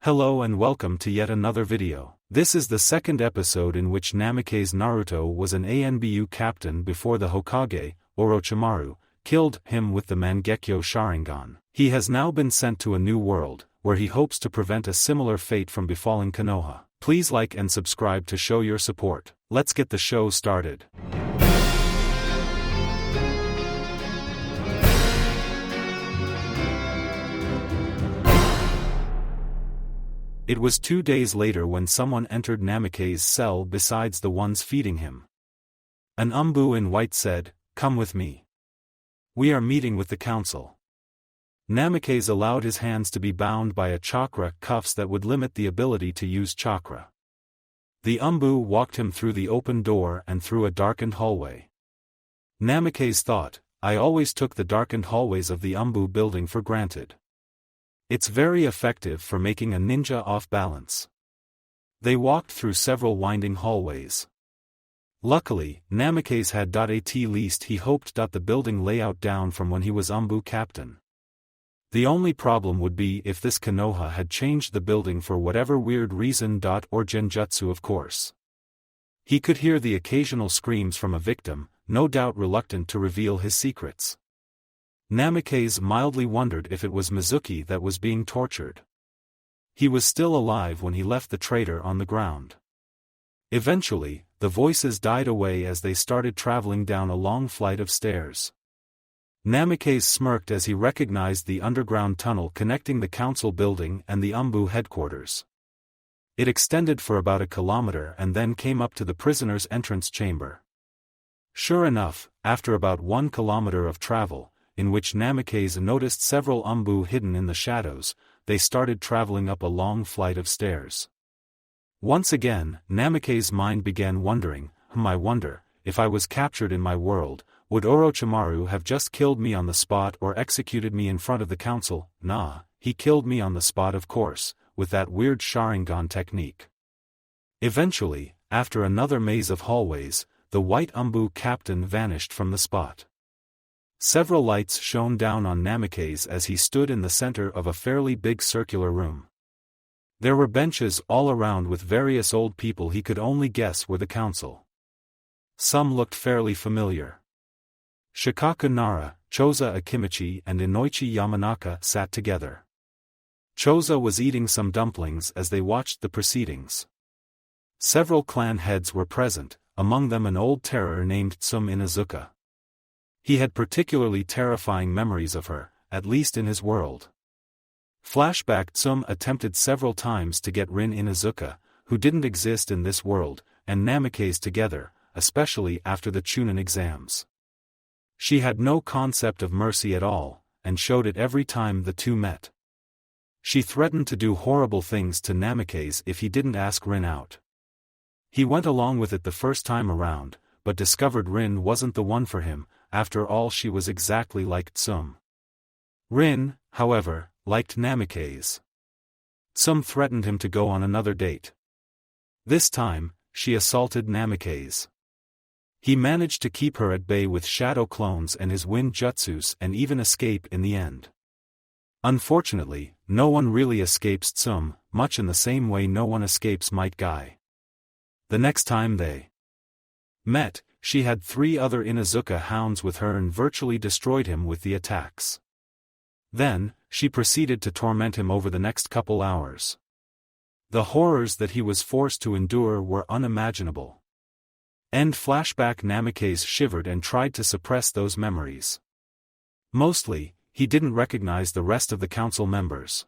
Hello and welcome to yet another video. This is the second episode in which Namikaze Naruto was an Anbu captain before the Hokage, Orochimaru, killed him with the Mangekyo Sharingan. He has now been sent to a new world, where he hopes to prevent a similar fate from befalling Konoha. Please like and subscribe to show your support. Let's get the show started. It was 2 days later when someone entered Namikaze's cell besides the ones feeding him. An Anbu in white said, "Come with me. We are meeting with the council." Namikaze allowed his hands to be bound by a chakra cuffs that would limit the ability to use chakra. The Anbu walked him through the open door and through a darkened hallway. Namikaze thought, "I always took the darkened hallways of the Anbu building for granted. It's very effective for making a ninja off balance." They walked through several winding hallways. Luckily, Namikaze had at least he hoped the building layout down from when he was Anbu captain. The only problem would be if this Konoha had changed the building for whatever weird reason or genjutsu of course. He could hear the occasional screams from a victim, no doubt reluctant to reveal his secrets. Namikaze mildly wondered if it was Mizuki that was being tortured. He was still alive when he left the traitor on the ground. Eventually, the voices died away as they started traveling down a long flight of stairs. Namikaze smirked as he recognized the underground tunnel connecting the council building and the Anbu headquarters. It extended for about a kilometer and then came up to the prisoner's entrance chamber. Sure enough, after about 1 kilometer of travel, in which Namikaze noticed several Anbu hidden in the shadows, they started traveling up a long flight of stairs. Once again, Namikaze's mind began wondering, I wonder, if I was captured in my world, would Orochimaru have just killed me on the spot or executed me in front of the council? Nah, he killed me on the spot of course, with that weird Sharingan technique. Eventually, after another maze of hallways, the white Anbu captain vanished from the spot. Several lights shone down on Namikaze as he stood in the center of a fairly big circular room. There were benches all around with various old people he could only guess were the council. Some looked fairly familiar. Shikaku Nara, Choza Akimichi and Inoichi Yamanaka sat together. Choza was eating some dumplings as they watched the proceedings. Several clan heads were present, among them an old terror named Tsum Inuzuka. He had particularly terrifying memories of her, at least in his world. Flashback: Tsum attempted several times to get Rin Inuzuka, who didn't exist in this world, and Namikaze together, especially after the Chunin exams. She had no concept of mercy at all, and showed it every time the two met. She threatened to do horrible things to Namikaze if he didn't ask Rin out. He went along with it the first time around, but discovered Rin wasn't the one for him. After all, she was exactly like Tsum. Rin, however, liked Namikaze. Tsum threatened him to go on another date. This time, she assaulted Namikaze. He managed to keep her at bay with shadow clones and his wind jutsus and even escape in the end. Unfortunately, no one really escapes Tsum, much in the same way no one escapes Might Guy. The next time they met, she had 3 other Inuzuka hounds with her and virtually destroyed him with the attacks. Then, she proceeded to torment him over the next couple hours. The horrors that he was forced to endure were unimaginable. End flashback. Namikaze shivered and tried to suppress those memories. Mostly, he didn't recognize the rest of the council members.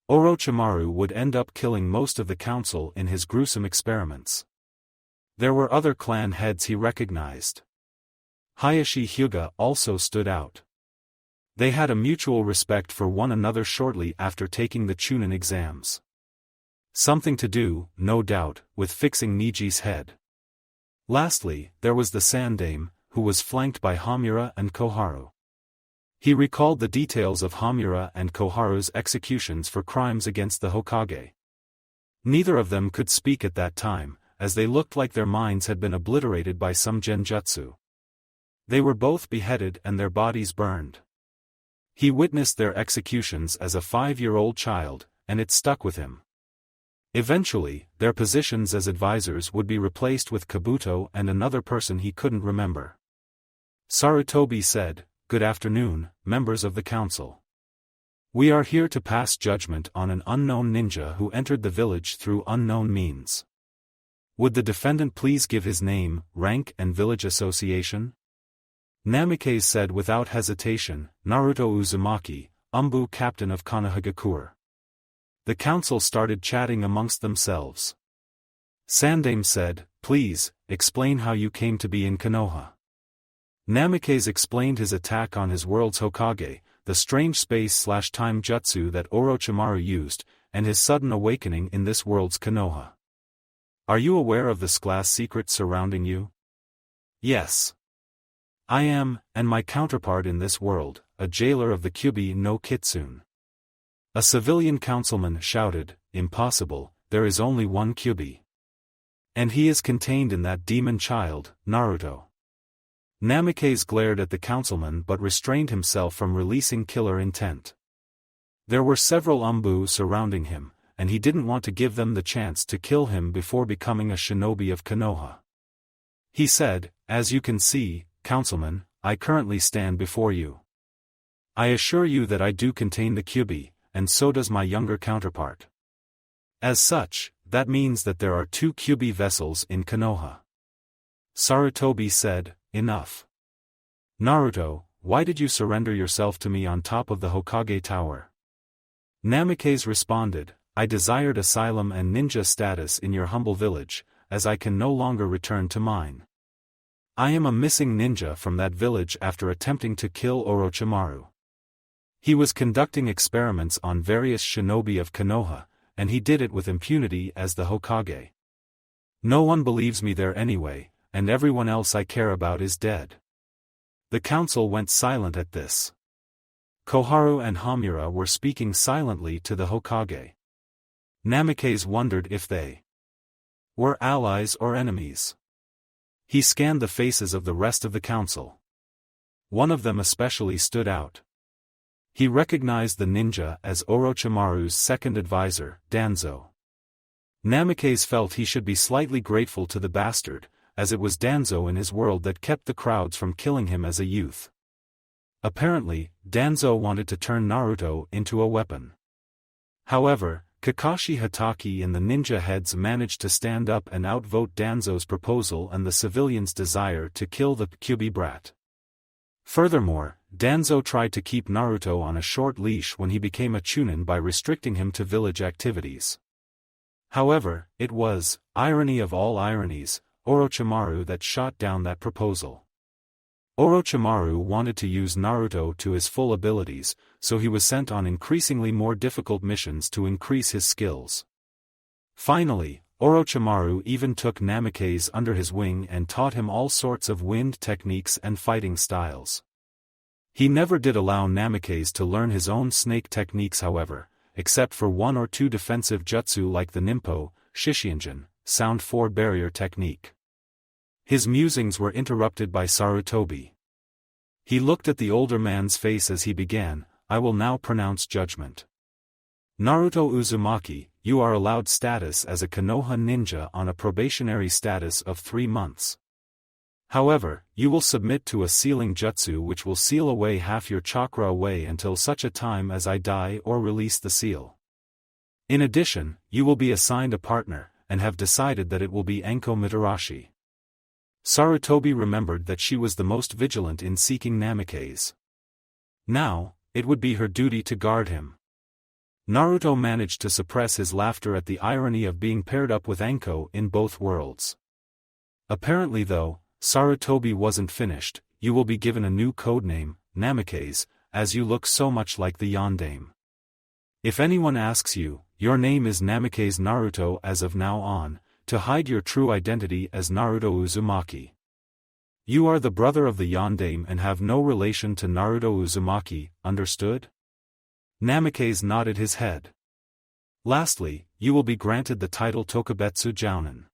Orochimaru would end up killing most of the council in his gruesome experiments. There were other clan heads he recognized. Hayashi Hyuga also stood out. They had a mutual respect for one another shortly after taking the Chunin exams. Something to do, no doubt, with fixing Niji's head. Lastly, there was the Sandame, who was flanked by Hamura and Koharu. He recalled the details of Hamura and Koharu's executions for crimes against the Hokage. Neither of them could speak at that time, as they looked like their minds had been obliterated by some genjutsu. They were both beheaded and their bodies burned. He witnessed their executions as a 5-year-old child, and it stuck with him. Eventually, their positions as advisors would be replaced with Kabuto and another person he couldn't remember. Sarutobi said, "Good afternoon, members of the council. We are here to pass judgment on an unknown ninja who entered the village through unknown means. Would the defendant please give his name, rank and village association?" Namikaze said without hesitation, "Naruto Uzumaki, Anbu captain of Konoha. The council started chatting amongst themselves. Sandame said, "Please, explain how you came to be in Konoha." Namikaze explained his attack on his world's Hokage, the strange space/time jutsu that Orochimaru used, and his sudden awakening in this world's Konoha. "Are you aware of this class secret surrounding you?" "Yes. I am, and my counterpart in this world, a jailer of the Kyubi no Kitsune." A civilian councilman shouted, "Impossible, there is only one Kyubi. And he is contained in that demon child, Naruto." Namikaze glared at the councilman but restrained himself from releasing killer intent. There were several Anbu surrounding him, and he didn't want to give them the chance to kill him before becoming a shinobi of Konoha. He said, "As you can see, councilman, I currently stand before you. I assure you that I do contain the Kyubi, and so does my younger counterpart. As such, that means that there are 2 Kyubi vessels in Konoha." Sarutobi said, "Enough. Naruto, why did you surrender yourself to me on top of the Hokage tower?" Namikaze responded, "I desired asylum and ninja status in your humble village, as I can no longer return to mine. I am a missing ninja from that village after attempting to kill Orochimaru. He was conducting experiments on various shinobi of Konoha, and he did it with impunity as the Hokage. No one believes me there anyway, and everyone else I care about is dead." The council went silent at this. Koharu and Hamura were speaking silently to the Hokage. Namikaze wondered if they were allies or enemies. He scanned the faces of the rest of the council. One of them especially stood out. He recognized the ninja as Orochimaru's second advisor, Danzo. Namikaze felt he should be slightly grateful to the bastard, as it was Danzo in his world that kept the crowds from killing him as a youth. Apparently, Danzo wanted to turn Naruto into a weapon. However, Kakashi Hatake and the ninja heads managed to stand up and outvote Danzo's proposal and the civilians' desire to kill the Kyubi brat. Furthermore, Danzo tried to keep Naruto on a short leash when he became a Chunin by restricting him to village activities. However, it was, irony of all ironies, Orochimaru that shot down that proposal. Orochimaru wanted to use Naruto to his full abilities, so he was sent on increasingly more difficult missions to increase his skills. Finally, Orochimaru even took Namikaze under his wing and taught him all sorts of wind techniques and fighting styles. He never did allow Namikaze to learn his own snake techniques however, except for 1 or 2 defensive jutsu like the Nimpo, Shishienjin, Sound 4 barrier technique. His musings were interrupted by Sarutobi. He looked at the older man's face as he began, "I will now pronounce judgment. Naruto Uzumaki, you are allowed status as a Konoha ninja on a probationary status of 3 months. However, you will submit to a sealing jutsu which will seal away half your chakra away until such a time as I die or release the seal. In addition, you will be assigned a partner, and have decided that it will be Enko Mitarashi." Sarutobi remembered that she was the most vigilant in seeking Namikaze. Now, it would be her duty to guard him. Naruto managed to suppress his laughter at the irony of being paired up with Enko in both worlds. Apparently though, Sarutobi wasn't finished. "You will be given a new codename, Namikaze, as you look so much like the Yondaime. If anyone asks you, your name is Namikaze Naruto as of now on, to hide your true identity as Naruto Uzumaki. You are the brother of the Yondaime and have no relation to Naruto Uzumaki, understood?" Namikaze nodded his head. "Lastly, you will be granted the title Tokubetsu Jounin.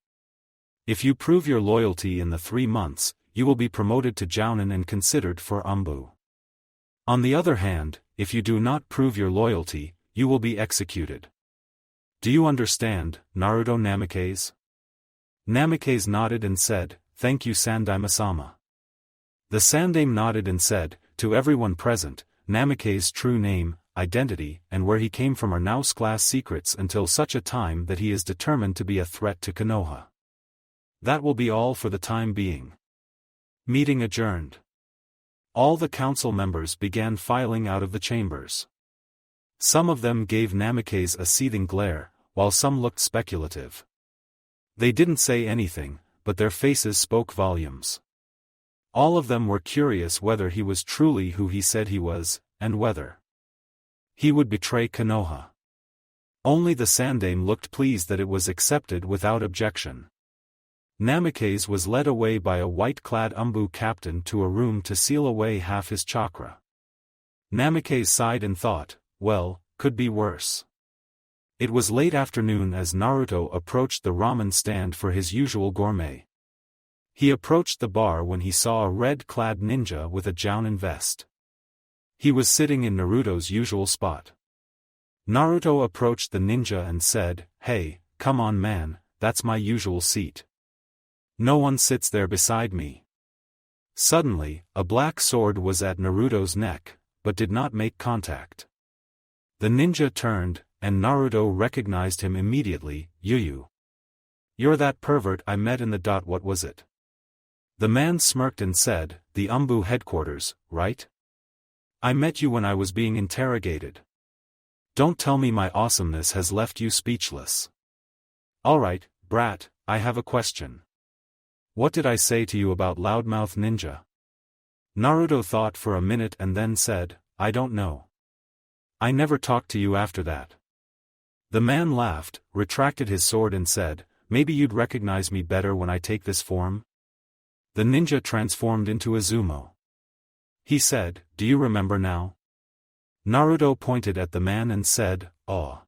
If you prove your loyalty in the 3 months, you will be promoted to Jounin and considered for Anbu. On the other hand, if you do not prove your loyalty, you will be executed." Do you understand, Naruto Namikaze? Namikaze nodded and said, thank you Sandaime-sama. The Sandaime nodded and said, to everyone present, Namikaze's true name, identity, and where he came from are now class secrets until such a time that he is determined to be a threat to Konoha. That will be all for the time being. Meeting adjourned. All the council members began filing out of the chambers. Some of them gave Namikaze a seething glare, while some looked speculative. They didn't say anything, but their faces spoke volumes. All of them were curious whether he was truly who he said he was, and whether he would betray Konoha. Only the Sandaime looked pleased that it was accepted without objection. Namikaze was led away by a white-clad Anbu captain to a room to seal away half his chakra. Namikaze sighed and thought, well, could be worse. It was late afternoon as Naruto approached the ramen stand for his usual gourmet. He approached the bar when he saw a red-clad ninja with a jounin vest. He was sitting in Naruto's usual spot. Naruto approached the ninja and said, hey, come on man, that's my usual seat. No one sits there beside me. Suddenly, a black sword was at Naruto's neck, but did not make contact. The ninja turned, and Naruto recognized him immediately, Yu. You're that pervert I met in the ... What was it? The man smirked and said, the Anbu headquarters, right? I met you when I was being interrogated. Don't tell me my awesomeness has left you speechless. Alright, brat, I have a question. What did I say to you about loudmouth ninja? Naruto thought for a minute and then said, I don't know. I never talked to you after that. The man laughed, retracted his sword and said, maybe you'd recognize me better when I take this form? The ninja transformed into Izumo. He said, do you remember now? Naruto pointed at the man and said, oh.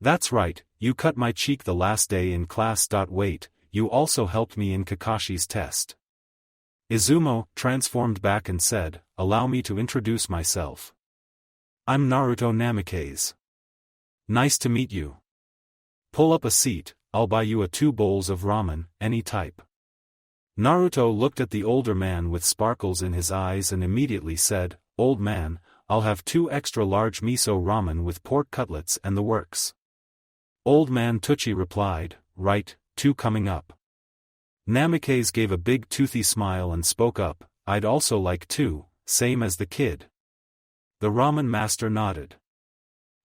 That's right, you cut my cheek the last day in class. Wait, you also helped me in Kakashi's test. Izumo transformed back and said, allow me to introduce myself. I'm Naruto Namikaze. Nice to meet you. Pull up a seat, I'll buy you 2 bowls of ramen, any type. Naruto looked at the older man with sparkles in his eyes and immediately said, old man, I'll have 2 extra large miso ramen with pork cutlets and the works. Old man Tucci replied, right, 2 coming up. Namikaze gave a big toothy smile and spoke up, I'd also like 2, same as the kid. The ramen master nodded.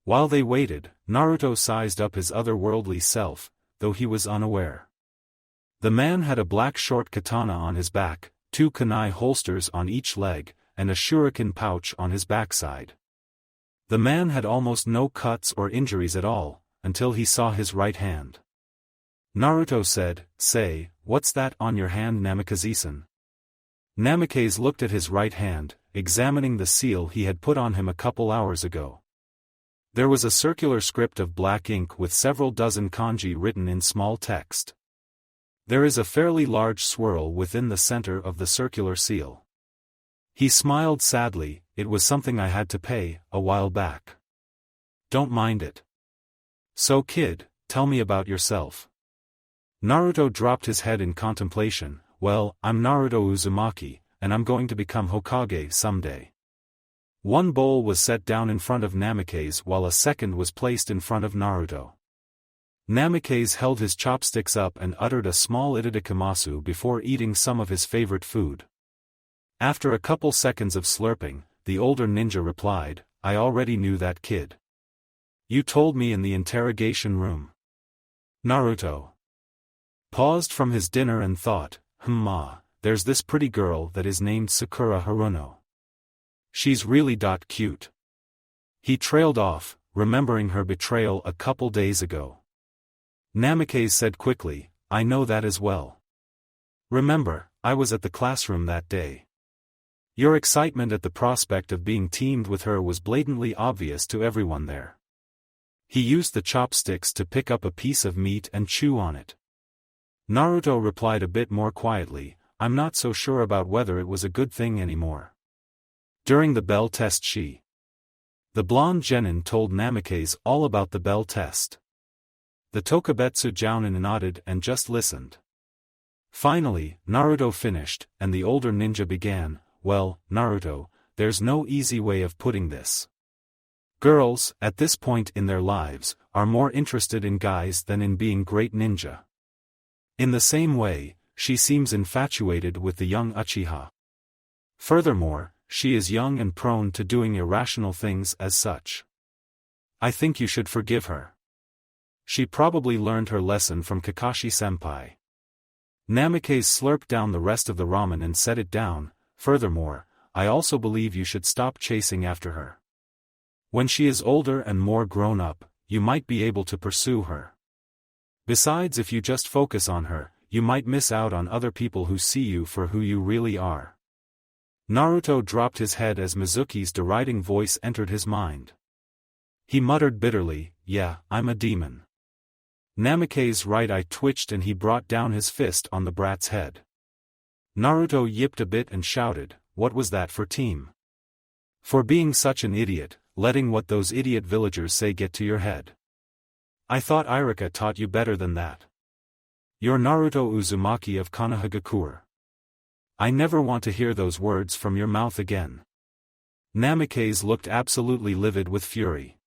While they waited, Naruto sized up his otherworldly self, though he was unaware. The man had a black short katana on his back, 2 kunai holsters on each leg, and a shuriken pouch on his backside. The man had almost no cuts or injuries at all, until he saw his right hand. Naruto said, say, what's that on your hand Namikaze-san? Namikaze looked at his right hand, examining the seal he had put on him a couple hours ago. There was a circular script of black ink with several dozen kanji written in small text. There is a fairly large swirl within the center of the circular seal. He smiled sadly, it was something I had to pay, a while back. Don't mind it. So kid, tell me about yourself. Naruto dropped his head in contemplation, well, I'm Naruto Uzumaki, and I'm going to become Hokage someday. 1 bowl was set down in front of Namikaze while a second was placed in front of Naruto. Namikaze held his chopsticks up and uttered a small itadakimasu before eating some of his favorite food. After a couple seconds of slurping, the older ninja replied, I already knew that kid. You told me in the interrogation room. Naruto paused from his dinner and thought, there's this pretty girl that is named Sakura Haruno. She's really cute. He trailed off, remembering her betrayal a couple days ago. Namikaze said quickly, I know that as well. Remember, I was at the classroom that day. Your excitement at the prospect of being teamed with her was blatantly obvious to everyone there. He used the chopsticks to pick up a piece of meat and chew on it. Naruto replied a bit more quietly, I'm not so sure about whether it was a good thing anymore. During the bell test the blonde genin told Namikaze all about the bell test. The Tokubetsu Jounin nodded and just listened. Finally, Naruto finished, and the older ninja began, "Well, Naruto, there's no easy way of putting this. Girls, at this point in their lives, are more interested in guys than in being great ninja. In the same way, she seems infatuated with the young Uchiha. Furthermore, she is young and prone to doing irrational things as such. I think you should forgive her. She probably learned her lesson from Kakashi-senpai." Namikaze slurped down the rest of the ramen and set it down. "Furthermore, I also believe you should stop chasing after her. When she is older and more grown up, you might be able to pursue her. Besides, if you just focus on her, you might miss out on other people who see you for who you really are." Naruto dropped his head as Mizuki's deriding voice entered his mind. He muttered bitterly, "Yeah, I'm a demon." Namikaze's right eye twitched and he brought down his fist on the brat's head. Naruto yipped a bit and shouted, "What was that for team? For being such an idiot, letting what those idiot villagers say get to your head. I thought Irika taught you better than that. You're Naruto Uzumaki of Konoha. I never want to hear those words from your mouth again." Namikaze looked absolutely livid with fury.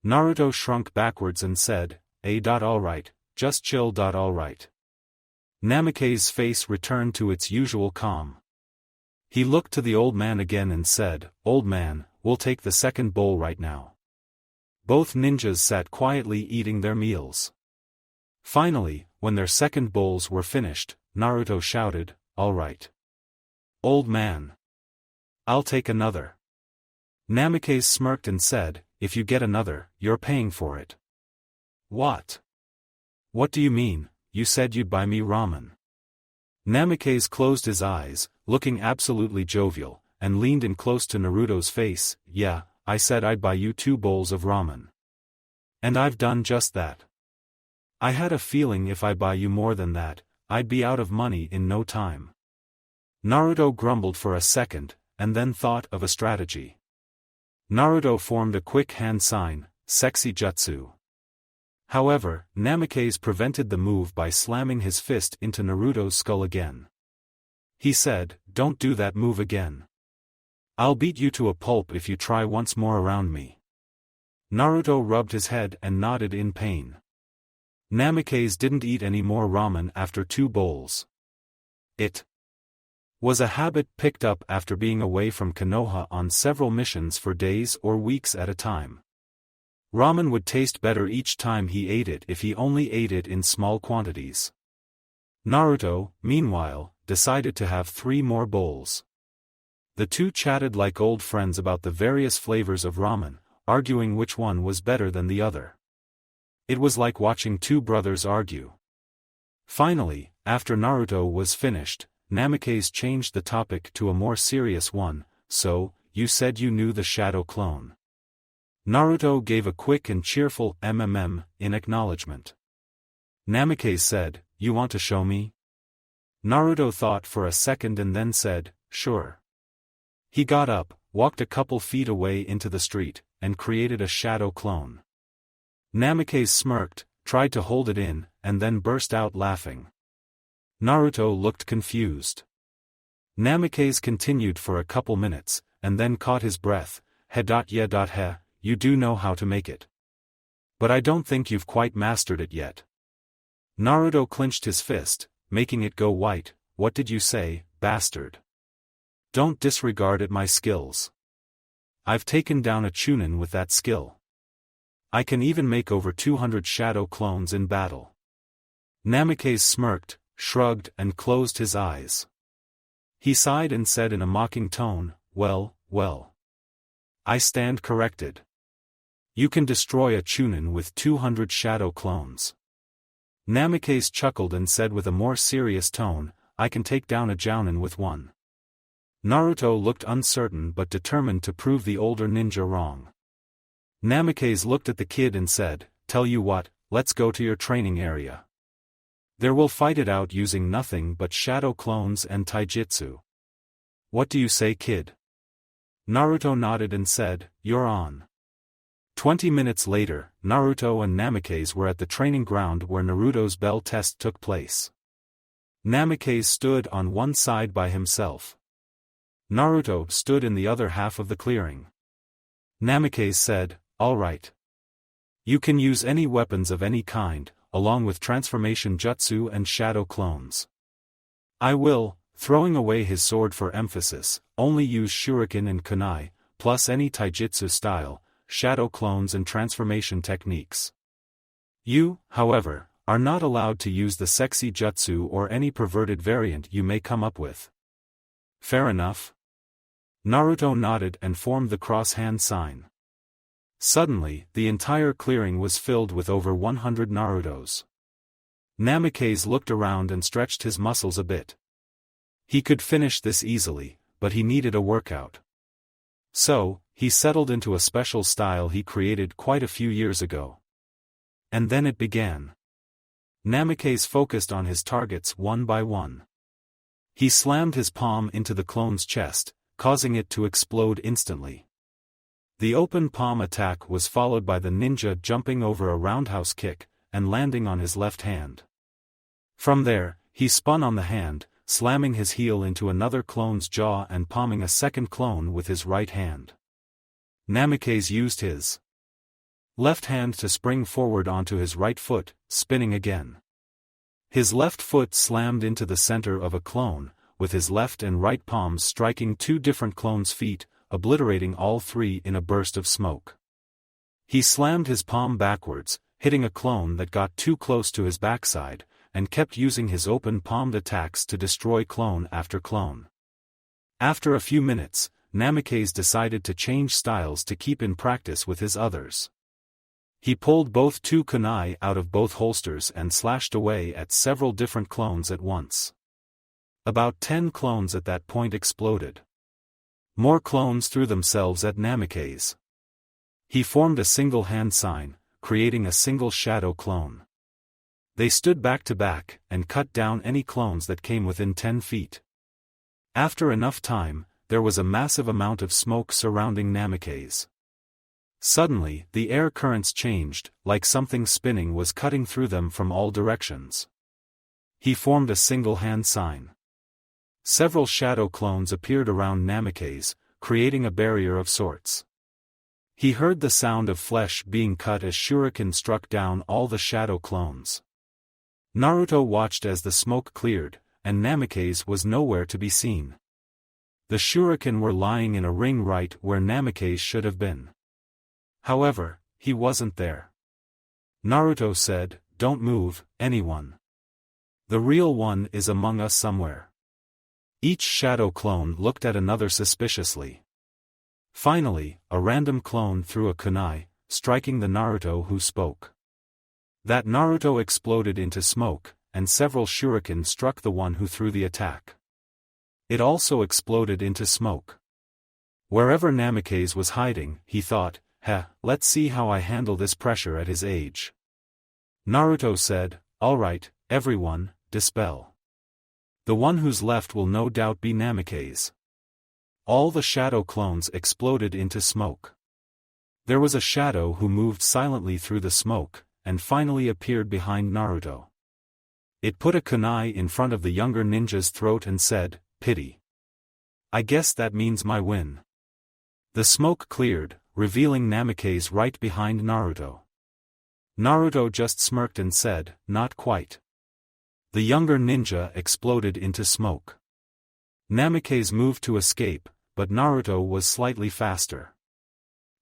Naruto shrunk backwards and said, Alright, just chill. Alright." Namikaze's face returned to its usual calm. He looked to the old man again and said, "Old man, we'll take the second bowl right now." Both ninjas sat quietly eating their meals. Finally, when their second bowls were finished, Naruto shouted, "All right. Old man. I'll take another." Namikaze smirked and said, "If you get another, you're paying for it." "What? What do you mean? You said you'd buy me ramen." Namikaze closed his eyes, looking absolutely jovial, and leaned in close to Naruto's face. "Yeah, I said I'd buy you 2 bowls of ramen. And I've done just that. I had a feeling if I buy you more than that, I'd be out of money in no time." Naruto grumbled for a second, and then thought of a strategy. Naruto formed a quick hand sign, "Sexy Jutsu." However, Namikaze prevented the move by slamming his fist into Naruto's skull again. He said, "Don't do that move again. I'll beat you to a pulp if you try once more around me." Naruto rubbed his head and nodded in pain. Namikaze didn't eat any more ramen after 2 bowls. It was a habit picked up after being away from Konoha on several missions for days or weeks at a time. Ramen would taste better each time he ate it if he only ate it in small quantities. Naruto, meanwhile, decided to have 3 more bowls. The two chatted like old friends about the various flavors of ramen, arguing which one was better than the other. It was like watching 2 brothers argue. Finally, after Naruto was finished, Namikaze changed the topic to a more serious one. "So, you said you knew the shadow clone." Naruto gave a quick and cheerful in acknowledgement. Namikaze said, "You want to show me?" Naruto thought for a second and then said, "Sure." He got up, walked a couple feet away into the street, and created a shadow clone. Namikaze smirked, tried to hold it in, and then burst out laughing. Naruto looked confused. Namikaze continued for a couple minutes, and then caught his breath. "Yeah, you do know how to make it. But I don't think you've quite mastered it yet." Naruto clenched his fist, making it go white. "What did you say, bastard? Don't disregard my skills. I've taken down a Chunin with that skill. I can even make over 200 shadow clones in battle." Namikaze smirked, shrugged and closed his eyes. He sighed and said in a mocking tone, Well. I stand corrected. You can destroy a Chunin with 200 shadow clones." Namikaze chuckled and said with a more serious tone, "I can take down a Jounin with 1. Naruto looked uncertain but determined to prove the older ninja wrong. Namikaze looked at the kid and said, "Tell you what, let's go to your training area. There we'll fight it out using nothing but shadow clones and taijutsu. What do you say, kid?" Naruto nodded and said, "You're on." 20 minutes later, Naruto and Namikaze were at the training ground where Naruto's bell test took place. Namikaze stood on one side by himself. Naruto stood in the other half of the clearing. Namikaze said, "All right. You can use any weapons of any kind, along with transformation jutsu and shadow clones. I will," throwing away his sword for emphasis, "only use shuriken and kunai, plus any taijutsu style, shadow clones and transformation techniques. You, however, are not allowed to use the sexy jutsu or any perverted variant you may come up with." "Fair enough." Naruto nodded and formed the cross-hand sign. Suddenly, the entire clearing was filled with over 100 Narutos. Namikaze looked around and stretched his muscles a bit. He could finish this easily, but he needed a workout. So, he settled into a special style he created quite a few years ago. And then it began. Namikaze focused on his targets one by one. He slammed his palm into the clone's chest, causing it to explode instantly. The open palm attack was followed by the ninja jumping over a roundhouse kick, and landing on his left hand. From there, he spun on the hand, slamming his heel into another clone's jaw and palming a second clone with his right hand. Namikaze used his left hand to spring forward onto his right foot, spinning again. His left foot slammed into the center of a clone, with his left and right palms striking two different clones' feet, obliterating all three in a burst of smoke. He slammed his palm backwards, hitting a clone that got too close to his backside, and kept using his open-palmed attacks to destroy clone after clone. After a few minutes, Namikaze decided to change styles to keep in practice with his others. He pulled both two kunai out of both holsters and slashed away at several different clones at once. About 10 clones at that point exploded. More clones threw themselves at Namikaze. He formed a single hand sign, creating a single shadow clone. They stood back to back, and cut down any clones that came within 10 feet. After enough time, there was a massive amount of smoke surrounding Namikaze. Suddenly, the air currents changed, like something spinning was cutting through them from all directions. He formed a single hand sign. Several shadow clones appeared around Namikaze, creating a barrier of sorts. He heard the sound of flesh being cut as shuriken struck down all the shadow clones. Naruto watched as the smoke cleared, and Namikaze was nowhere to be seen. The shuriken were lying in a ring right where Namikaze should have been. However, he wasn't there. Naruto said, "Don't move, anyone. The real one is among us somewhere." Each shadow clone looked at another suspiciously. Finally, a random clone threw a kunai, striking the Naruto who spoke. That Naruto exploded into smoke, and several shuriken struck the one who threw the attack. It also exploded into smoke. Wherever Namikaze was hiding, he thought, let's see how I handle this pressure at his age." Naruto said, "All right, everyone, dispel. The one who's left will no doubt be Namikaze." All the shadow clones exploded into smoke. There was a shadow who moved silently through the smoke, and finally appeared behind Naruto. It put a kunai in front of the younger ninja's throat and said, "Pity. I guess that means my win." The smoke cleared, revealing Namikaze right behind Naruto. Naruto just smirked and said, "Not quite." The younger ninja exploded into smoke. Namikaze moved to escape, but Naruto was slightly faster.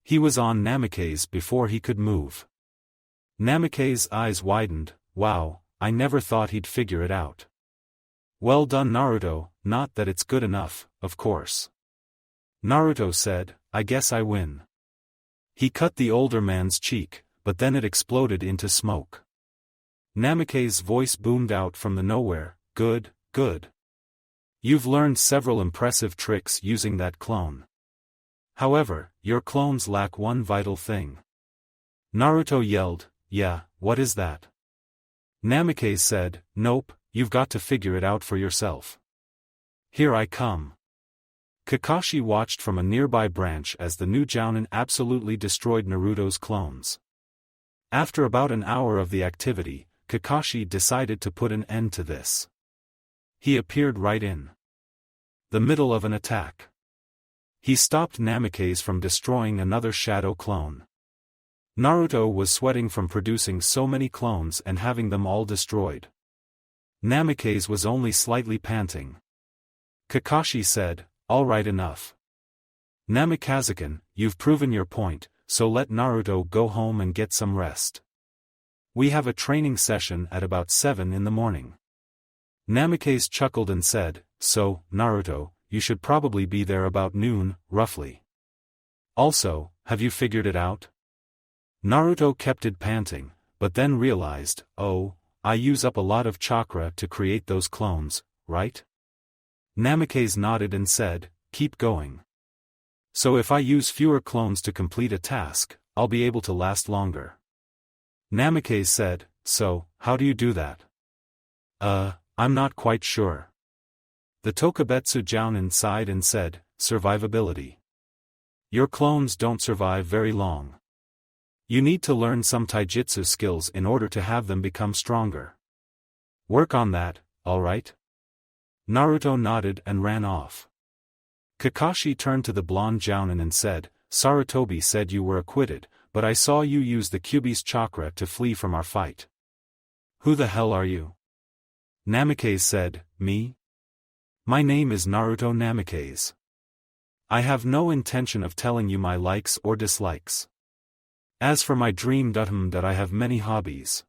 He was on Namikaze before he could move. Namikaze's eyes widened. "Wow, I never thought he'd figure it out." "Well done, Naruto, not that it's good enough, of course." Naruto said, "I guess I win." He cut the older man's cheek, but then it exploded into smoke. Namikaze's voice boomed out from the nowhere, "Good, good. You've learned several impressive tricks using that clone. However, your clones lack one vital thing." Naruto yelled, "Yeah, what is that?" Namikaze said, "Nope, you've got to figure it out for yourself. Here I come." Kakashi watched from a nearby branch as the new Jounin absolutely destroyed Naruto's clones. After about an hour of the activity, Kakashi decided to put an end to this. He appeared right in the middle of an attack. He stopped Namikaze from destroying another shadow clone. Naruto was sweating from producing so many clones and having them all destroyed. Namikaze was only slightly panting. Kakashi said, "All right, enough. Namikaze-kun, you've proven your point, so let Naruto go home and get some rest. We have a training session at about 7 in the morning." Namikaze chuckled and said, "So, Naruto, you should probably be there about noon, roughly. Also, have you figured it out?" Naruto kept it panting, but then realized, "Oh, I use up a lot of chakra to create those clones, right?" Namikaze nodded and said, "Keep going. So if I use fewer clones to complete a task, I'll be able to last longer." Namikaze said, "So, how do you do that?" I'm not quite sure." The Tokubetsu Jounin sighed and said, "Survivability. Your clones don't survive very long. You need to learn some taijutsu skills in order to have them become stronger. Work on that, alright?" Naruto nodded and ran off. Kakashi turned to the blonde Jounin and said, "Sarutobi said you were acquitted, but I saw you use the Kyuubi's chakra to flee from our fight. Who the hell are you?" Namikaze said, "Me? My name is Naruto Namikaze. I have no intention of telling you my likes or dislikes. As for my dream that I have many hobbies."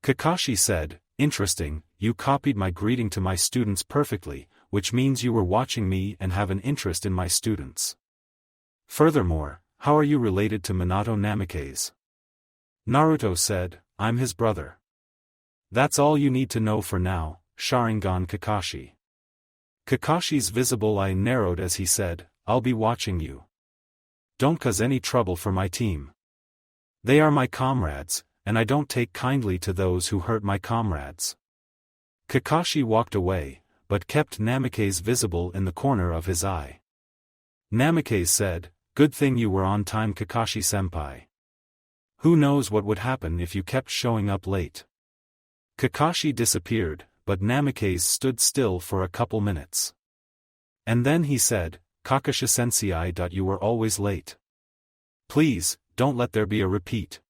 Kakashi said, "Interesting, you copied my greeting to my students perfectly, which means you were watching me and have an interest in my students. Furthermore, how are you related to Minato Namikaze?" Naruto said, "I'm his brother." "That's all you need to know for now, Sharingan Kakashi." Kakashi's visible eye narrowed as he said, "I'll be watching you. Don't cause any trouble for my team. They are my comrades, and I don't take kindly to those who hurt my comrades." Kakashi walked away, but kept Namikaze visible in the corner of his eye. Namikaze said, "Good thing you were on time, Kakashi-senpai. Who knows what would happen if you kept showing up late." Kakashi disappeared, but Namikaze stood still for a couple minutes. And then he said, "Kakashi-sensei, you were always late. Please, don't let there be a repeat."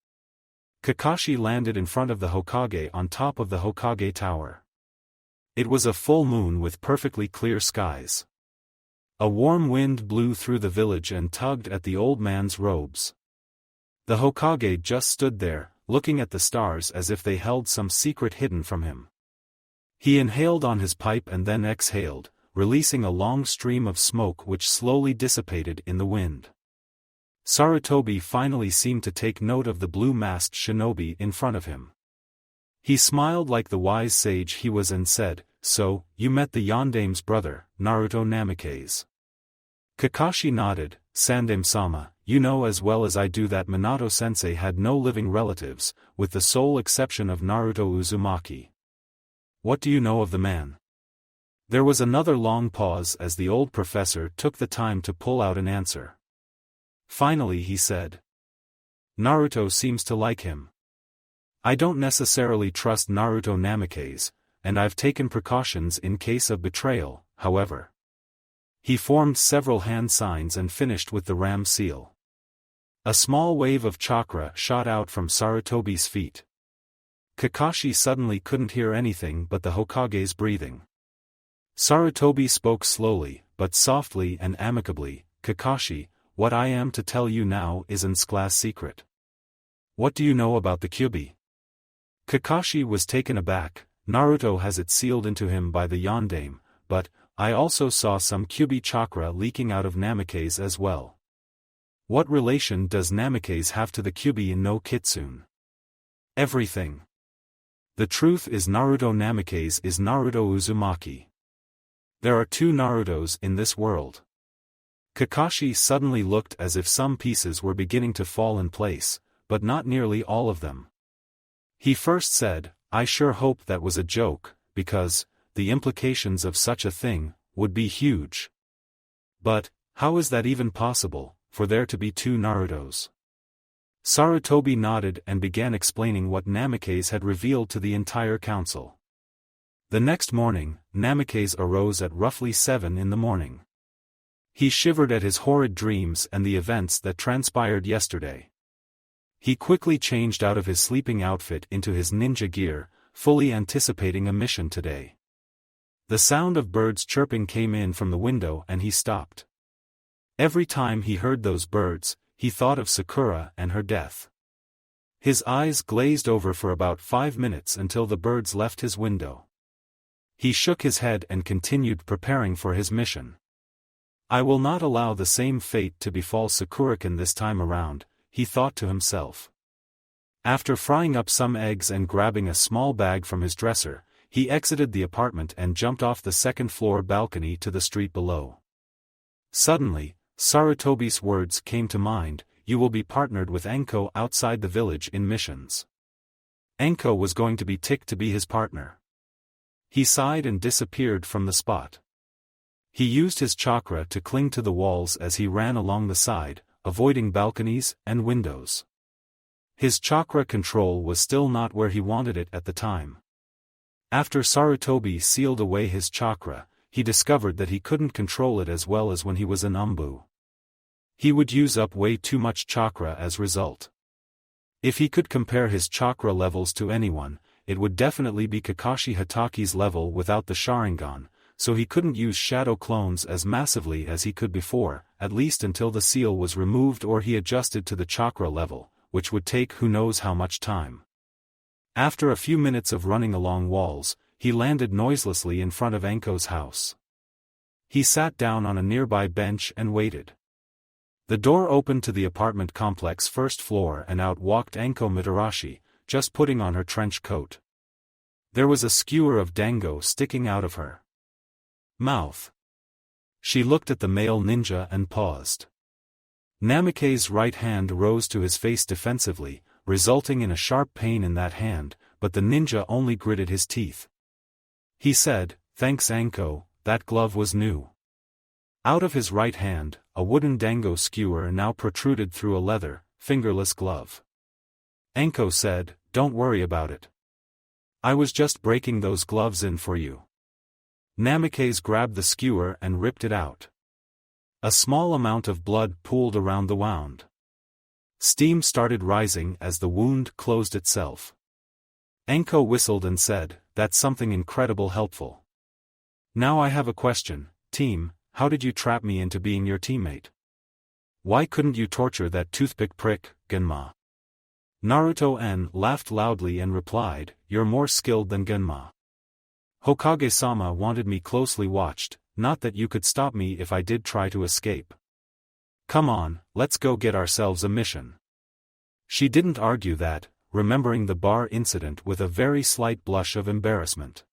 Kakashi landed in front of the Hokage on top of the Hokage tower. It was a full moon with perfectly clear skies. A warm wind blew through the village and tugged at the old man's robes. The Hokage just stood there, looking at the stars as if they held some secret hidden from him. He inhaled on his pipe and then exhaled, releasing a long stream of smoke which slowly dissipated in the wind. Sarutobi finally seemed to take note of the blue-masked shinobi in front of him. He smiled like the wise sage he was and said, "So, you met the Yandame's brother, Naruto Namikaze." Kakashi nodded, "Sandame-sama, you know as well as I do that Minato-sensei had no living relatives, with the sole exception of Naruto Uzumaki. What do you know of the man?" There was another long pause as the old professor took the time to pull out an answer. Finally he said, "Naruto seems to like him. I don't necessarily trust Naruto Namikaze, and I've taken precautions in case of betrayal, however." He formed several hand signs and finished with the ram seal. A small wave of chakra shot out from Sarutobi's feet. Kakashi suddenly couldn't hear anything but the Hokage's breathing. Sarutobi spoke slowly, but softly and amicably, "Kakashi, what I am to tell you now isn't class secret. What do you know about the Kyuubi?" Kakashi was taken aback. "Naruto has it sealed into him by the Yondame, but I also saw some Kyuubi chakra leaking out of Namikaze as well." "What relation does Namikaze have to the Kyuubi no Kitsune?" "Everything. The truth is Naruto Namikaze is Naruto Uzumaki. There are two Narutos in this world." Kakashi suddenly looked as if some pieces were beginning to fall in place, but not nearly all of them. He first said, "I sure hope that was a joke, because the implications of such a thing would be huge." But, how is that even possible, for there to be two Narutos? Sarutobi nodded and began explaining what Namikaze had revealed to the entire council. The next morning, Namikaze arose at roughly 7 in the morning. He shivered at his horrid dreams and the events that transpired yesterday. He quickly changed out of his sleeping outfit into his ninja gear, fully anticipating a mission today. The sound of birds chirping came in from the window and he stopped. Every time he heard those birds, he thought of Sakura and her death. His eyes glazed over for about 5 minutes until the birds left his window. He shook his head and continued preparing for his mission. I will not allow the same fate to befall Sakura-kun this time around, he thought to himself. After frying up some eggs and grabbing a small bag from his dresser, he exited the apartment and jumped off the second-floor balcony to the street below. Suddenly, Sarutobi's words came to mind, you will be partnered with Anko outside the village in missions. Anko was going to be ticked to be his partner. He sighed and disappeared from the spot. He used his chakra to cling to the walls as he ran along the side, avoiding balconies and windows. His chakra control was still not where he wanted it at the time. After Sarutobi sealed away his chakra, he discovered that he couldn't control it as well as when he was an Anbu. He would use up way too much chakra as result. If he could compare his chakra levels to anyone, it would definitely be Kakashi Hataki's level without the Sharingan, so he couldn't use shadow clones as massively as he could before, at least until the seal was removed or he adjusted to the chakra level, which would take who knows how much time. After a few minutes of running along walls, he landed noiselessly in front of Anko's house. He sat down on a nearby bench and waited. The door opened to the apartment complex first floor and out walked Anko Mitarashi, just putting on her trench coat. There was a skewer of dango sticking out of her mouth. She looked at the male ninja and paused. Namikaze's right hand rose to his face defensively, resulting in a sharp pain in that hand, but the ninja only gritted his teeth. He said, "Thanks Anko, that glove was new." Out of his right hand, a wooden dango skewer now protruded through a leather, fingerless glove. Anko said, "Don't worry about it. I was just breaking those gloves in for you." Namikaze grabbed the skewer and ripped it out. A small amount of blood pooled around the wound. Steam started rising as the wound closed itself. Anko whistled and said, "That's something incredible helpful. Now I have a question, team, how did you trap me into being your teammate? Why couldn't you torture that toothpick prick, Genma?" Naruto-en laughed loudly and replied, "You're more skilled than Genma. Hokage-sama wanted me closely watched, not that you could stop me if I did try to escape. Come on, let's go get ourselves a mission." She didn't argue that, remembering the bar incident with a very slight blush of embarrassment.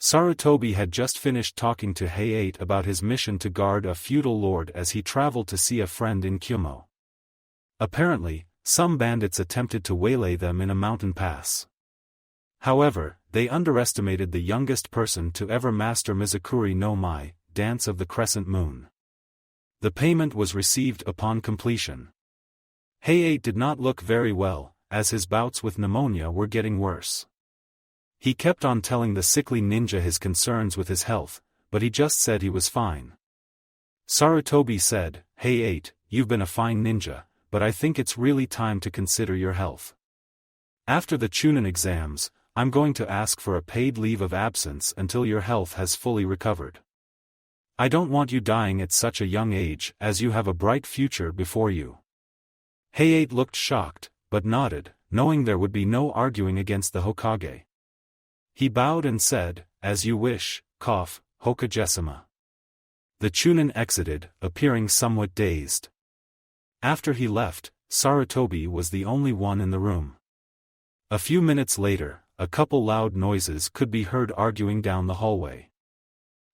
Sarutobi had just finished talking to Hayate about his mission to guard a feudal lord as he traveled to see a friend in Kyumo. Apparently, some bandits attempted to waylay them in a mountain pass. However, they underestimated the youngest person to ever master Mizukuri no Mai, Dance of the Crescent Moon. The payment was received upon completion. Hayate did not look very well, as his bouts with pneumonia were getting worse. He kept on telling the sickly ninja his concerns with his health, but he just said he was fine. Sarutobi said, "Hayate, you've been a fine ninja, but I think it's really time to consider your health. After the Chunin exams, I'm going to ask for a paid leave of absence until your health has fully recovered. I don't want you dying at such a young age as you have a bright future before you." Hayate looked shocked, but nodded, knowing there would be no arguing against the Hokage. He bowed and said, "As you wish, Hokage-sama." The Chunin exited, appearing somewhat dazed. After he left, Sarutobi was the only one in the room. A few minutes later, a couple loud noises could be heard arguing down the hallway.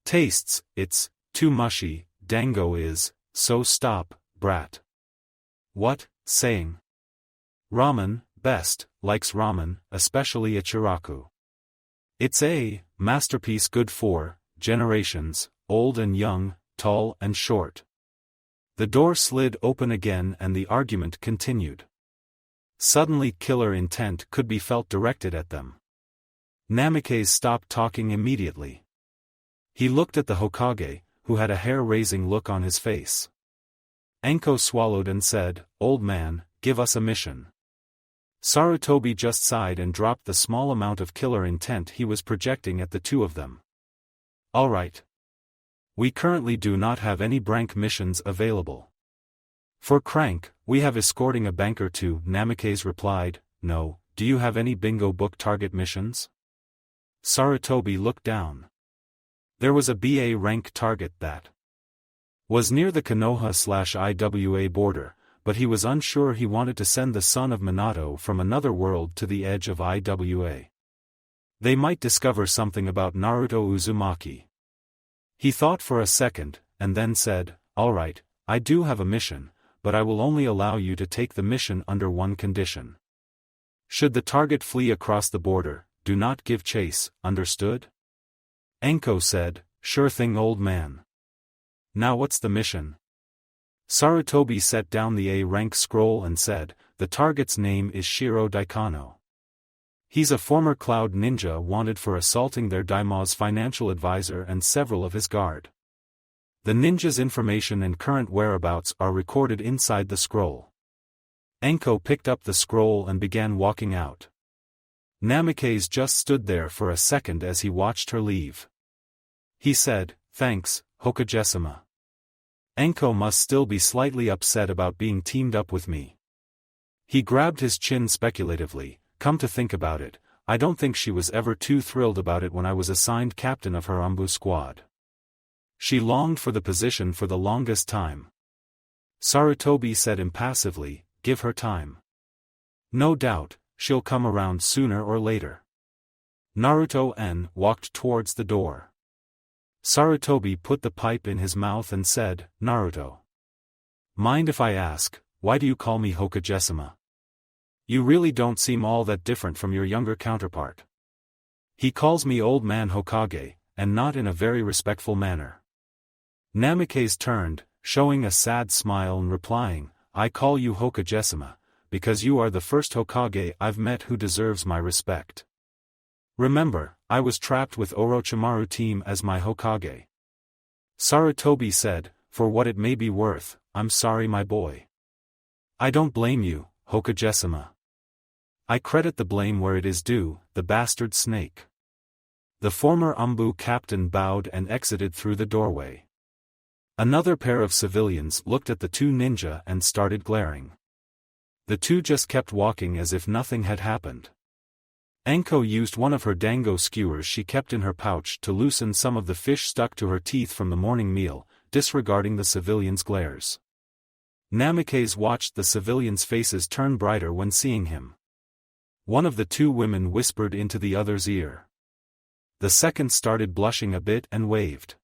"Tastes, it's too mushy, dango is, so stop, brat." "What, saying? Ramen, best, likes ramen, especially Ichiraku. It's a masterpiece good for generations, old and young, tall and short. The door slid open again and the argument continued. Suddenly killer intent could be felt directed at them. Namikaze stopped talking immediately. He looked at the Hokage, who had a hair-raising look on his face. Anko swallowed and said, "Old man, give us a mission." Sarutobi just sighed and dropped the small amount of killer intent he was projecting at the two of them. "All right. We currently do not have any Brank missions available. For Crank, we have escorting a banker to," Namikaze replied. "No, do you have any bingo book target missions?" Sarutobi looked down. There was a BA rank target that was near the Konoha/IWA border, but he was unsure he wanted to send the son of Minato from another world to the edge of IWA. They might discover something about Naruto Uzumaki. He thought for a second, and then said, "All right, I do have a mission, but I will only allow you to take the mission under one condition. Should the target flee across the border, do not give chase, understood?" Anko said, "Sure thing, old man. Now what's the mission?" Sarutobi set down the A-rank scroll and said, "The target's name is Shiro Daikano. He's a former cloud ninja wanted for assaulting their Daimyo's financial advisor and several of his guard. The ninja's information and current whereabouts are recorded inside the scroll." Anko picked up the scroll and began walking out. Namikaze just stood there for a second as he watched her leave. He said, "Thanks, Hokage-sama. Anko must still be slightly upset about being teamed up with me." He grabbed his chin speculatively. "Come to think about it, I don't think she was ever too thrilled about it when I was assigned captain of her Anbu squad. She longed for the position for the longest time." Sarutobi said impassively, "Give her time. No doubt, she'll come around sooner or later." Naruto N walked towards the door. Sarutobi put the pipe in his mouth and said, "Naruto. Mind if I ask, why do you call me Hokage-sama? You really don't seem all that different from your younger counterpart." "He calls me Old Man Hokage, and not in a very respectful manner." Namikaze turned, showing a sad smile and replying, "I call you Hokage-sama, because you are the first Hokage I've met who deserves my respect. Remember, I was trapped with Orochimaru team as my Hokage." Sarutobi said, "For what it may be worth, I'm sorry my boy. I don't blame you, Hokage-sama. I credit the blame where it is due, the bastard snake." The former Anbu captain bowed and exited through the doorway. Another pair of civilians looked at the two ninja and started glaring. The two just kept walking as if nothing had happened. Anko used one of her dango skewers she kept in her pouch to loosen some of the fish stuck to her teeth from the morning meal, disregarding the civilians' glares. Namikaze watched the civilians' faces turn brighter when seeing him. One of the two women whispered into the other's ear. The second started blushing a bit and waved.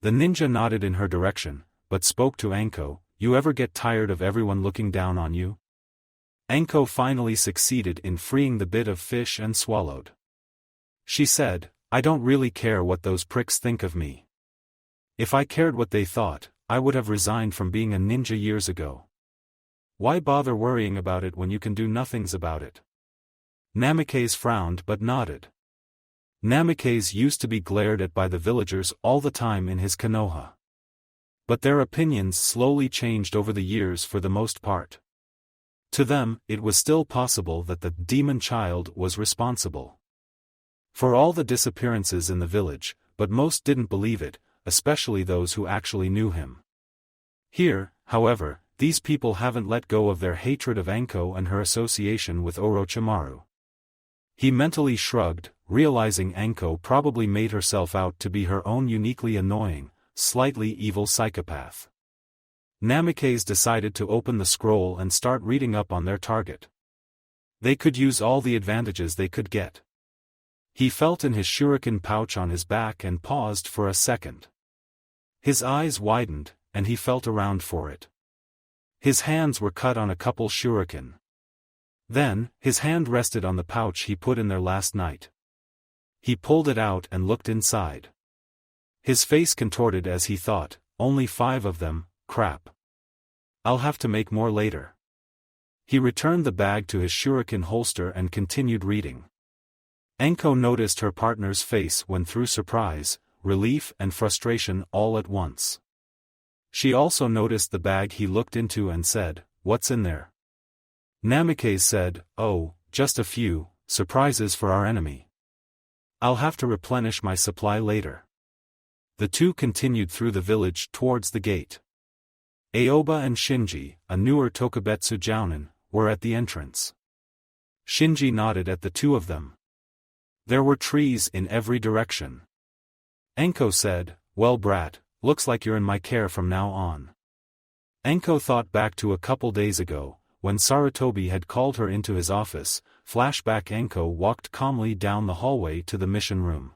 The ninja nodded in her direction, but spoke to Anko, "You ever get tired of everyone looking down on you?" Anko finally succeeded in freeing the bit of fish and swallowed. She said, "I don't really care what those pricks think of me. If I cared what they thought, I would have resigned from being a ninja years ago. Why bother worrying about it when you can do nothings about it?" Namikaze frowned but nodded. Namikaze used to be glared at by the villagers all the time in his Konoha. But their opinions slowly changed over the years for the most part. To them, it was still possible that the demon child was responsible for all the disappearances in the village, but most didn't believe it, especially those who actually knew him. Here, however, these people haven't let go of their hatred of Anko and her association with Orochimaru. He mentally shrugged, realizing Anko probably made herself out to be her own uniquely annoying, slightly evil psychopath. Namikaze decided to open the scroll and start reading up on their target. They could use all the advantages they could get. He felt in his shuriken pouch on his back and paused for a second. His eyes widened, and he felt around for it. His hands were cut on a couple shuriken. Then, his hand rested on the pouch he put in there last night. He pulled it out and looked inside. His face contorted as he thought, only 5 of them, crap. I'll have to make more later. He returned the bag to his shuriken holster and continued reading. Anko noticed her partner's face when through surprise, relief and frustration all at once. She also noticed the bag he looked into and said, "What's in there?" Namikaze said, "Oh, just a few surprises for our enemy. I'll have to replenish my supply later." The two continued through the village towards the gate. Aoba and Shinji, a newer Tokubetsu jounin, were at the entrance. Shinji nodded at the two of them. There were trees in every direction. Anko said, "Well brat, looks like you're in my care from now on." Anko thought back to a couple days ago, when Sarutobi had called her into his office. Flashback. Anko walked calmly down the hallway to the mission room.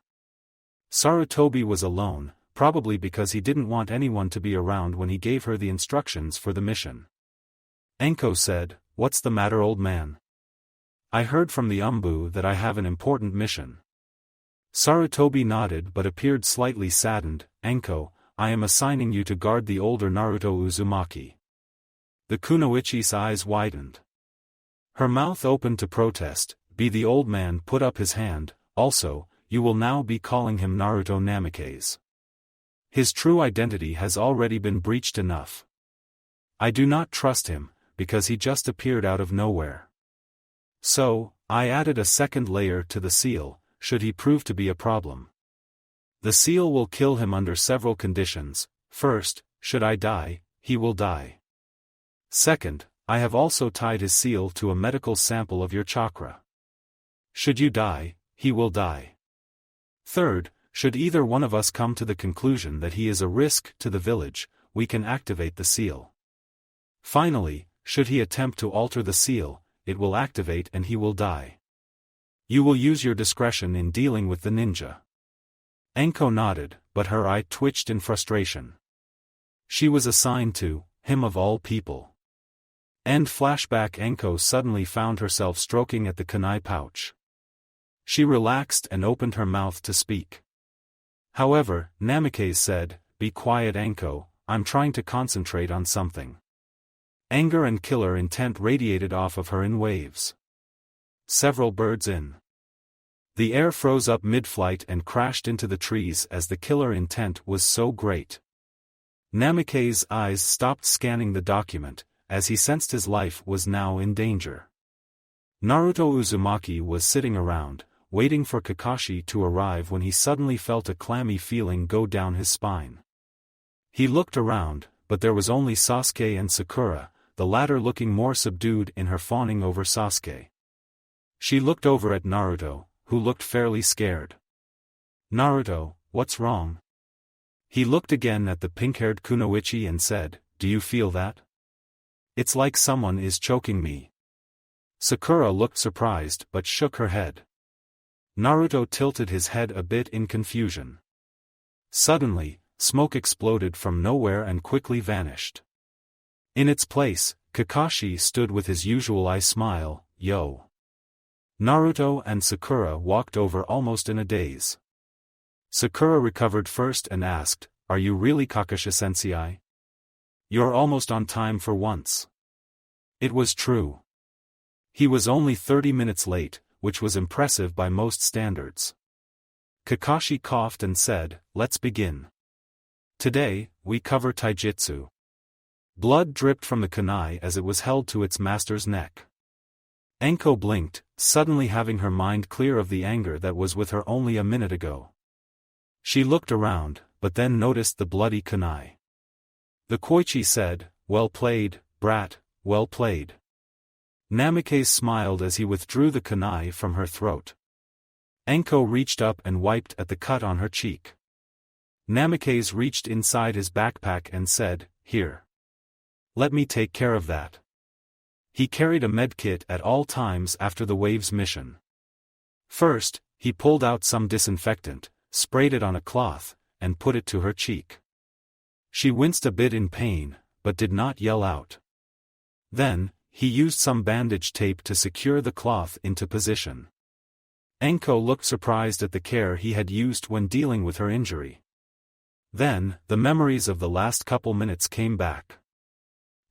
Sarutobi was alone, probably because he didn't want anyone to be around when he gave her the instructions for the mission. Anko said, "What's the matter, old man? I heard from the Anbu that I have an important mission." Sarutobi nodded but appeared slightly saddened. "Anko, I am assigning you to guard the older Naruto Uzumaki." The kunoichi's eyes widened. Her mouth opened to protest. The old man put up his hand. "Also, you will now be calling him Naruto Namikaze. His true identity has already been breached enough. I do not trust him, because he just appeared out of nowhere. So, I added a second layer to the seal, should he prove to be a problem. The seal will kill him under several conditions. First, should I die, he will die. Second, I have also tied his seal to a medical sample of your chakra. Should you die, he will die. Third, should either one of us come to the conclusion that he is a risk to the village, we can activate the seal. Finally, should he attempt to alter the seal, it will activate and he will die. You will use your discretion in dealing with the ninja." Anko nodded, but her eye twitched in frustration. She was assigned to him of all people. End flashback. Anko suddenly found herself stroking at the kunai pouch. She relaxed and opened her mouth to speak. However, Namikaze said, "Be quiet, Anko, I'm trying to concentrate on something." Anger and killer intent radiated off of her in waves. Several birds in the air froze up mid-flight and crashed into the trees as the killer intent was so great. Namikaze's eyes stopped scanning the document, as he sensed his life was now in danger. Naruto Uzumaki was sitting around, waiting for Kakashi to arrive when he suddenly felt a clammy feeling go down his spine. He looked around, but there was only Sasuke and Sakura, the latter looking more subdued in her fawning over Sasuke. She looked over at Naruto, who looked fairly scared. "Naruto, what's wrong?" He looked again at the pink-haired kunoichi and said, "Do you feel that? It's like someone is choking me." Sakura looked surprised but shook her head. Naruto tilted his head a bit in confusion. Suddenly, smoke exploded from nowhere and quickly vanished. In its place, Kakashi stood with his usual eye smile. "Yo." Naruto and Sakura walked over almost in a daze. Sakura recovered first and asked, "Are you really Kakashi-sensei? You're almost on time for once." It was true. He was only 30 minutes late, which was impressive by most standards. Kakashi coughed and said, "Let's begin. Today, we cover taijutsu." Blood dripped from the kunai as it was held to its master's neck. Anko blinked, suddenly having her mind clear of the anger that was with her only a minute ago. She looked around, but then noticed the bloody kunai. The Koichi said, "Well played, brat, well played." Namikaze smiled as he withdrew the kunai from her throat. Anko reached up and wiped at the cut on her cheek. Namikaze reached inside his backpack and said, "Here. Let me take care of that." He carried a medkit at all times after the Waves mission. First, he pulled out some disinfectant, sprayed it on a cloth, and put it to her cheek. She winced a bit in pain, but did not yell out. Then, he used some bandage tape to secure the cloth into position. Anko looked surprised at the care he had used when dealing with her injury. Then, the memories of the last couple minutes came back.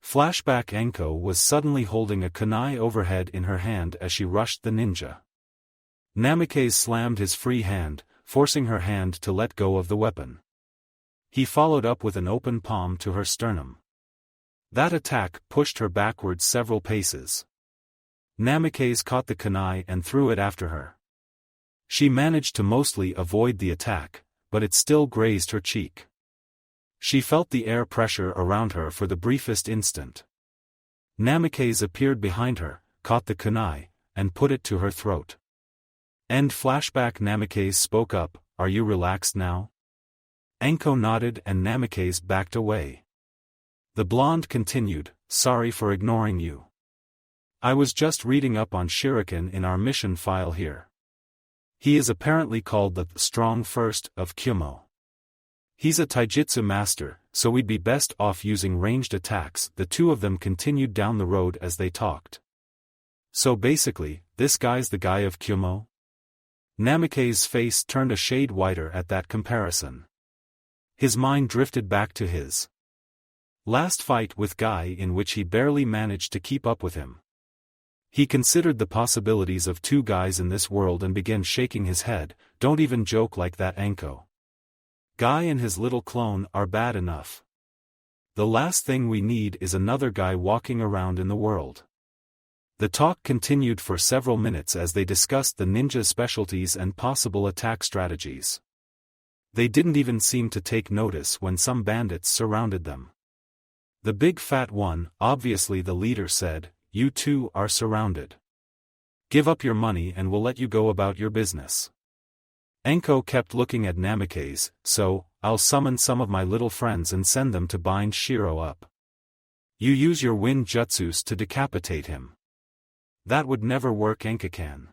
Flashback: Anko was suddenly holding a kunai overhead in her hand as she rushed the ninja. Namikaze slammed his free hand, forcing her hand to let go of the weapon. He followed up with an open palm to her sternum. That attack pushed her backwards several paces. Namikaze caught the kunai and threw it after her. She managed to mostly avoid the attack, but it still grazed her cheek. She felt the air pressure around her for the briefest instant. Namikaze appeared behind her, caught the kunai, and put it to her throat. End flashback. Namikaze spoke up, "Are you relaxed now?" Anko nodded and Namikaze backed away. The blonde continued, "Sorry for ignoring you. I was just reading up on Shuriken in our mission file here. He is apparently called the Strong First of Kyumo. He's a taijutsu master, so we'd be best off using ranged attacks." The two of them continued down the road as they talked. "So basically, this guy's the guy of Kyumo?" Namikaze's face turned a shade whiter at that comparison. His mind drifted back to his last fight with Guy, in which he barely managed to keep up with him. He considered the possibilities of two guys in this world and began shaking his head. "Don't even joke like that, Anko. Guy and his little clone are bad enough. The last thing we need is another guy walking around in the world." The talk continued for several minutes as they discussed the ninja's specialties and possible attack strategies. They didn't even seem to take notice when some bandits surrounded them. The big fat one, obviously the leader, said, "You two are surrounded. Give up your money and we'll let you go about your business." Anko kept looking at Namikaze. "So, I'll summon some of my little friends and send them to bind Shiro up. You use your wind jutsus to decapitate him." "That would never work, Ankakan.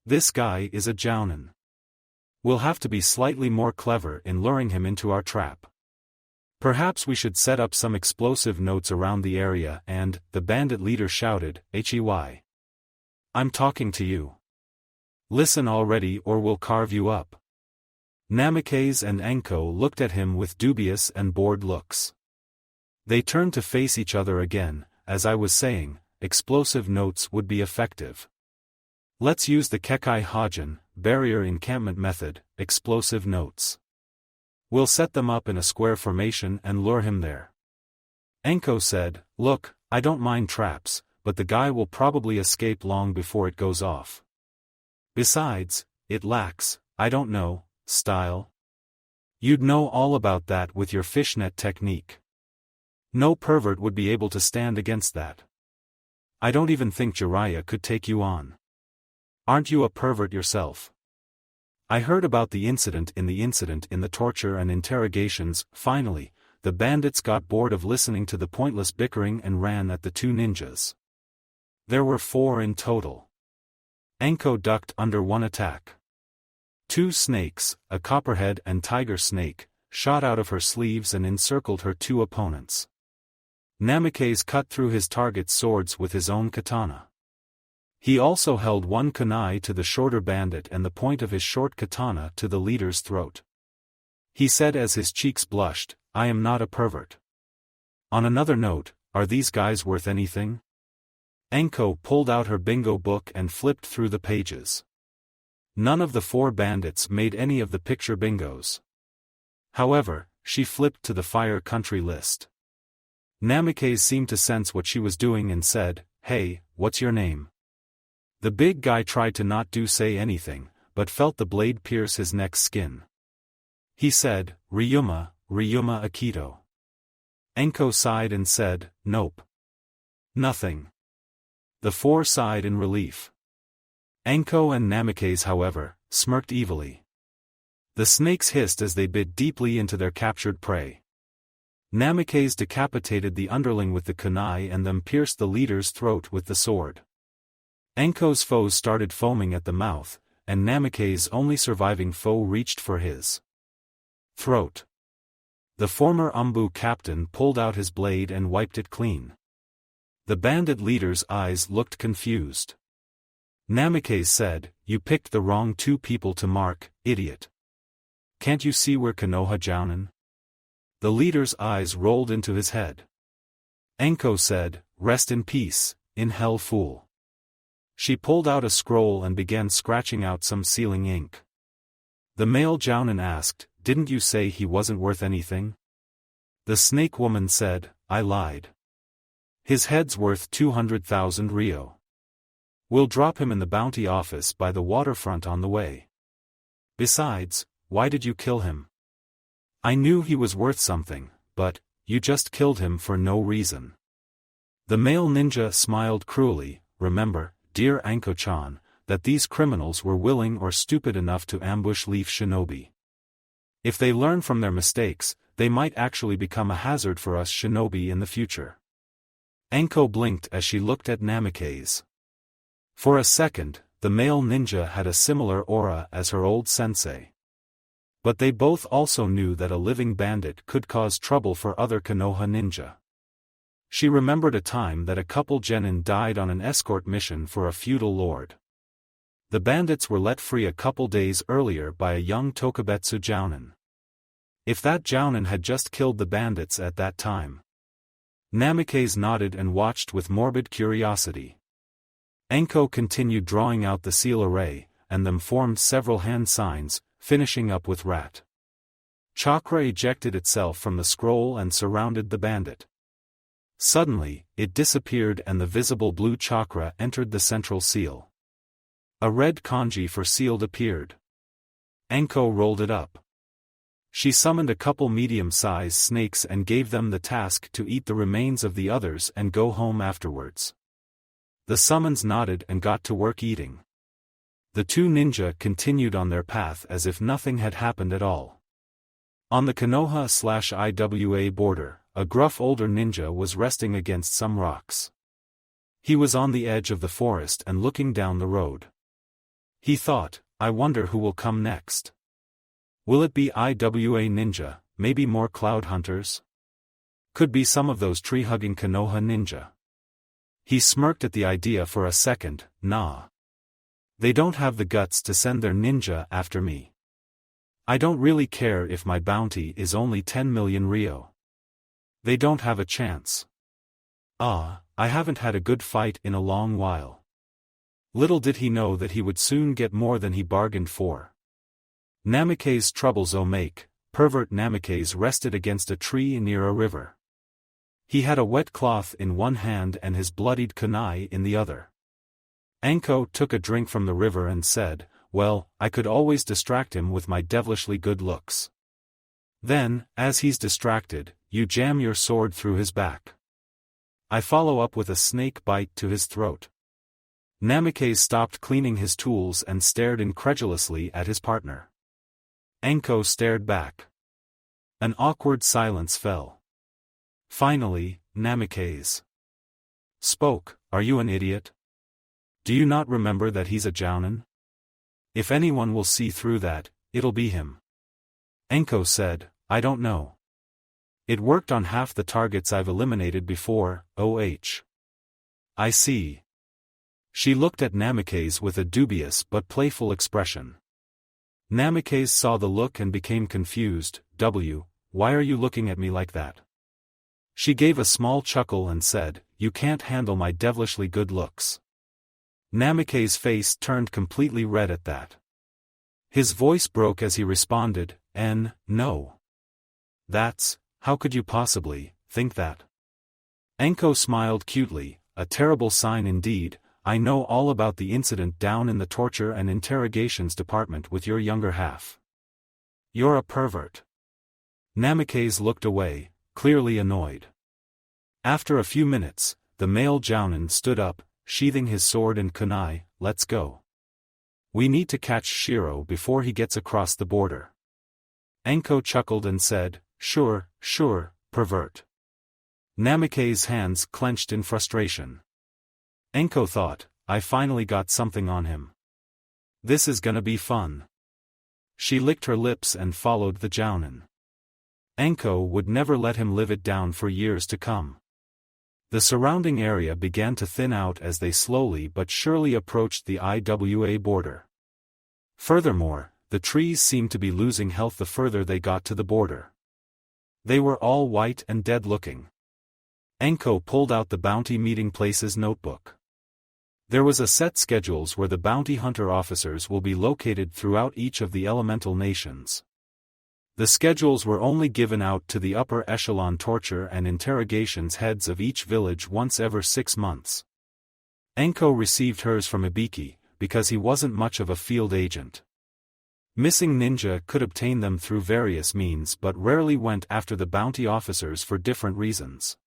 This guy is a jounin. We'll have to be slightly more clever in luring him into our trap. Perhaps we should set up some explosive notes around the area and," the bandit leader shouted, "Hey! I'm talking to you. Listen already or we'll carve you up." Namikaze and Anko looked at him with dubious and bored looks. They turned to face each other again. "As I was saying, explosive notes would be effective. Let's use the Kekai Hajin, barrier encampment method, explosive notes. We'll set them up in a square formation and lure him there." Anko said, "Look, I don't mind traps, but the guy will probably escape long before it goes off. Besides, it lacks, I don't know, style. You'd know all about that with your fishnet technique. No pervert would be able to stand against that. I don't even think Jiraiya could take you on. Aren't you a pervert yourself? I heard about the incident in the torture and interrogations." Finally, the bandits got bored of listening to the pointless bickering and ran at the two ninjas. There were 4 in total. Anko ducked under one attack. 2 snakes, a copperhead and tiger snake, shot out of her sleeves and encircled her 2 opponents. Namikaze cut through his target's swords with his own katana. He also held one kunai to the shorter bandit and the point of his short katana to the leader's throat. He said as his cheeks blushed, "I am not a pervert. On another note, are these guys worth anything?" Anko pulled out her bingo book and flipped through the pages. None of the 4 bandits made any of the picture bingos. However, she flipped to the Fire Country list. Namikaze seemed to sense what she was doing and said, "Hey, what's your name?" The big guy tried to not say anything, but felt the blade pierce his neck's skin. He said, Ryuma Akito." Anko sighed and said, "Nope. Nothing." The 4 sighed in relief. Anko and Namikaze, however, smirked evilly. The snakes hissed as they bit deeply into their captured prey. Namikaze decapitated the underling with the kunai and then pierced the leader's throat with the sword. Anko's foes started foaming at the mouth, and Namikaze's only surviving foe reached for his throat. The former Anbu captain pulled out his blade and wiped it clean. The bandit leader's eyes looked confused. Namikaze said, "You picked the wrong 2 people to mark, idiot. Can't you see we're Konoha jounin?" The leader's eyes rolled into his head. Anko said, "Rest in peace, in hell, fool." She pulled out a scroll and began scratching out some sealing ink. The male jounin asked, "Didn't you say he wasn't worth anything?" The snake woman said, "I lied. His head's worth 200,000 ryo. We'll drop him in the bounty office by the waterfront on the way. Besides, why did you kill him? I knew he was worth something, but you just killed him for no reason." The male ninja smiled cruelly. "Remember, dear Anko-chan, that these criminals were willing or stupid enough to ambush Leaf Shinobi. If they learn from their mistakes, they might actually become a hazard for us shinobi in the future." Anko blinked as she looked at Namikaze. For a second, the male ninja had a similar aura as her old sensei. But they both also knew that a living bandit could cause trouble for other Konoha ninja. She remembered a time that a couple genin died on an escort mission for a feudal lord. The bandits were let free a couple days earlier by a young Tokubetsu jounin. If that jounin had just killed the bandits at that time. Namikaze nodded and watched with morbid curiosity. Anko continued drawing out the seal array, and them formed several hand signs, finishing up with rat. Chakra ejected itself from the scroll and surrounded the bandit. Suddenly, it disappeared and the visible blue chakra entered the central seal. A red kanji for sealed appeared. Anko rolled it up. She summoned a couple medium-sized snakes and gave them the task to eat the remains of the others and go home afterwards. The summons nodded and got to work eating. The two ninja continued on their path as if nothing had happened at all. On the Konoha/Iwa border, a gruff older ninja was resting against some rocks. He was on the edge of the forest and looking down the road. He thought, "I wonder who will come next. Will it be Iwa ninja, maybe more cloud hunters? Could be some of those tree-hugging Konoha ninja." He smirked at the idea for a second. "Nah. They don't have the guts to send their ninja after me. I don't really care if my bounty is only 10 million ryo. They don't have a chance. I haven't had a good fight in a long while." Little did he know that he would soon get more than he bargained for. Namikaze's troubles make, pervert Namikaze rested against a tree near a river. He had a wet cloth in one hand and his bloodied kunai in the other. Anko took a drink from the river and said, "Well, I could always distract him with my devilishly good looks. Then, as he's distracted, you jam your sword through his back. I follow up with a snake bite to his throat." Namikaze stopped cleaning his tools and stared incredulously at his partner. Anko stared back. An awkward silence fell. Finally, Namikaze spoke, "Are you an idiot? Do you not remember that he's a jounin? If anyone will see through that, it'll be him." Anko said, "I don't know. It worked on half the targets I've eliminated before, I see." She looked at Namikaze with a dubious but playful expression. Namikaze saw the look and became confused. Why are you looking at me like that?" She gave a small chuckle and said, "You can't handle my devilishly good looks." Namikaze's face turned completely red at that. His voice broke as he responded, "No. How could you possibly think that?" Anko smiled cutely, "A terrible sign indeed. I know all about the incident down in the torture and interrogations department with your younger half. You're a pervert." Namikaze looked away, clearly annoyed. After a few minutes, the male jounin stood up, sheathing his sword and kunai. "Let's go. We need to catch Shiro before he gets across the border." Anko chuckled and said, Sure, pervert." Namikaze's hands clenched in frustration. Anko thought, "I finally got something on him. This is gonna be fun." She licked her lips and followed the jounin. Anko would never let him live it down for years to come. The surrounding area began to thin out as they slowly but surely approached the Iwa border. Furthermore, the trees seemed to be losing health the further they got to the border. They were all white and dead-looking. Enko pulled out the bounty meeting place's notebook. There was a set schedules where the bounty hunter officers will be located throughout each of the elemental nations. The schedules were only given out to the upper echelon torture and interrogations heads of each village once every 6 months. Enko received hers from Ibiki, because he wasn't much of a field agent. Missing ninja could obtain them through various means but rarely went after the bounty officers for different reasons.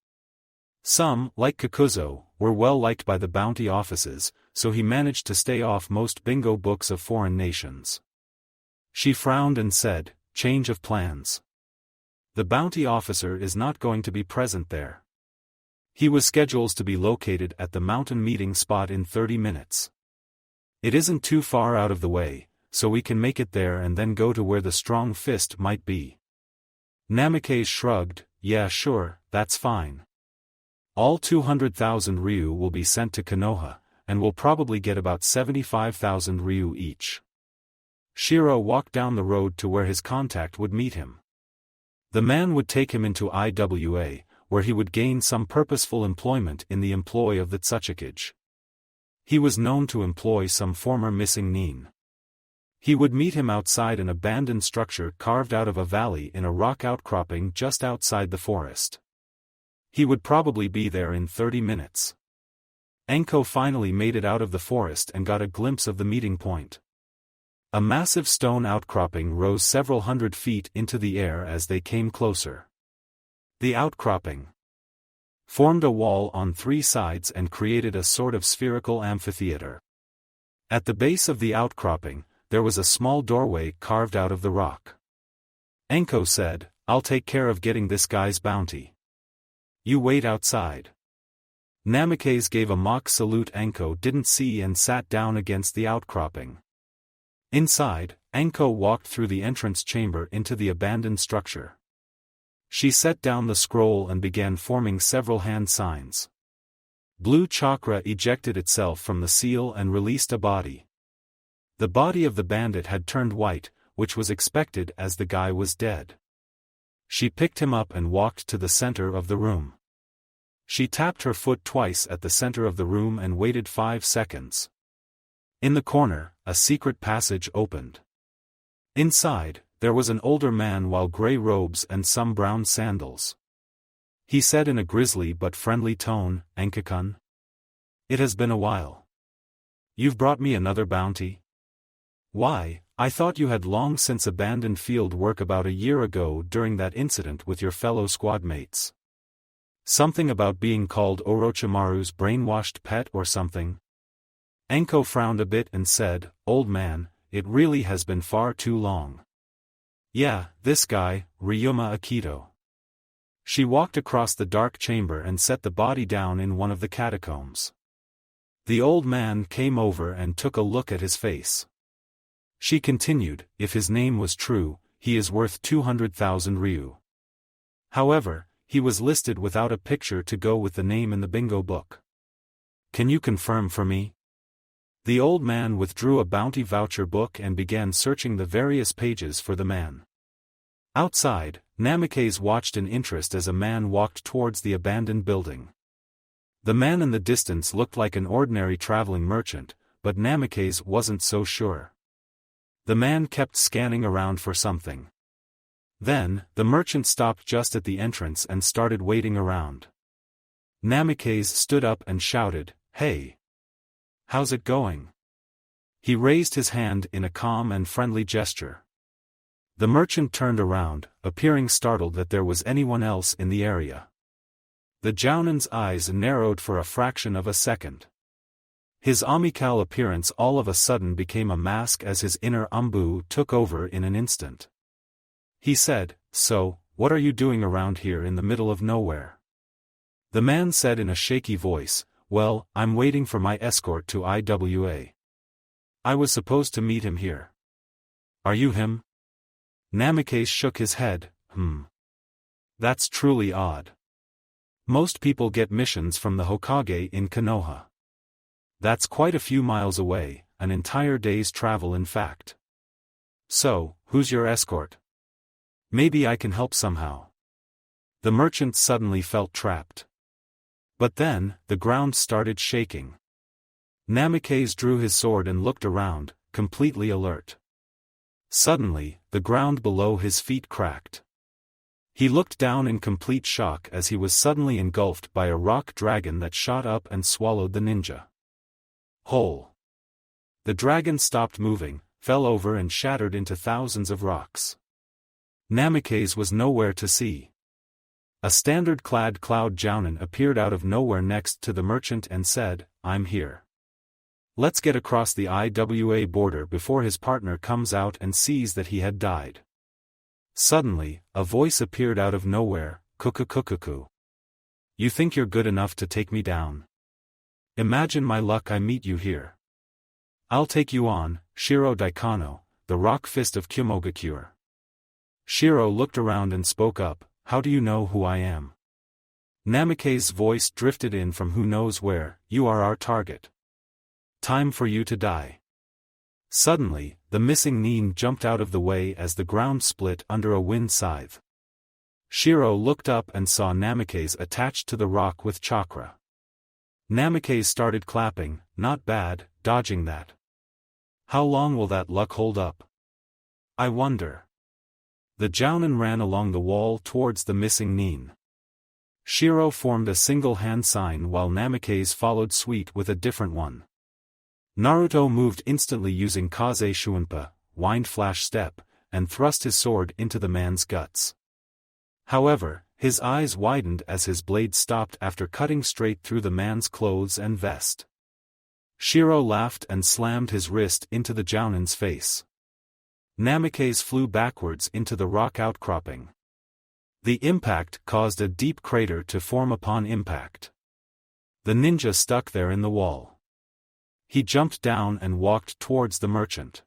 Some, like Kakuzo, were well liked by the bounty offices, so he managed to stay off most bingo books of foreign nations. She frowned and said, "Change of plans. The bounty officer is not going to be present there. He was scheduled to be located at the mountain meeting spot in 30 minutes. It isn't too far out of the way, so we can make it there and then go to where the strong fist might be." Namikaze shrugged, "Yeah sure, that's fine. All 200,000 ryu will be sent to Konoha, and we'll probably get about 75,000 ryu each." Shiro walked down the road to where his contact would meet him. The man would take him into IWA, where he would gain some purposeful employment in the employ of the Tsuchikage. He was known to employ some former missing nin. He would meet him outside an abandoned structure carved out of a valley in a rock outcropping just outside the forest. He would probably be there in 30 minutes. Enko finally made it out of the forest and got a glimpse of the meeting point. A massive stone outcropping rose several hundred feet into the air as they came closer. The outcropping formed a wall on 3 sides and created a sort of spherical amphitheater. At the base of the outcropping, there was a small doorway carved out of the rock. Enko said, "I'll take care of getting this guy's bounty. You wait outside." Namikaze gave a mock salute Enko didn't see and sat down against the outcropping. Inside, Enko walked through the entrance chamber into the abandoned structure. She set down the scroll and began forming several hand signs. Blue chakra ejected itself from the seal and released a body. The body of the bandit had turned white, which was expected as the guy was dead. She picked him up and walked to the center of the room. She tapped her foot twice at the center of the room and waited 5 seconds. In the corner, a secret passage opened. Inside, there was an older man while gray robes and some brown sandals. He said in a grisly but friendly tone, "Enko-kun? It has been a while. You've brought me another bounty? Why, I thought you had long since abandoned field work about a year ago during that incident with your fellow squad mates. Something about being called Orochimaru's brainwashed pet or something?" Enko frowned a bit and said, "Old man, it really has been far too long. Yeah, this guy, Ryuma Akito." She walked across the dark chamber and set the body down in one of the catacombs. The old man came over and took a look at his face. She continued, "If his name was true, he is worth 200,000 ryu. However, he was listed without a picture to go with the name in the bingo book. Can you confirm for me?" The old man withdrew a bounty voucher book and began searching the various pages for the man. Outside, Namikaze watched in interest as a man walked towards the abandoned building. The man in the distance looked like an ordinary traveling merchant, but Namikaze wasn't so sure. The man kept scanning around for something. Then, the merchant stopped just at the entrance and started waiting around. Namikaze stood up and shouted, "Hey! How's it going?" He raised his hand in a calm and friendly gesture. The merchant turned around, appearing startled that there was anyone else in the area. The Jounin's eyes narrowed for a fraction of a second. His amical appearance all of a sudden became a mask as his inner Anbu took over in an instant. He said, "So, what are you doing around here in the middle of nowhere?" The man said in a shaky voice, "Well, I'm waiting for my escort to IWA. I was supposed to meet him here." "Are you him?" Namikaze shook his head, That's truly odd. Most people get missions from the Hokage in Konoha. That's quite a few miles away, an entire day's travel in fact. So, who's your escort? Maybe I can help somehow." The merchant suddenly felt trapped. But then, the ground started shaking. Namikaze drew his sword and looked around, completely alert. Suddenly, the ground below his feet cracked. He looked down in complete shock as he was suddenly engulfed by a rock dragon that shot up and swallowed the ninja whole. The dragon stopped moving, fell over and shattered into thousands of rocks. Namikaze was nowhere to see. A standard-clad cloud jounin appeared out of nowhere next to the merchant and said, "I'm here. Let's get across the IWA border before his partner comes out and sees that he had died." Suddenly, a voice appeared out of nowhere, "Kukukukuku. You think you're good enough to take me down? Imagine my luck I meet you here. I'll take you on, Shiro Daikano, the rock fist of Kyomogakure." Shiro looked around and spoke up, "How do you know who I am?" Namikaze's voice drifted in from who knows where, "You are our target. Time for you to die." Suddenly, the missing nin jumped out of the way as the ground split under a wind scythe. Shiro looked up and saw Namikaze attached to the rock with chakra. Namikaze started clapping, "Not bad, dodging that. How long will that luck hold up? I wonder." The jounin ran along the wall towards the missing nin. Shiro formed a single hand sign while Namikaze followed suit with a different one. Naruto moved instantly using Kaze Shuinpa, wind flash step, and thrust his sword into the man's guts. However, his eyes widened as his blade stopped after cutting straight through the man's clothes and vest. Shiro laughed and slammed his wrist into the jounin's face. Namikaze flew backwards into the rock outcropping. The impact caused a deep crater to form upon impact. The ninja stuck there in the wall. He jumped down and walked towards the merchant.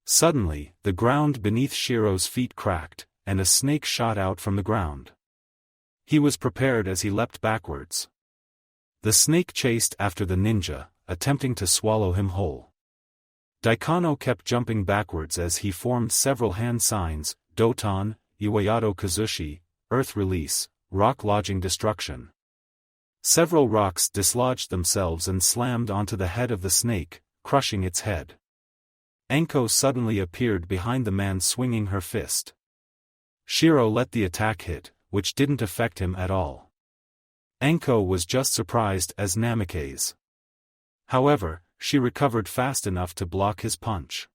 Suddenly, the ground beneath Shiro's feet cracked, and a snake shot out from the ground. He was prepared as he leapt backwards. The snake chased after the ninja, attempting to swallow him whole. Daikano kept jumping backwards as he formed several hand signs, Doton, Iwayato Kazushi, Earth Release, Rock Lodging Destruction. Several rocks dislodged themselves and slammed onto the head of the snake, crushing its head. Enko suddenly appeared behind the man swinging her fist. Shiro let the attack hit, which didn't affect him at all. Enko was just surprised as Namikaze. However, she recovered fast enough to block his punch.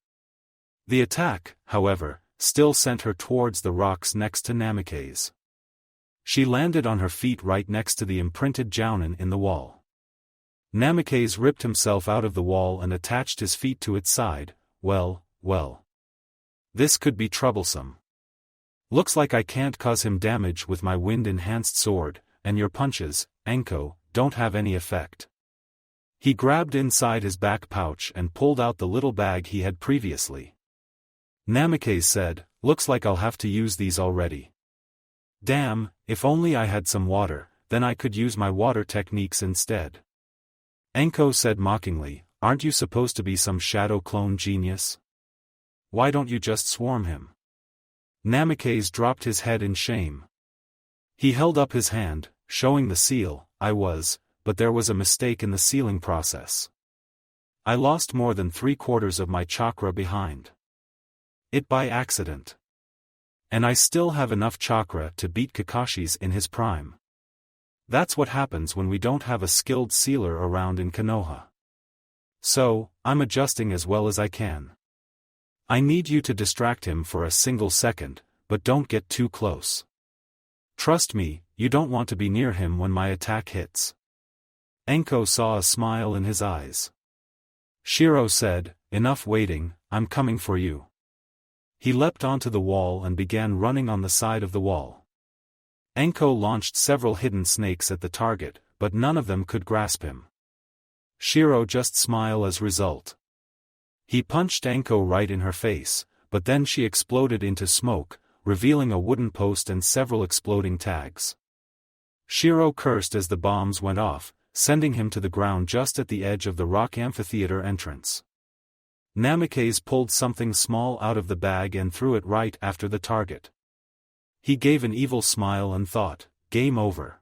The attack, however, still sent her towards the rocks next to Namikaze. She landed on her feet right next to the imprinted jounin in the wall. Namikaze ripped himself out of the wall and attached his feet to its side. Well. This could be troublesome. Looks like I can't cause him damage with my wind-enhanced sword, and your punches, Enko, don't have any effect. He grabbed inside his back pouch and pulled out the little bag he had previously. Namikaze said, "Looks like I'll have to use these already. Damn, if only I had some water, then I could use my water techniques instead." Enko said mockingly, "Aren't you supposed to be some shadow clone genius? Why don't you just swarm him?" Namikaze dropped his head in shame. He held up his hand, showing the seal, but there was a mistake in the sealing process. I lost more than 3/4 of my chakra behind it by accident. And I still have enough chakra to beat Kakashi's in his prime. That's what happens when we don't have a skilled sealer around in Konoha. So, I'm adjusting as well as I can. I need you to distract him for a single second, but don't get too close. Trust me, you don't want to be near him when my attack hits. Enko saw a smile in his eyes. Shiro said, "Enough waiting, I'm coming for you." He leapt onto the wall and began running on the side of the wall. Enko launched several hidden snakes at the target, but none of them could grasp him. Shiro just smiled as result. He punched Enko right in her face, but then she exploded into smoke, revealing a wooden post and several exploding tags. Shiro cursed as the bombs went off, sending him to the ground just at the edge of the rock amphitheater entrance. Namikaze pulled something small out of the bag and threw it right after the target. He gave an evil smile and thought, game over.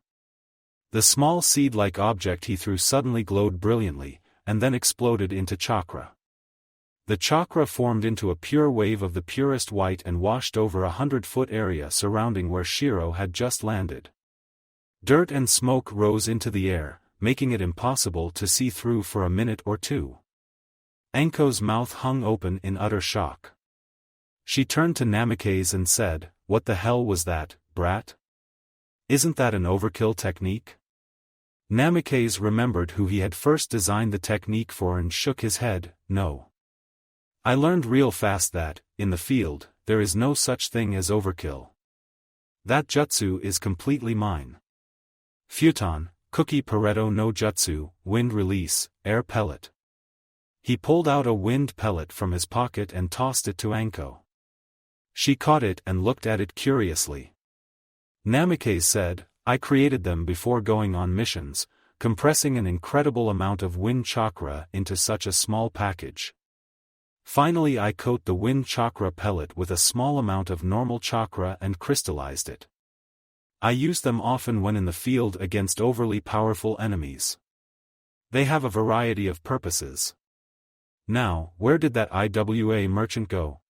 The small seed-like object he threw suddenly glowed brilliantly, and then exploded into chakra. The chakra formed into a pure wave of the purest white and washed over 100-foot area surrounding where Shiro had just landed. Dirt and smoke rose into the air, making it impossible to see through for a minute or two. Anko's mouth hung open in utter shock. She turned to Namikaze and said, "What the hell was that, brat? Isn't that an overkill technique?" Namikaze remembered who he had first designed the technique for and shook his head, "No. I learned real fast that, in the field, there is no such thing as overkill. That jutsu is completely mine. Futon, Cookie Pareto no Jutsu, Wind Release, Air Pellet." He pulled out a wind pellet from his pocket and tossed it to Anko. She caught it and looked at it curiously. Namikaze said, "I created them before going on missions, compressing an incredible amount of wind chakra into such a small package. Finally I coat the wind chakra pellet with a small amount of normal chakra and crystallized it. I use them often when in the field against overly powerful enemies. They have a variety of purposes. Now, where did that IWA merchant go?"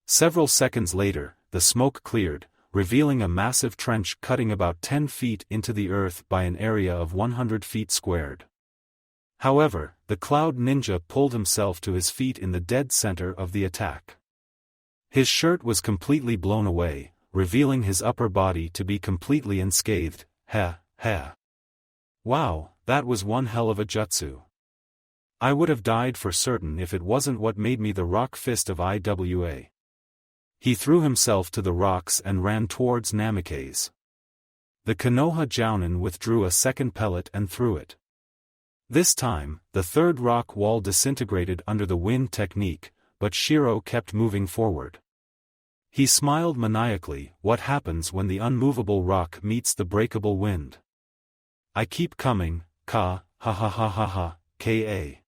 Several seconds later, the smoke cleared, revealing a massive trench cutting about 10 feet into the earth by an area of 100 feet squared. However, the Cloud Ninja pulled himself to his feet in the dead center of the attack. His shirt was completely blown away, revealing his upper body to be completely unscathed. Heh. Wow, that was one hell of a jutsu. I would have died for certain if it wasn't what made me the rock fist of IWA. He threw himself to the rocks and ran towards Namikaze. The Konoha Jounin withdrew a second pellet and threw it. This time, the third rock wall disintegrated under the wind technique, but Shiro kept moving forward. He smiled maniacally. What happens when the unmovable rock meets the breakable wind? I keep coming, ha ha ha ha, ka.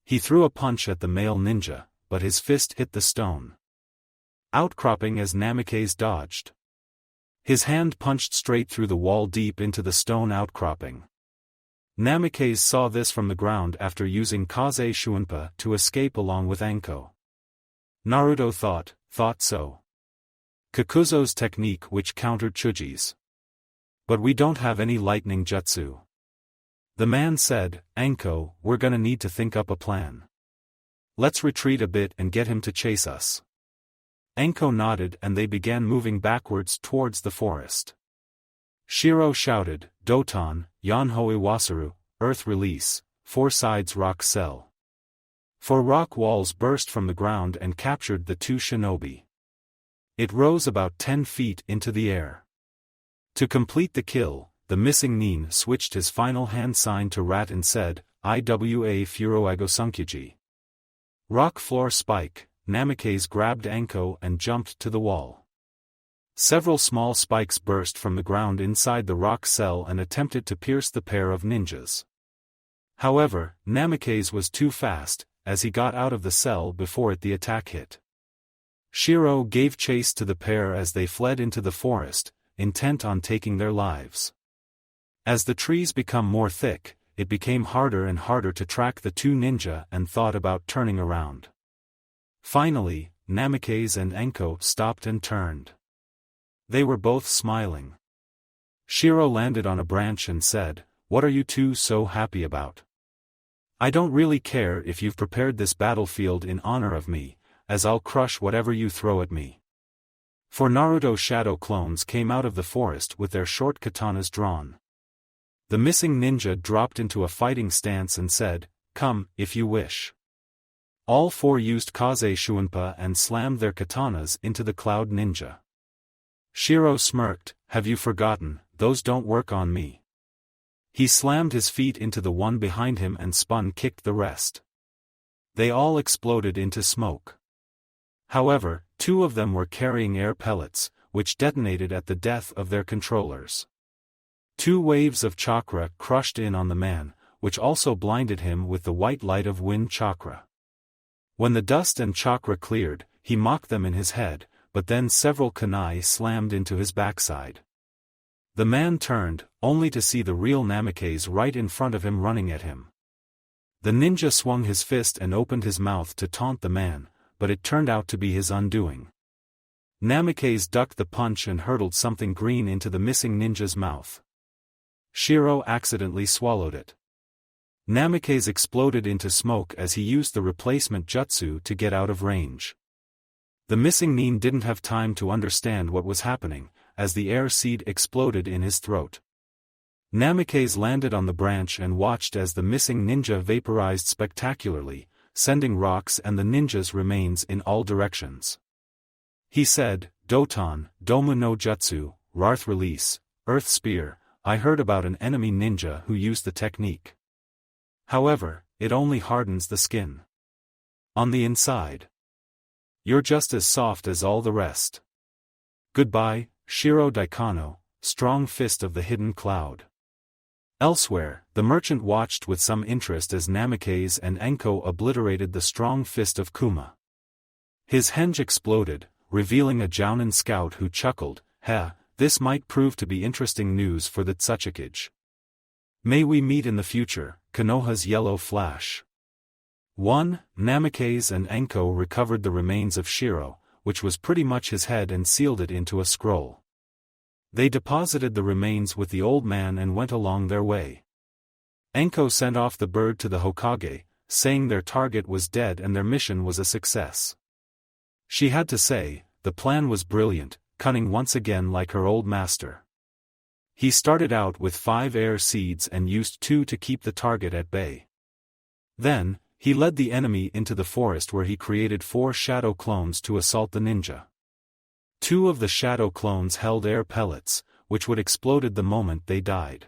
He threw a punch at the male ninja, but his fist hit the stone, outcropping as Namikaze dodged. His hand punched straight through the wall deep into the stone outcropping. Namikaze saw this from the ground after using Kaze Shuinpa to escape along with Anko. Naruto thought so. Kakuzo's technique which countered Chuji's. But we don't have any lightning jutsu. The man said, "Anko, we're gonna need to think up a plan. Let's retreat a bit and get him to chase us." Anko nodded and they began moving backwards towards the forest. Shiro shouted, "Doton, Yanhoi Wasaru, Earth Release, 4 sides rock cell." 4 rock walls burst from the ground and captured the 2 shinobi. It rose about 10 feet into the air. To complete the kill, the missing nin switched his final hand sign to rat and said, "Iwa Furoago Sunkyuji." Rock floor spike. Namikaze grabbed Anko and jumped to the wall. Several small spikes burst from the ground inside the rock cell and attempted to pierce the pair of ninjas. However, Namikaze was too fast, as he got out of the cell before the attack hit. Shiro gave chase to the pair as they fled into the forest, intent on taking their lives. As the trees become more thick, it became harder and harder to track the 2 ninja and thought about turning around. Finally, Namikaze and Anko stopped and turned. They were both smiling. Shiro landed on a branch and said, "What are you two so happy about? I don't really care if you've prepared this battlefield in honor of me, as I'll crush whatever you throw at me." For Naruto shadow clones came out of the forest with their short katanas drawn. The missing ninja dropped into a fighting stance and said, "Come, if you wish." All 4 used Kaze Shuinpa and slammed their katanas into the Cloud Ninja. Shiro smirked, "Have you forgotten, those don't work on me." He slammed his feet into the one behind him and kicked the rest. They all exploded into smoke. However, 2 of them were carrying air pellets, which detonated at the death of their controllers. 2 waves of chakra crushed in on the man, which also blinded him with the white light of wind chakra. When the dust and chakra cleared, he mocked them in his head, but then several kunai slammed into his backside. The man turned, only to see the real Namikaze right in front of him running at him. The ninja swung his fist and opened his mouth to taunt the man, but it turned out to be his undoing. Namikaze ducked the punch and hurtled something green into the missing ninja's mouth. Shiro accidentally swallowed it. Namikaze exploded into smoke as he used the replacement jutsu to get out of range. The missing nin didn't have time to understand what was happening, as the air seed exploded in his throat. Namikaze landed on the branch and watched as the missing ninja vaporized spectacularly, sending rocks and the ninja's remains in all directions. He said, "Doton, Domu no Jutsu, Rarth Release, Earth Spear, I heard about an enemy ninja who used the technique. However, it only hardens the skin. On the inside, you're just as soft as all the rest. Goodbye, Shiro Daikano, strong fist of the hidden cloud." Elsewhere, the merchant watched with some interest as Namikaze and Enko obliterated the strong fist of Kuma. His henge exploded, revealing a Jounin scout who chuckled, "Heh, this might prove to be interesting news for the Tsuchikage. May we meet in the future." Konoha's yellow flash. 1. Namikaze and Enko recovered the remains of Shiro, which was pretty much his head, and sealed it into a scroll. They deposited the remains with the old man and went along their way. Enko sent off the bird to the Hokage, saying their target was dead and their mission was a success. She had to say, the plan was brilliant, cunning once again like her old master. He started out with 5 air seeds and used 2 to keep the target at bay. Then, he led the enemy into the forest where he created 4 shadow clones to assault the ninja. 2 of the shadow clones held air pellets, which would exploded the moment they died.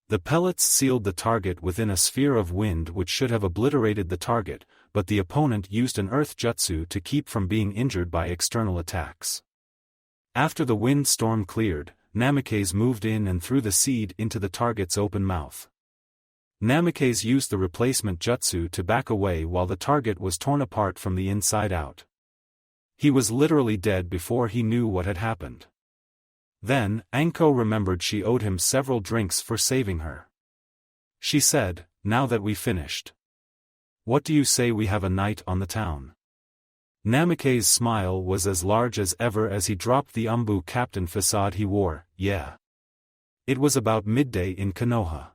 The pellets sealed the target within a sphere of wind which should have obliterated the target, but the opponent used an earth jutsu to keep from being injured by external attacks. After the wind storm cleared, Namikaze moved in and threw the seed into the target's open mouth. Namikaze used the replacement jutsu to back away while the target was torn apart from the inside out. He was literally dead before he knew what had happened. Then, Enko remembered she owed him several drinks for saving her. She said, "Now that we finished, what do you say we have a night on the town?" Namikaze's smile was as large as ever as he dropped the Anbu captain facade he wore. "Yeah." It was about midday in Konoha.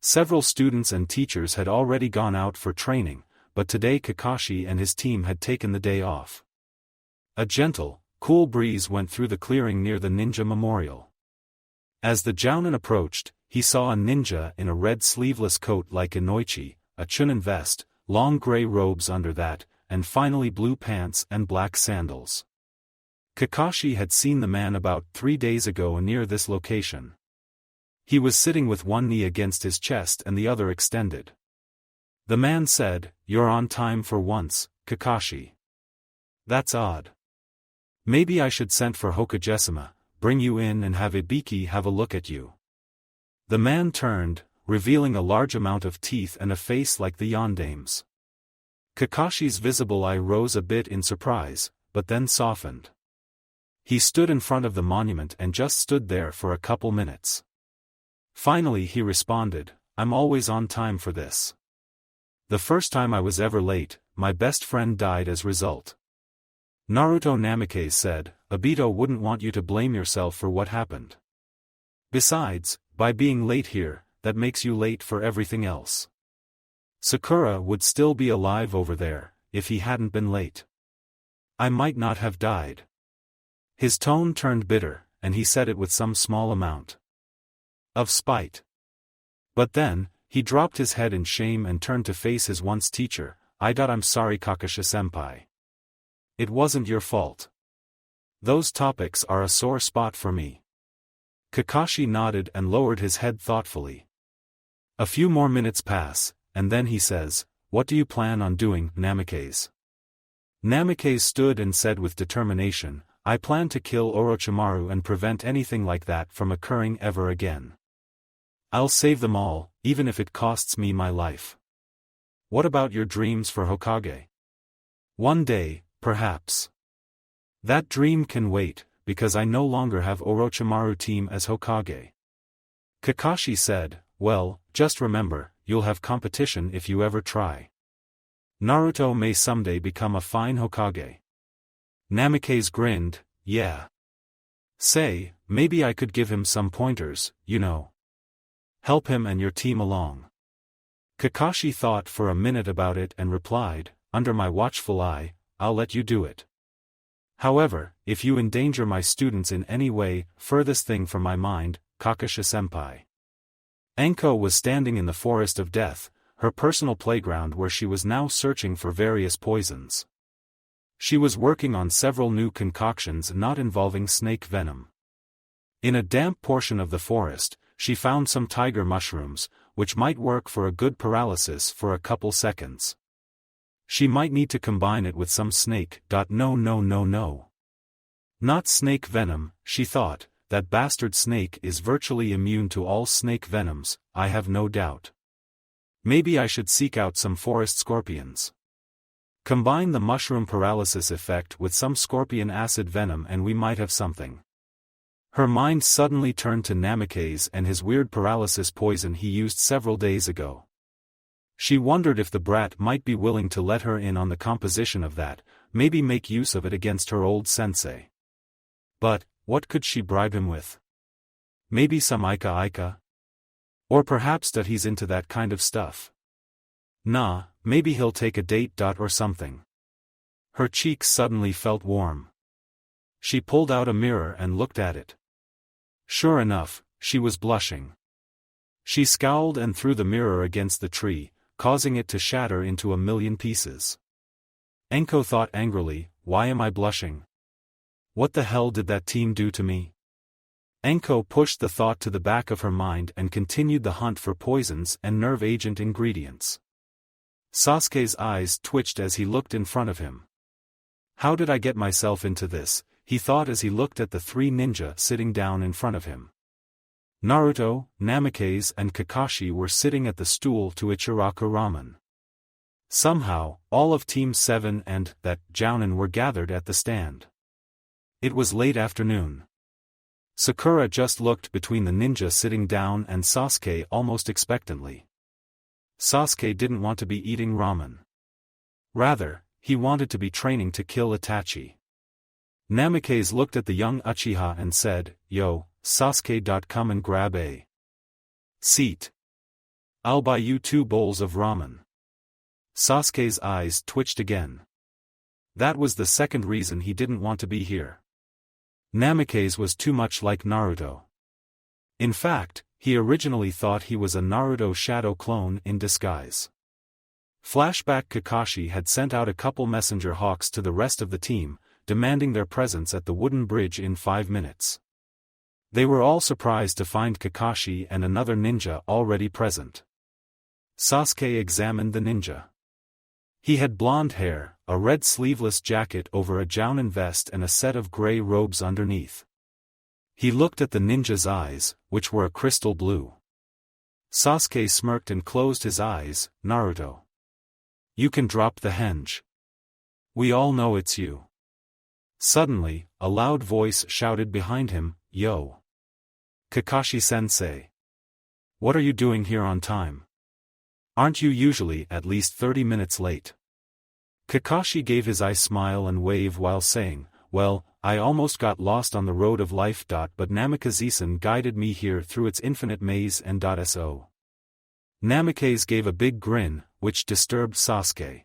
Several students and teachers had already gone out for training, but today Kakashi and his team had taken the day off. A gentle, cool breeze went through the clearing near the ninja memorial. As the Jounin approached, he saw a ninja in a red sleeveless coat like Inoichi, a chunin vest, long gray robes under that, and finally blue pants and black sandals. Kakashi had seen the man about 3 days ago near this location. He was sitting with one knee against his chest and the other extended. The man said, "You're on time for once, Kakashi. That's odd. Maybe I should send for Hokage-sama, bring you in and have Ibiki have a look at you." The man turned, revealing a large amount of teeth and a face like the Yondame's. Kakashi's visible eye rose a bit in surprise, but then softened. He stood in front of the monument and just stood there for a couple minutes. Finally he responded, "I'm always on time for this. The first time I was ever late, my best friend died as result." Naruto. Namikaze said, "Obito wouldn't want you to blame yourself for what happened. Besides, by being late here, that makes you late for everything else. Sakura would still be alive over there, if he hadn't been late. I might not have died." His tone turned bitter, and he said it with some small amount of spite. But then, he dropped his head in shame and turned to face his once teacher. I'm sorry Kakashi-senpai. It wasn't your fault. Those topics are a sore spot for me." Kakashi nodded and lowered his head thoughtfully. A few more minutes pass, and then he says, "What do you plan on doing, Namikaze?" Namikaze stood and said with determination, "I plan to kill Orochimaru and prevent anything like that from occurring ever again. I'll save them all, even if it costs me my life." "What about your dreams for Hokage?" "One day, perhaps." That dream can wait, because I no longer have Orochimaru team as Hokage. Kakashi said, well, just remember, you'll have competition if you ever try. Naruto may someday become a fine Hokage. Namikaze grinned, yeah. Say, maybe I could give him some pointers, you know. Help him and your team along. Kakashi thought for a minute about it and replied, under my watchful eye, I'll let you do it. However, if you endanger my students in any way, furthest thing from my mind, Kakashi-senpai. Anko was standing in the forest of death, her personal playground where she was now searching for various poisons. She was working on several new concoctions not involving snake venom. In a damp portion of the forest, she found some tiger mushrooms, which might work for a good paralysis for a couple seconds. She might need to combine it with some snake. No. Not snake venom, she thought, that bastard snake is virtually immune to all snake venoms, I have no doubt. Maybe I should seek out some forest scorpions. Combine the mushroom paralysis effect with some scorpion acid venom and we might have something. Her mind suddenly turned to Namikaze and his weird paralysis poison he used several days ago. She wondered if the brat might be willing to let her in on the composition of that, maybe make use of it against her old sensei. But, what could she bribe him with? Maybe some Ika? Or perhaps that he's into that kind of stuff. Nah, maybe he'll take a date. Or something. Her cheeks suddenly felt warm. She pulled out a mirror and looked at it. Sure enough, she was blushing. She scowled and threw the mirror against the tree, causing it to shatter into a million pieces. Anko thought angrily, why am I blushing? What the hell did that team do to me? Anko pushed the thought to the back of her mind and continued the hunt for poisons and nerve agent ingredients. Sasuke's eyes twitched as he looked in front of him. How did I get myself into this, he thought as he looked at the three ninja sitting down in front of him. Naruto, Namikaze and Kakashi were sitting at the stool to Ichiraku ramen. Somehow, all of Team 7 and that Jounin were gathered at the stand. It was late afternoon. Sakura just looked between the ninja sitting down and Sasuke almost expectantly. Sasuke didn't want to be eating ramen. Rather, he wanted to be training to kill Itachi. Namikaze looked at the young Uchiha and said, Yo, Sasuke. Come and grab a seat. I'll buy you 2 bowls of ramen. Sasuke's eyes twitched again. That was the second reason he didn't want to be here. Namikaze was too much like Naruto. In fact, he originally thought he was a Naruto shadow clone in disguise. Flashback: Kakashi had sent out a couple messenger hawks to the rest of the team, demanding their presence at the wooden bridge in 5 minutes. They were all surprised to find Kakashi and another ninja already present. Sasuke examined the ninja. He had blonde hair, a red sleeveless jacket over a Jounin vest and a set of gray robes underneath. He looked at the ninja's eyes, which were a crystal blue. Sasuke smirked and closed his eyes. Naruto. You can drop the henge. We all know it's you. Suddenly, a loud voice shouted behind him, Yo! Kakashi-sensei. What are you doing here on time? Aren't you usually at least 30 minutes late? Kakashi gave his eye smile and wave while saying, Well, I almost got lost on the road of life. But Namikaze-san guided me here through its infinite maze and so. Namikaze gave a big grin, which disturbed Sasuke.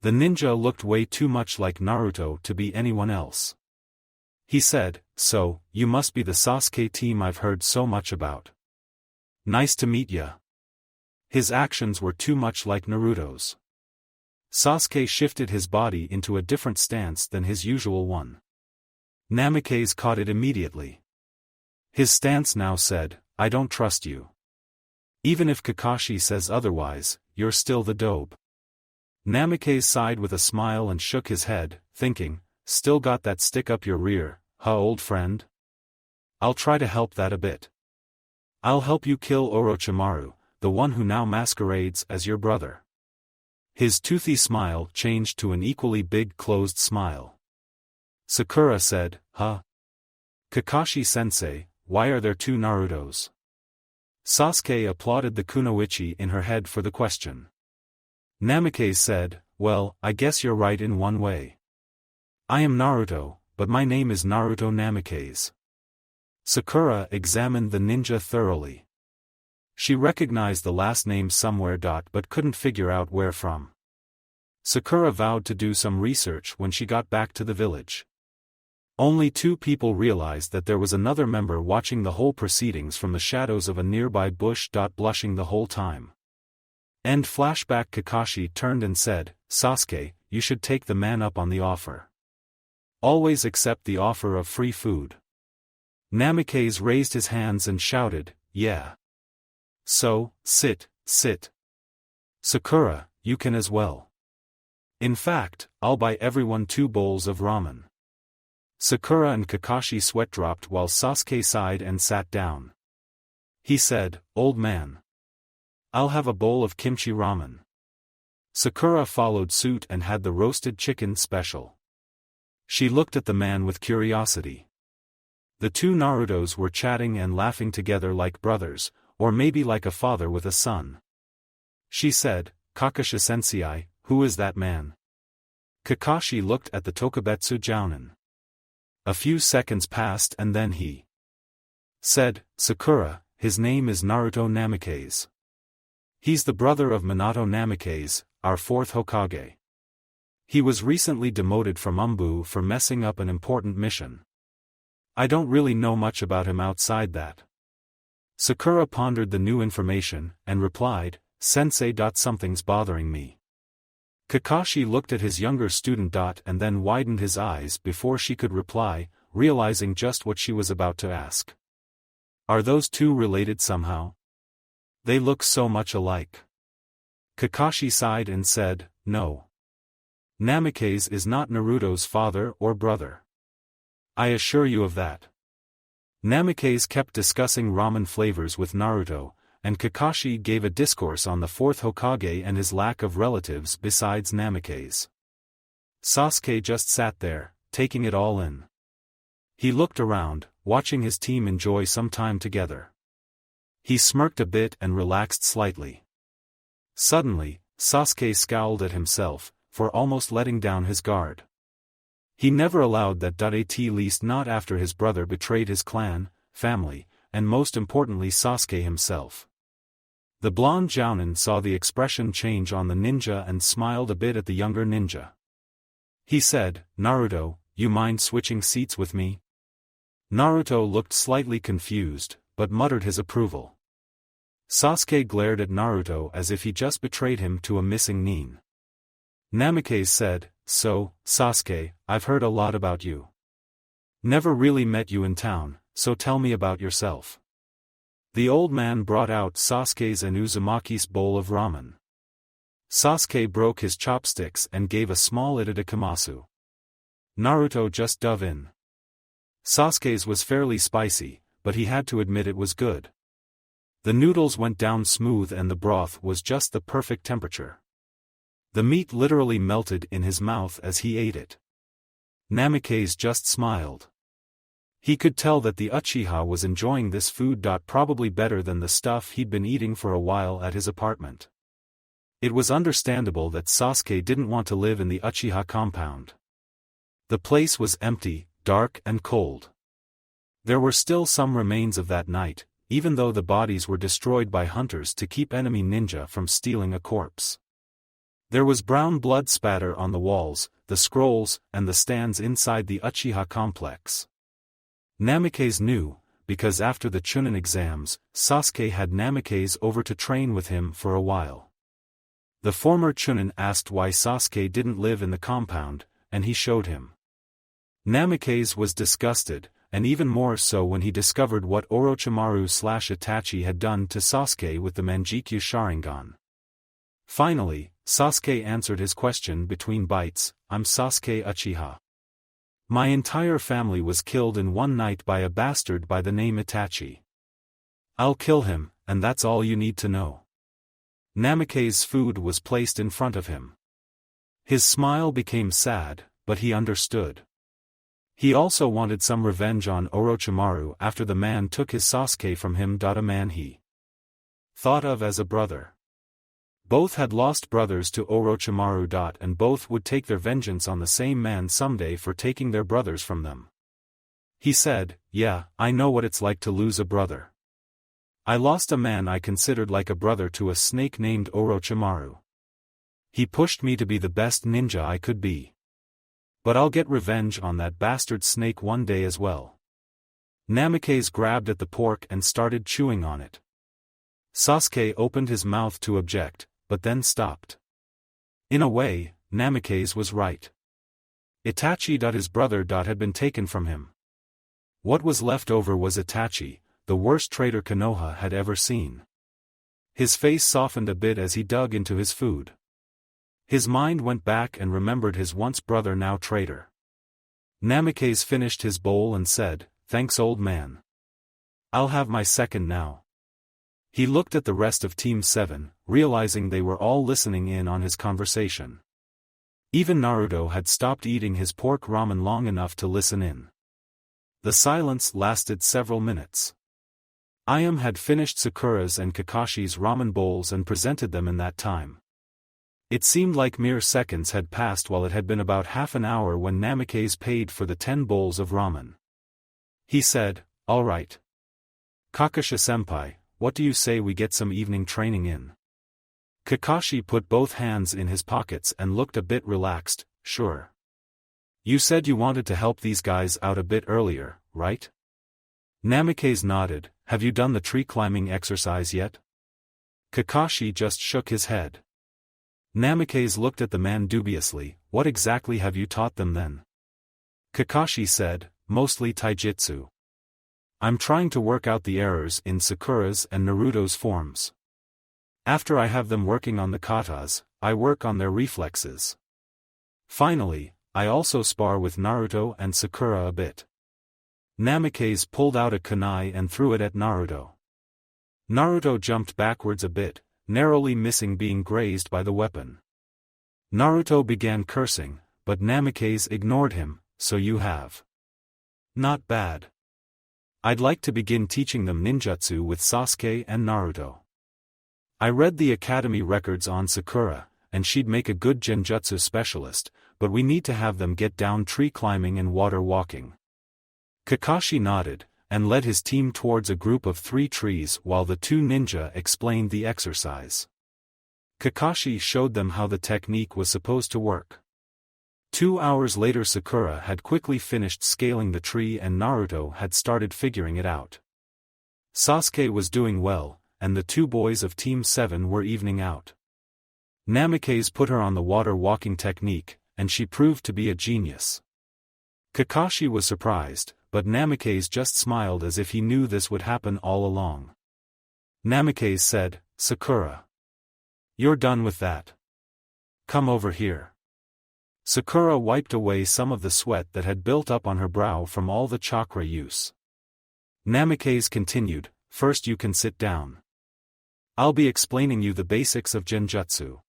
The ninja looked way too much like Naruto to be anyone else. He said, So, you must be the Sasuke team I've heard so much about. Nice to meet ya. His actions were too much like Naruto's. Sasuke shifted his body into a different stance than his usual one. Namikaze caught it immediately. His stance now said, I don't trust you. Even if Kakashi says otherwise, you're still the dope. Namikaze sighed with a smile and shook his head, thinking, Still got that stick up your rear, huh, old friend? I'll try to help that a bit. I'll help you kill Orochimaru, the one who now masquerades as your brother. His toothy smile changed to an equally big closed smile. Sakura said, huh? Kakashi-sensei, why are there two Narutos? Sasuke applauded the kunoichi in her head for the question. Namikaze said, well, I guess you're right in one way. I am Naruto, but my name is Naruto Namikaze. Sakura examined the ninja thoroughly. She recognized the last name somewhere but couldn't figure out where from. Sakura vowed to do some research when she got back to the village. Only two people realized that there was another member watching the whole proceedings from the shadows of a nearby bush. Blushing the whole time. End flashback. Kakashi turned and said, Sasuke, you should take the man up on the offer. Always accept the offer of free food. Namikaze raised his hands and shouted, yeah. So, sit. Sakura, you can as well. In fact, I'll buy everyone 2 bowls of ramen. Sakura and Kakashi sweat dropped while Sasuke sighed and sat down. He said, old man. I'll have a bowl of kimchi ramen. Sakura followed suit and had the roasted chicken special. She looked at the man with curiosity. The two Narutos were chatting and laughing together like brothers, or maybe like a father with a son. She said, Kakashi-sensei, who is that man? Kakashi looked at the Tokubetsu Jounin. A few seconds passed and then he said, Sakura, his name is Naruto Namikaze. He's the brother of Minato Namikaze, our 4th Hokage. He was recently demoted from Anbu for messing up an important mission. I don't really know much about him outside that. Sakura pondered the new information, and replied, Sensei. Something's bothering me. Kakashi looked at his younger student. And then widened his eyes before she could reply, realizing just what she was about to ask. Are those two related somehow? They look so much alike. Kakashi sighed and said, no. Namikaze is not Naruto's father or brother. I assure you of that. Namikaze kept discussing ramen flavors with Naruto, and Kakashi gave a discourse on the 4th Hokage and his lack of relatives besides Namikaze. Sasuke just sat there, taking it all in. He looked around, watching his team enjoy some time together. He smirked a bit and relaxed slightly. Suddenly, Sasuke scowled at himself, for almost letting down his guard. He never allowed that. At least not after his brother betrayed his clan, family, and most importantly Sasuke himself. The blonde Jounin saw the expression change on the ninja and smiled a bit at the younger ninja. He said, Naruto, you mind switching seats with me? Naruto looked slightly confused, but muttered his approval. Sasuke glared at Naruto as if he just betrayed him to a missing nin. Namikaze said, so, Sasuke, I've heard a lot about you. Never really met you in town, so tell me about yourself. The old man brought out Sasuke's and Uzumaki's bowl of ramen. Sasuke broke his chopsticks and gave a small itadakimasu. Naruto just dove in. Sasuke's was fairly spicy, but he had to admit it was good. The noodles went down smooth and the broth was just the perfect temperature. The meat literally melted in his mouth as he ate it. Namikaze just smiled. He could tell that the Uchiha was enjoying this food. Probably better than the stuff he'd been eating for a while at his apartment. It was understandable that Sasuke didn't want to live in the Uchiha compound. The place was empty, dark and cold. There were still some remains of that night, even though the bodies were destroyed by hunters to keep enemy ninja from stealing a corpse. There was brown blood spatter on the walls, the scrolls, and the stands inside the Uchiha complex. Namikaze knew, because after the Chunin exams, Sasuke had Namikaze over to train with him for a while. The former Chunin asked why Sasuke didn't live in the compound, and he showed him. Namikaze was disgusted, and even more so when he discovered what Orochimaru/Itachi had done to Sasuke with the Mangekyo Sharingan. Finally, Sasuke answered his question between bites, I'm Sasuke Uchiha. My entire family was killed in one night by a bastard by the name Itachi. I'll kill him, and that's all you need to know. Namikaze's food was placed in front of him. His smile became sad, but he understood. He also wanted some revenge on Orochimaru after the man took his Sasuke from him. A man he thought of as a brother. Both had lost brothers to Orochimaru. And both would take their vengeance on the same man someday for taking their brothers from them. He said, "Yeah, I know what it's like to lose a brother. I lost a man I considered like a brother to a snake named Orochimaru. He pushed me to be the best ninja I could be. But I'll get revenge on that bastard snake one day as well." Namikaze grabbed at the pork and started chewing on it. Sasuke opened his mouth to object, but then stopped. In a way, Namikaze was right. Itachi. His brother. Had been taken from him. What was left over was Itachi, the worst traitor Konoha had ever seen. His face softened a bit as he dug into his food. His mind went back and remembered his once brother now traitor. Namikaze finished his bowl and said, "Thanks old man. I'll have my second now." He looked at the rest of Team 7, realizing they were all listening in on his conversation. Even Naruto had stopped eating his pork ramen long enough to listen in. The silence lasted several minutes. Ayam had finished Sakura's and Kakashi's ramen bowls and presented them in that time. It seemed like mere seconds had passed while it had been about half an hour when Namikaze paid for the 10 bowls of ramen. He said, "All right. Kakashi-senpai, what do you say we get some evening training in?" Kakashi put both hands in his pockets and looked a bit relaxed. "Sure. You said you wanted to help these guys out a bit earlier, right?" Namikaze nodded. "Have you done the tree climbing exercise yet?" Kakashi just shook his head. Namikaze looked at the man dubiously. "What exactly have you taught them then?" Kakashi said, "Mostly taijutsu. I'm trying to work out the errors in Sakura's and Naruto's forms. After I have them working on the katas, I work on their reflexes. Finally, I also spar with Naruto and Sakura a bit." Namikaze pulled out a kunai and threw it at Naruto. Naruto jumped backwards a bit, narrowly missing being grazed by the weapon. Naruto began cursing, but Namikaze ignored him. "So you have. Not bad. I'd like to begin teaching them ninjutsu with Sasuke and Naruto. I read the academy records on Sakura, and she'd make a good genjutsu specialist, but we need to have them get down tree climbing and water walking." Kakashi nodded, and led his team towards a group of 3 trees while the 2 ninja explained the exercise. Kakashi showed them how the technique was supposed to work. 2 hours later Sakura had quickly finished scaling the tree and Naruto had started figuring it out. Sasuke was doing well, and the 2 boys of Team 7 were evening out. Namikaze put her on the water walking technique, and she proved to be a genius. Kakashi was surprised, but Namikaze just smiled as if he knew this would happen all along. Namikaze said, "Sakura. You're done with that. Come over here." Sakura wiped away some of the sweat that had built up on her brow from all the chakra use. Namikaze continued, "First you can sit down. I'll be explaining you the basics of genjutsu.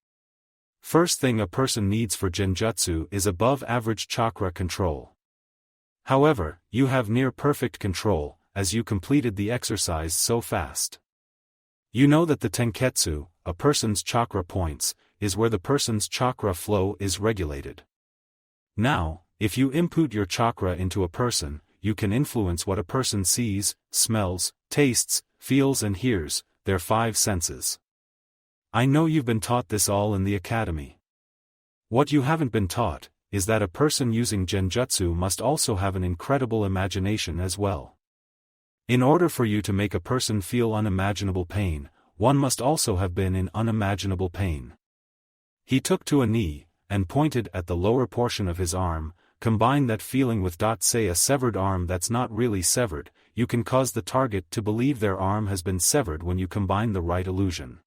First thing a person needs for genjutsu is above-average chakra control. However, you have near-perfect control, as you completed the exercise so fast. You know that the tenketsu, a person's chakra points, is where the person's chakra flow is regulated. Now, if you input your chakra into a person, you can influence what a person sees, smells, tastes, feels and hears, their 5 senses. I know you've been taught this all in the academy. What you haven't been taught is that a person using genjutsu must also have an incredible imagination as well. In order for you to make a person feel unimaginable pain, one must also have been in unimaginable pain." He took to a knee, and pointed at the lower portion of his arm. "Combine that feeling with say a severed arm that's not really severed, you can cause the target to believe their arm has been severed when you combine the right illusion."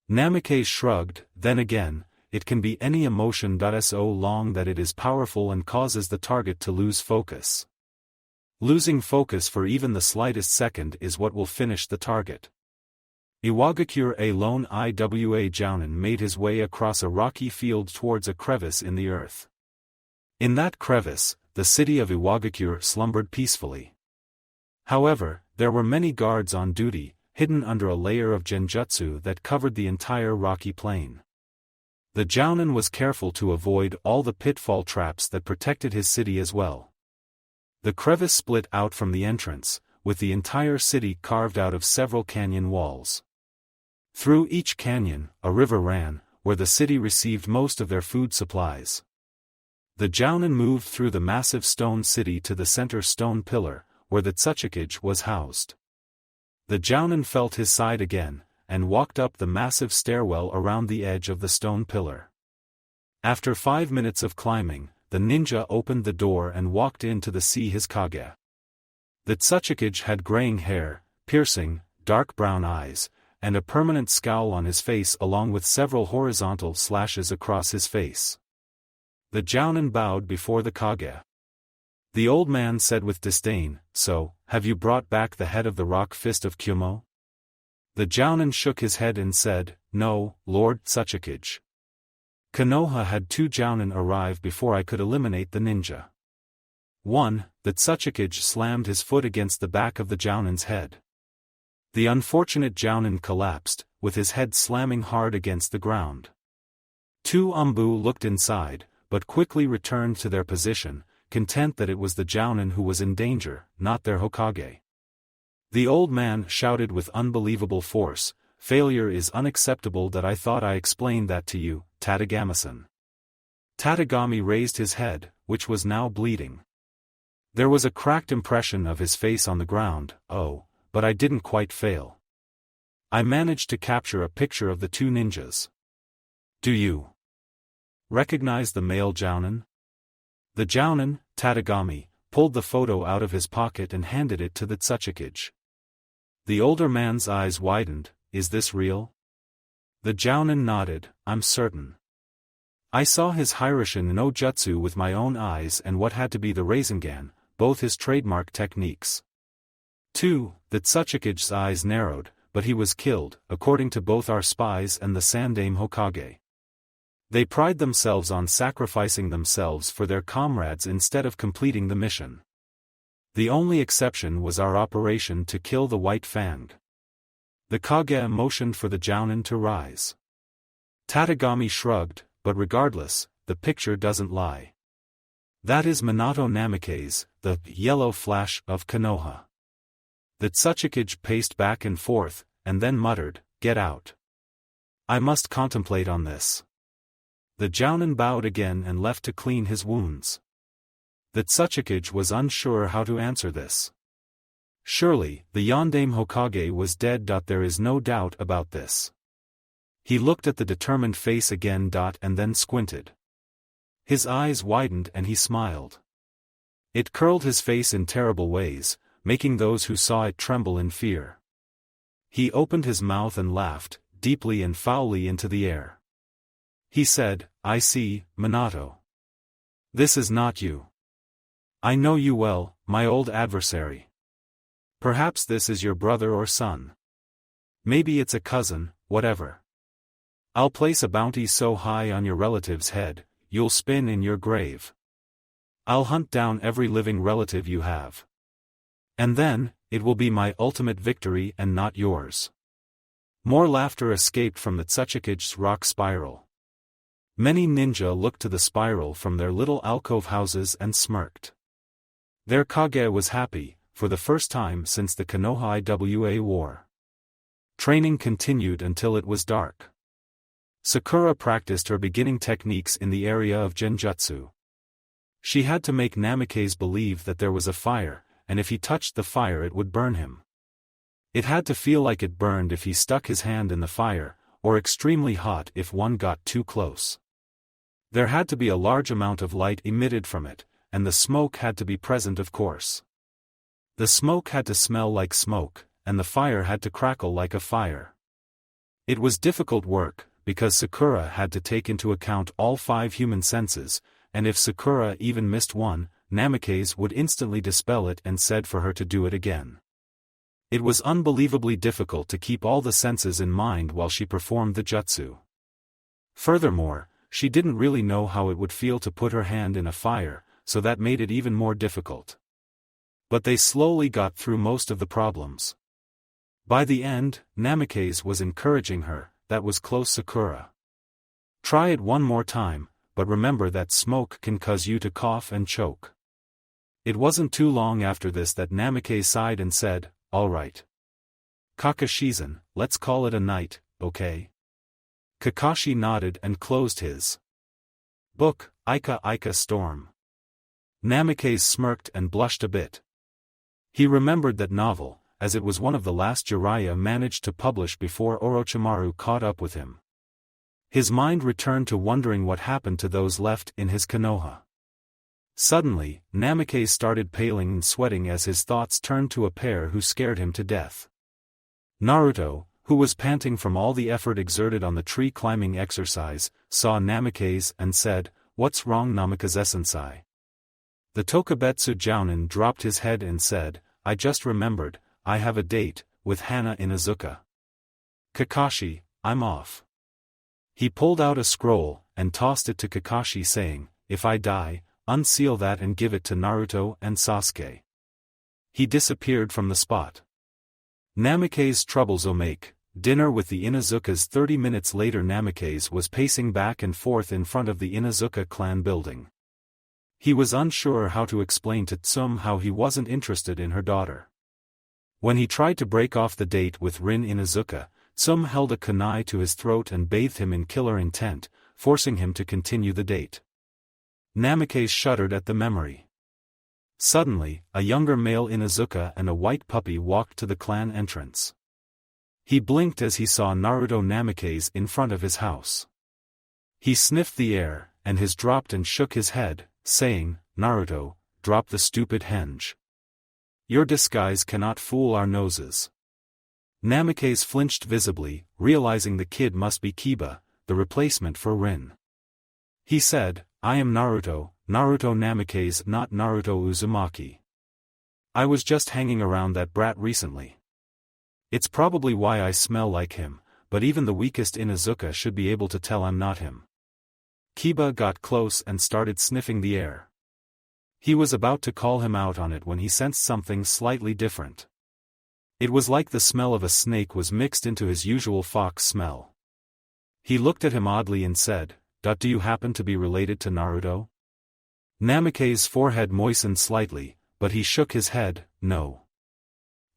Namikaze shrugged. "Then again, it can be any emotion so long that it is powerful and causes the target to lose focus. Losing focus for even the slightest second is what will finish the target." Iwagakure alone Iwa Jounin made his way across a rocky field towards a crevice in the earth. In that crevice, the city of Iwagakure slumbered peacefully. However, there were many guards on duty, hidden under a layer of genjutsu that covered the entire rocky plain. The Jounin was careful to avoid all the pitfall traps that protected his city as well. The crevice split out from the entrance, with the entire city carved out of several canyon walls. Through each canyon, a river ran, where the city received most of their food supplies. The Jounin moved through the massive stone city to the center stone pillar, where the Tsuchikage was housed. The Jounin felt his side again, and walked up the massive stairwell around the edge of the stone pillar. After 5 minutes of climbing, the ninja opened the door and walked in to see his Kage. The Tsuchikage had graying hair, piercing, dark brown eyes, and a permanent scowl on his face along with several horizontal slashes across his face. The Jounin bowed before the Kage. The old man said with disdain, "So, have you brought back the head of the rock fist of Kyumo?" The Jounin shook his head and said, "No, Lord Tsuchikage. Konoha had 2 Jounin arrive before I could eliminate the ninja." 1. The Tsuchikage slammed his foot against the back of the Jounin's head. The unfortunate Jounin collapsed, with his head slamming hard against the ground. 2. Anbu looked inside, but quickly returned to their position, content that it was the Jounin who was in danger, not their Hokage. The old man shouted with unbelievable force, "Failure is unacceptable. That I thought I explained that to you, Tatagami-san." Tatagami raised his head, which was now bleeding. There was a cracked impression of his face on the ground. "Oh, but I didn't quite fail. I managed to capture a picture of the 2 ninjas. Do you recognize the male Jounin?" The Jounin, Tatagami, pulled the photo out of his pocket and handed it to the Tsuchikage. The older man's eyes widened. "Is this real?" The Jounin nodded, "I'm certain. I saw his Hiroshin no Jutsu with my own eyes and what had to be the Rasengan, both his trademark techniques." 2. The Tsuchikage's eyes narrowed, "But he was killed, according to both our spies and the Sandaime Hokage. They pride themselves on sacrificing themselves for their comrades instead of completing the mission. The only exception was our operation to kill the White Fang." The Kage motioned for the Jounin to rise. Tatagami shrugged, "But regardless, the picture doesn't lie. That is Minato Namikaze, the yellow flash of Konoha." The Tsuchikage paced back and forth, and then muttered, "Get out. I must contemplate on this." The Jounin bowed again and left to clean his wounds. The Tsuchikage was unsure how to answer this. Surely, the Yondaime Hokage was dead. There is no doubt about this. He looked at the determined face again. And then squinted. His eyes widened and he smiled. It curled his face in terrible ways, making those who saw it tremble in fear. He opened his mouth and laughed, deeply and foully into the air. He said, "I see, Minato. This is not you. I know you well, my old adversary. Perhaps this is your brother or son. Maybe it's a cousin, whatever. I'll place a bounty so high on your relative's head, you'll spin in your grave. I'll hunt down every living relative you have. And then, it will be my ultimate victory and not yours." More laughter escaped from the Tsuchikage's rock spiral. Many ninja looked to the spiral from their little alcove houses and smirked. Their Kage was happy, for the first time since the Konoha Iwa War. Training continued until it was dark. Sakura practiced her beginning techniques in the area of genjutsu. She had to make Namikaze believe that there was a fire, and if he touched the fire it would burn him. It had to feel like it burned if he stuck his hand in the fire, or extremely hot if one got too close. There had to be a large amount of light emitted from it, and the smoke had to be present, of course. The smoke had to smell like smoke, and the fire had to crackle like a fire. It was difficult work, because Sakura had to take into account all 5 human senses, and if Sakura even missed one, Namikaze would instantly dispel it and said for her to do it again. It was unbelievably difficult to keep all the senses in mind while she performed the jutsu. Furthermore, she didn't really know how it would feel to put her hand in a fire, so that made it even more difficult. But they slowly got through most of the problems. By the end, Namikaze was encouraging her, "That was close, Sakura. Try it one more time, but remember that smoke can cause you to cough and choke." It wasn't too long after this that Namikaze sighed and said, "All right. Kakashi-san, let's call it a night, okay?" Kakashi nodded and closed his book, Ika Ika Storm. Namikaze smirked and blushed a bit. He remembered that novel, as it was one of the last Jiraiya managed to publish before Orochimaru caught up with him. His mind returned to wondering what happened to those left in his Konoha. Suddenly, Namikaze started paling and sweating as his thoughts turned to a pair who scared him to death. Naruto, who was panting from all the effort exerted on the tree-climbing exercise, saw Namikaze and said, "What's wrong, Namikaze-sensei?" The Tokubetsu Jounin dropped his head and said, "I just remembered, I have a date with Hana in Izuka. Kakashi, I'm off." He pulled out a scroll and tossed it to Kakashi saying, "If I die, unseal that and give it to Naruto and Sasuke." He disappeared from the spot. Namikaze's troubles make dinner with the Inuzukas. 30 minutes later, Namikaze was pacing back and forth in front of the Inuzuka clan building. He was unsure how to explain to Tsum how he wasn't interested in her daughter. When he tried to break off the date with Rin Inuzuka, Tsum held a kunai to his throat and bathed him in killer intent, forcing him to continue the date. Namikaze shuddered at the memory. Suddenly, a younger male Inuzuka and a white puppy walked to the clan entrance. He blinked as he saw Naruto Namikaze in front of his house. He sniffed the air, and his dropped and shook his head, saying, "Naruto, drop the stupid henge. Your disguise cannot fool our noses." Namikaze flinched visibly, realizing the kid must be Kiba, the replacement for Rin. He said, "I am Naruto, Naruto Namikaze, not Naruto Uzumaki. I was just hanging around that brat recently. It's probably why I smell like him, but even the weakest Inuzuka should be able to tell I'm not him." Kiba got close and started sniffing the air. He was about to call him out on it when he sensed something slightly different. It was like the smell of a snake was mixed into his usual fox smell. He looked at him oddly and said, "Do you happen to be related to Naruto?" Namikaze's forehead moistened slightly, but he shook his head, "No.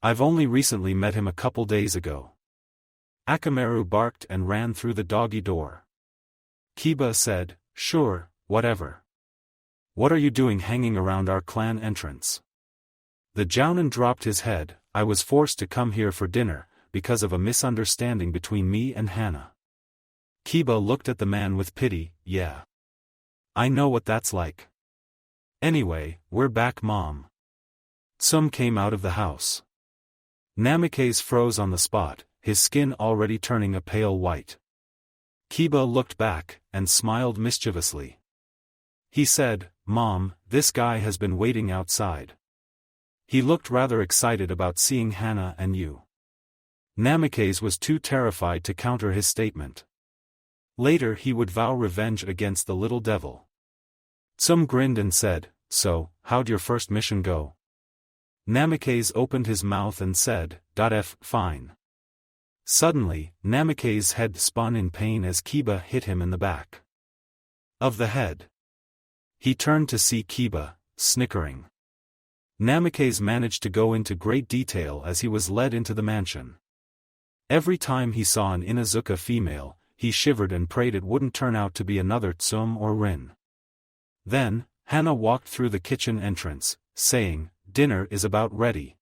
I've only recently met him a couple days ago." Akamaru barked and ran through the doggy door. Kiba said, "Sure, whatever. What are you doing hanging around our clan entrance?" The Jounin dropped his head. "I was forced to come here for dinner, because of a misunderstanding between me and Hana." Kiba looked at the man with pity. "Yeah. I know what that's like. Anyway, we're back, Mom." Tsum came out of the house. Namikaze froze on the spot, his skin already turning a pale white. Kiba looked back, and smiled mischievously. He said, "Mom, this guy has been waiting outside. He looked rather excited about seeing Hana and you." Namikaze was too terrified to counter his statement. Later he would vow revenge against the little devil. Tsum grinned and said, "So, how'd your first mission go?" Namikaze opened his mouth and said, "Fine." Suddenly, Namikaze's head spun in pain as Kiba hit him in the back of the head. He turned to see Kiba, snickering. Namikaze managed to go into great detail as he was led into the mansion. Every time he saw an Inuzuka female, he shivered and prayed it wouldn't turn out to be another Tsum or Rin. Then, Hana walked through the kitchen entrance, saying, "Dinner is about ready.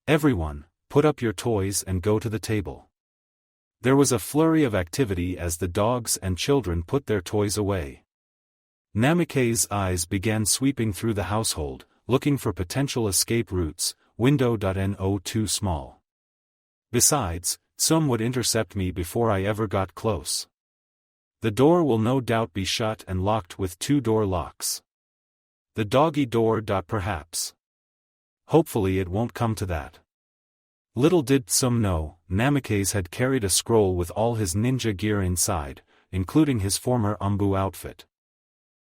Everyone, put up your toys and go to the table." There was a flurry of activity as the dogs and children put their toys away. Namikaze's eyes began sweeping through the household, looking for potential escape routes. Window.no too small. Besides, Tsum would intercept me before I ever got close. The door will no doubt be shut and locked with 2 door locks. The doggy door. Perhaps. Hopefully it won't come to that. Little did Tsum know, Namikaze had carried a scroll with all his ninja gear inside, including his former Anbu outfit.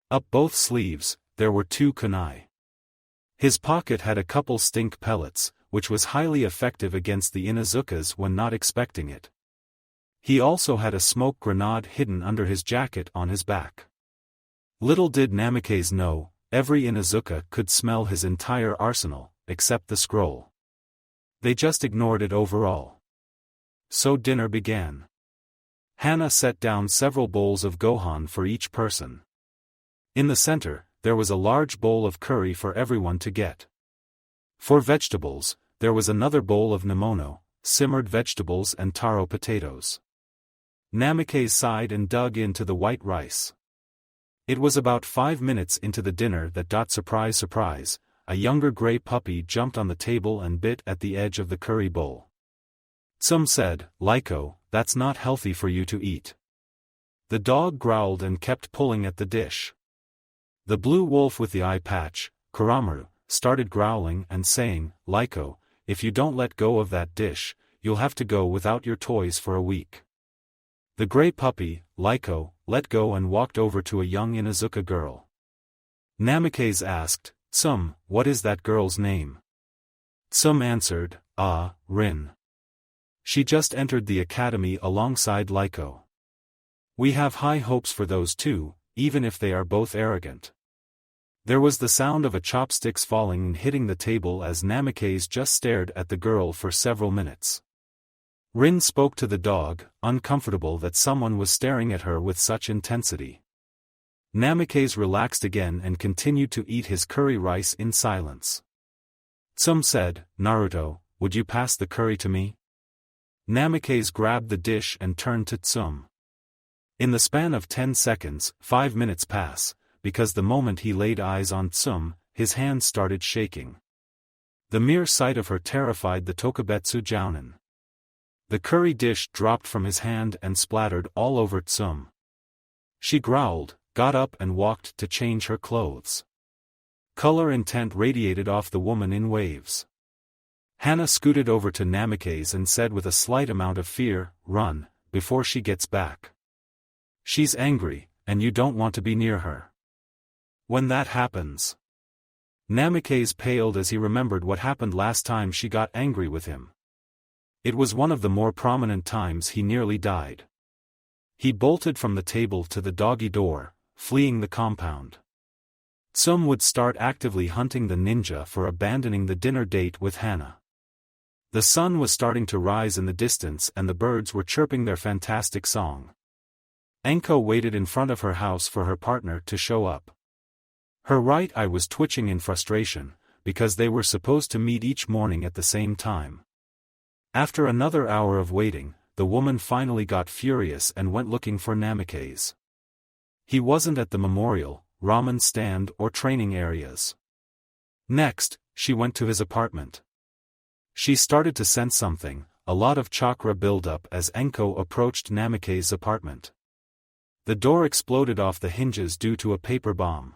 Up both sleeves, there were 2 kunai. His pocket had a couple stink pellets, which was highly effective against the Inuzukas when not expecting it. He also had a smoke grenade hidden under his jacket on his back. Little did Namikaze know, every Inuzuka could smell his entire arsenal, except the scroll. They just ignored it overall. So dinner began. Hana set down several bowls of gohan for each person. In the center, there was a large bowl of curry for everyone to get. For vegetables, there was another bowl of nemono, simmered vegetables and taro potatoes. Namikaze sighed and dug into the white rice. It was about 5 minutes into the dinner that surprise surprise, a younger gray puppy jumped on the table and bit at the edge of the curry bowl. Some said, "Liko, that's not healthy for you to eat." The dog growled and kept pulling at the dish. The blue wolf with the eye patch, Kuramaru, started growling and saying, "Liko, if you don't let go of that dish, you'll have to go without your toys for a week." The gray puppy, Liko, let go and walked over to a young Inuzuka girl. Namikaze asked, what is that girl's name?" Some answered, Rin. "She just entered the academy alongside Liko. We have high hopes for those two, even if they are both arrogant." There was the sound of a chopsticks falling and hitting the table as Namikaze just stared at the girl for several minutes. Rin spoke to the dog, uncomfortable that someone was staring at her with such intensity. Namikaze relaxed again and continued to eat his curry rice in silence. Some said, "Naruto, would you pass the curry to me?" Namikaze grabbed the dish and turned to Tsum. In the span of 10 seconds, 5 minutes pass, because the moment he laid eyes on Tsum, his hands started shaking. The mere sight of her terrified the Tokubetsu Jounin. The curry dish dropped from his hand and splattered all over Tsum. She growled, got up and walked to change her clothes. Color intent radiated off the woman in waves. Hana scooted over to Namikaze and said with a slight amount of fear, "Run, before she gets back. She's angry, and you don't want to be near her." When that happens. Namikaze paled as he remembered what happened last time she got angry with him. It was one of the more prominent times he nearly died. He bolted from the table to the doggy door, fleeing the compound. Some would start actively hunting the ninja for abandoning the dinner date with Hana. The sun was starting to rise in the distance and the birds were chirping their fantastic song. Enko waited in front of her house for her partner to show up. Her right eye was twitching in frustration, because they were supposed to meet each morning at the same time. After another hour of waiting, the woman finally got furious and went looking for Namikaze. He wasn't at the memorial, ramen stand or training areas. Next, she went to his apartment. She started to sense something, a lot of chakra buildup as Enko approached Namikaze's apartment. The door exploded off the hinges due to a paper bomb.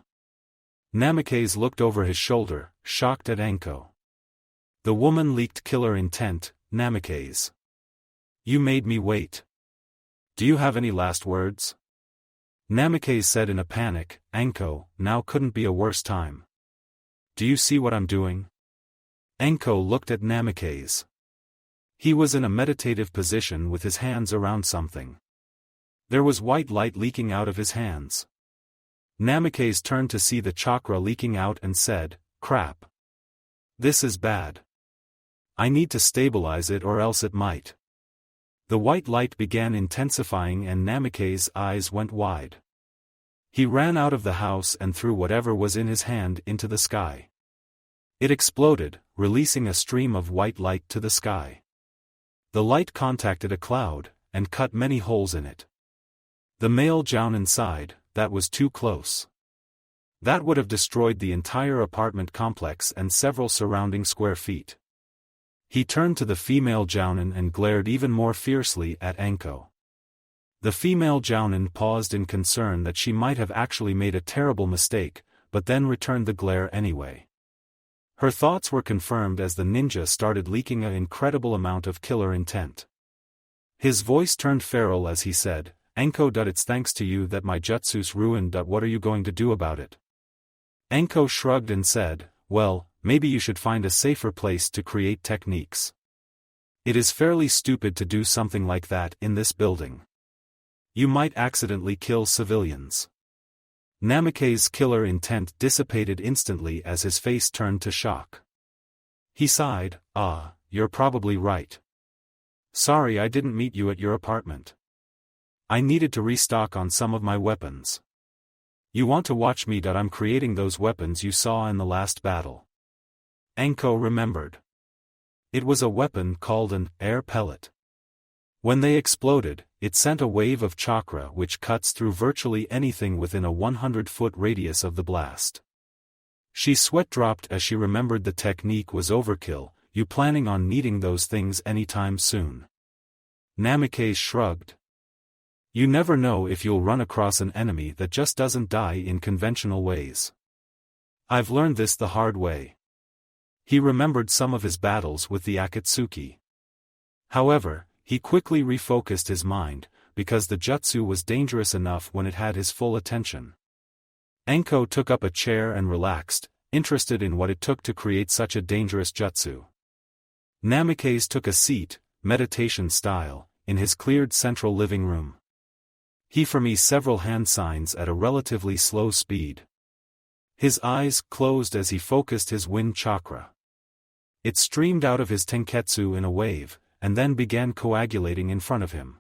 Namikaze looked over his shoulder, shocked at Enko. The woman leaked killer intent, "Namikaze. You made me wait. Do you have any last words?" Namikaze said in a panic, "Enko, now couldn't be a worse time. Do you see what I'm doing?" Enko looked at Namikaze. He was in a meditative position with his hands around something. There was white light leaking out of his hands. Namikaze turned to see the chakra leaking out and said, "Crap. This is bad. I need to stabilize it or else it might." The white light began intensifying and Namikaze's eyes went wide. He ran out of the house and threw whatever was in his hand into the sky. It exploded, releasing a stream of white light to the sky. The light contacted a cloud, and cut many holes in it. The male Jounin sighed, "That was too close. That would have destroyed the entire apartment complex and several surrounding square feet." He turned to the female Jounin and glared even more fiercely at Enko. The female Jounin paused in concern that she might have actually made a terrible mistake, but then returned the glare anyway. Her thoughts were confirmed as the ninja started leaking an incredible amount of killer intent. His voice turned feral as he said, "Enko, it's thanks to you that my jutsu's ruined. What are you going to do about it?" Anko shrugged and said, well, maybe you should find a safer place to create techniques. It is fairly stupid to do something like that in this building. You might accidentally kill civilians. Namikaze's killer intent dissipated instantly as his face turned to shock. He sighed, you're probably right. Sorry I didn't meet you at your apartment. I needed to restock on some of my weapons. You want to watch me that I'm creating those weapons you saw in the last battle. Anko remembered. It was a weapon called an air pellet. When they exploded, it sent a wave of chakra which cuts through virtually anything within a 100-foot radius of the blast. She sweat-dropped as she remembered the technique was overkill. You planning on needing those things anytime soon? Namikaze shrugged. You never know if you'll run across an enemy that just doesn't die in conventional ways. I've learned this the hard way. He remembered some of his battles with the Akatsuki. However, he quickly refocused his mind, because the jutsu was dangerous enough when it had his full attention. Anko took up a chair and relaxed, interested in what it took to create such a dangerous jutsu. Namikaze took a seat, meditation style, in his cleared central living room. He formed several hand signs at a relatively slow speed. His eyes closed as he focused his wind chakra. It streamed out of his tenketsu in a wave, and then began coagulating in front of him.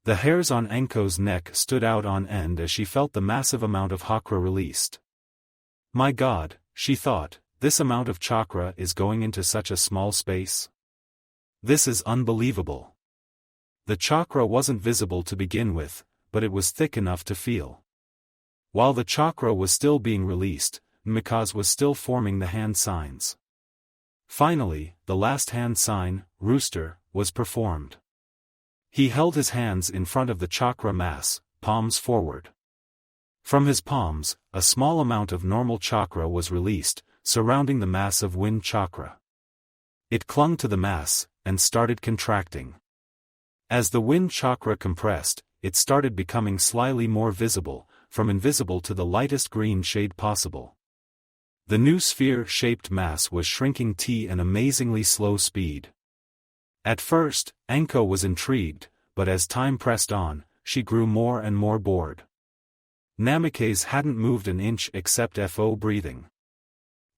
The hairs on Anko's neck stood out on end as she felt the massive amount of chakra released. My God, she thought, this amount of chakra is going into such a small space? This is unbelievable. The chakra wasn't visible to begin with, but it was thick enough to feel. While the chakra was still being released, Namikaze was still forming the hand signs. Finally, the last hand sign, rooster, was performed. He held his hands in front of the chakra mass, palms forward. From his palms, a small amount of normal chakra was released, surrounding the mass of wind chakra. It clung to the mass, and started contracting. As the wind chakra compressed, it started becoming slightly more visible, from invisible to the lightest green shade possible. The new sphere-shaped mass was shrinking at an amazingly slow speed. At first, Anko was intrigued, but as time pressed on, she grew more and more bored. Namikaze hadn't moved an inch except FO breathing.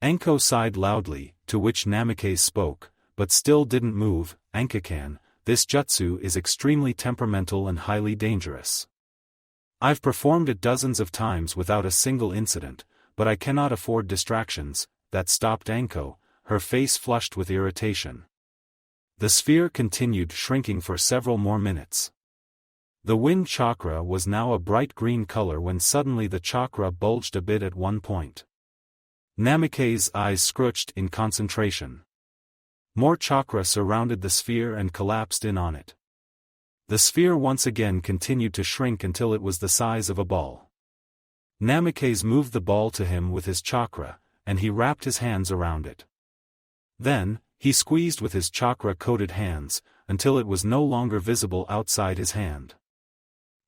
Anko sighed loudly, to which Namikaze spoke, but still didn't move. Ankakan, this jutsu is extremely temperamental and highly dangerous. I've performed it dozens of times without a single incident, but I cannot afford distractions. That stopped Anko, her face flushed with irritation. The sphere continued shrinking for several more minutes. The wind chakra was now a bright green color when suddenly the chakra bulged a bit at one point. Namikaze's eyes scrunched in concentration. More chakra surrounded the sphere and collapsed in on it. The sphere once again continued to shrink until it was the size of a ball. Namikaze moved the ball to him with his chakra, and he wrapped his hands around it. Then, he squeezed with his chakra-coated hands, until it was no longer visible outside his hand.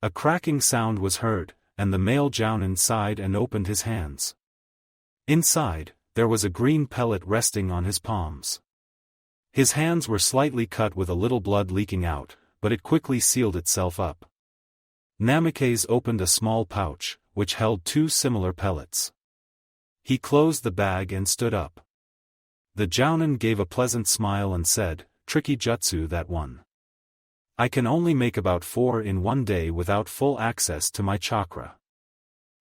A cracking sound was heard, and the male jounin sighed and opened his hands. Inside, there was a green pellet resting on his palms. His hands were slightly cut with a little blood leaking out, but it quickly sealed itself up. Namikaze opened a small pouch, which held two similar pellets. He closed the bag and stood up. The jounin gave a pleasant smile and said, "Tricky jutsu that one. I can only make about 4 in one day without full access to my chakra.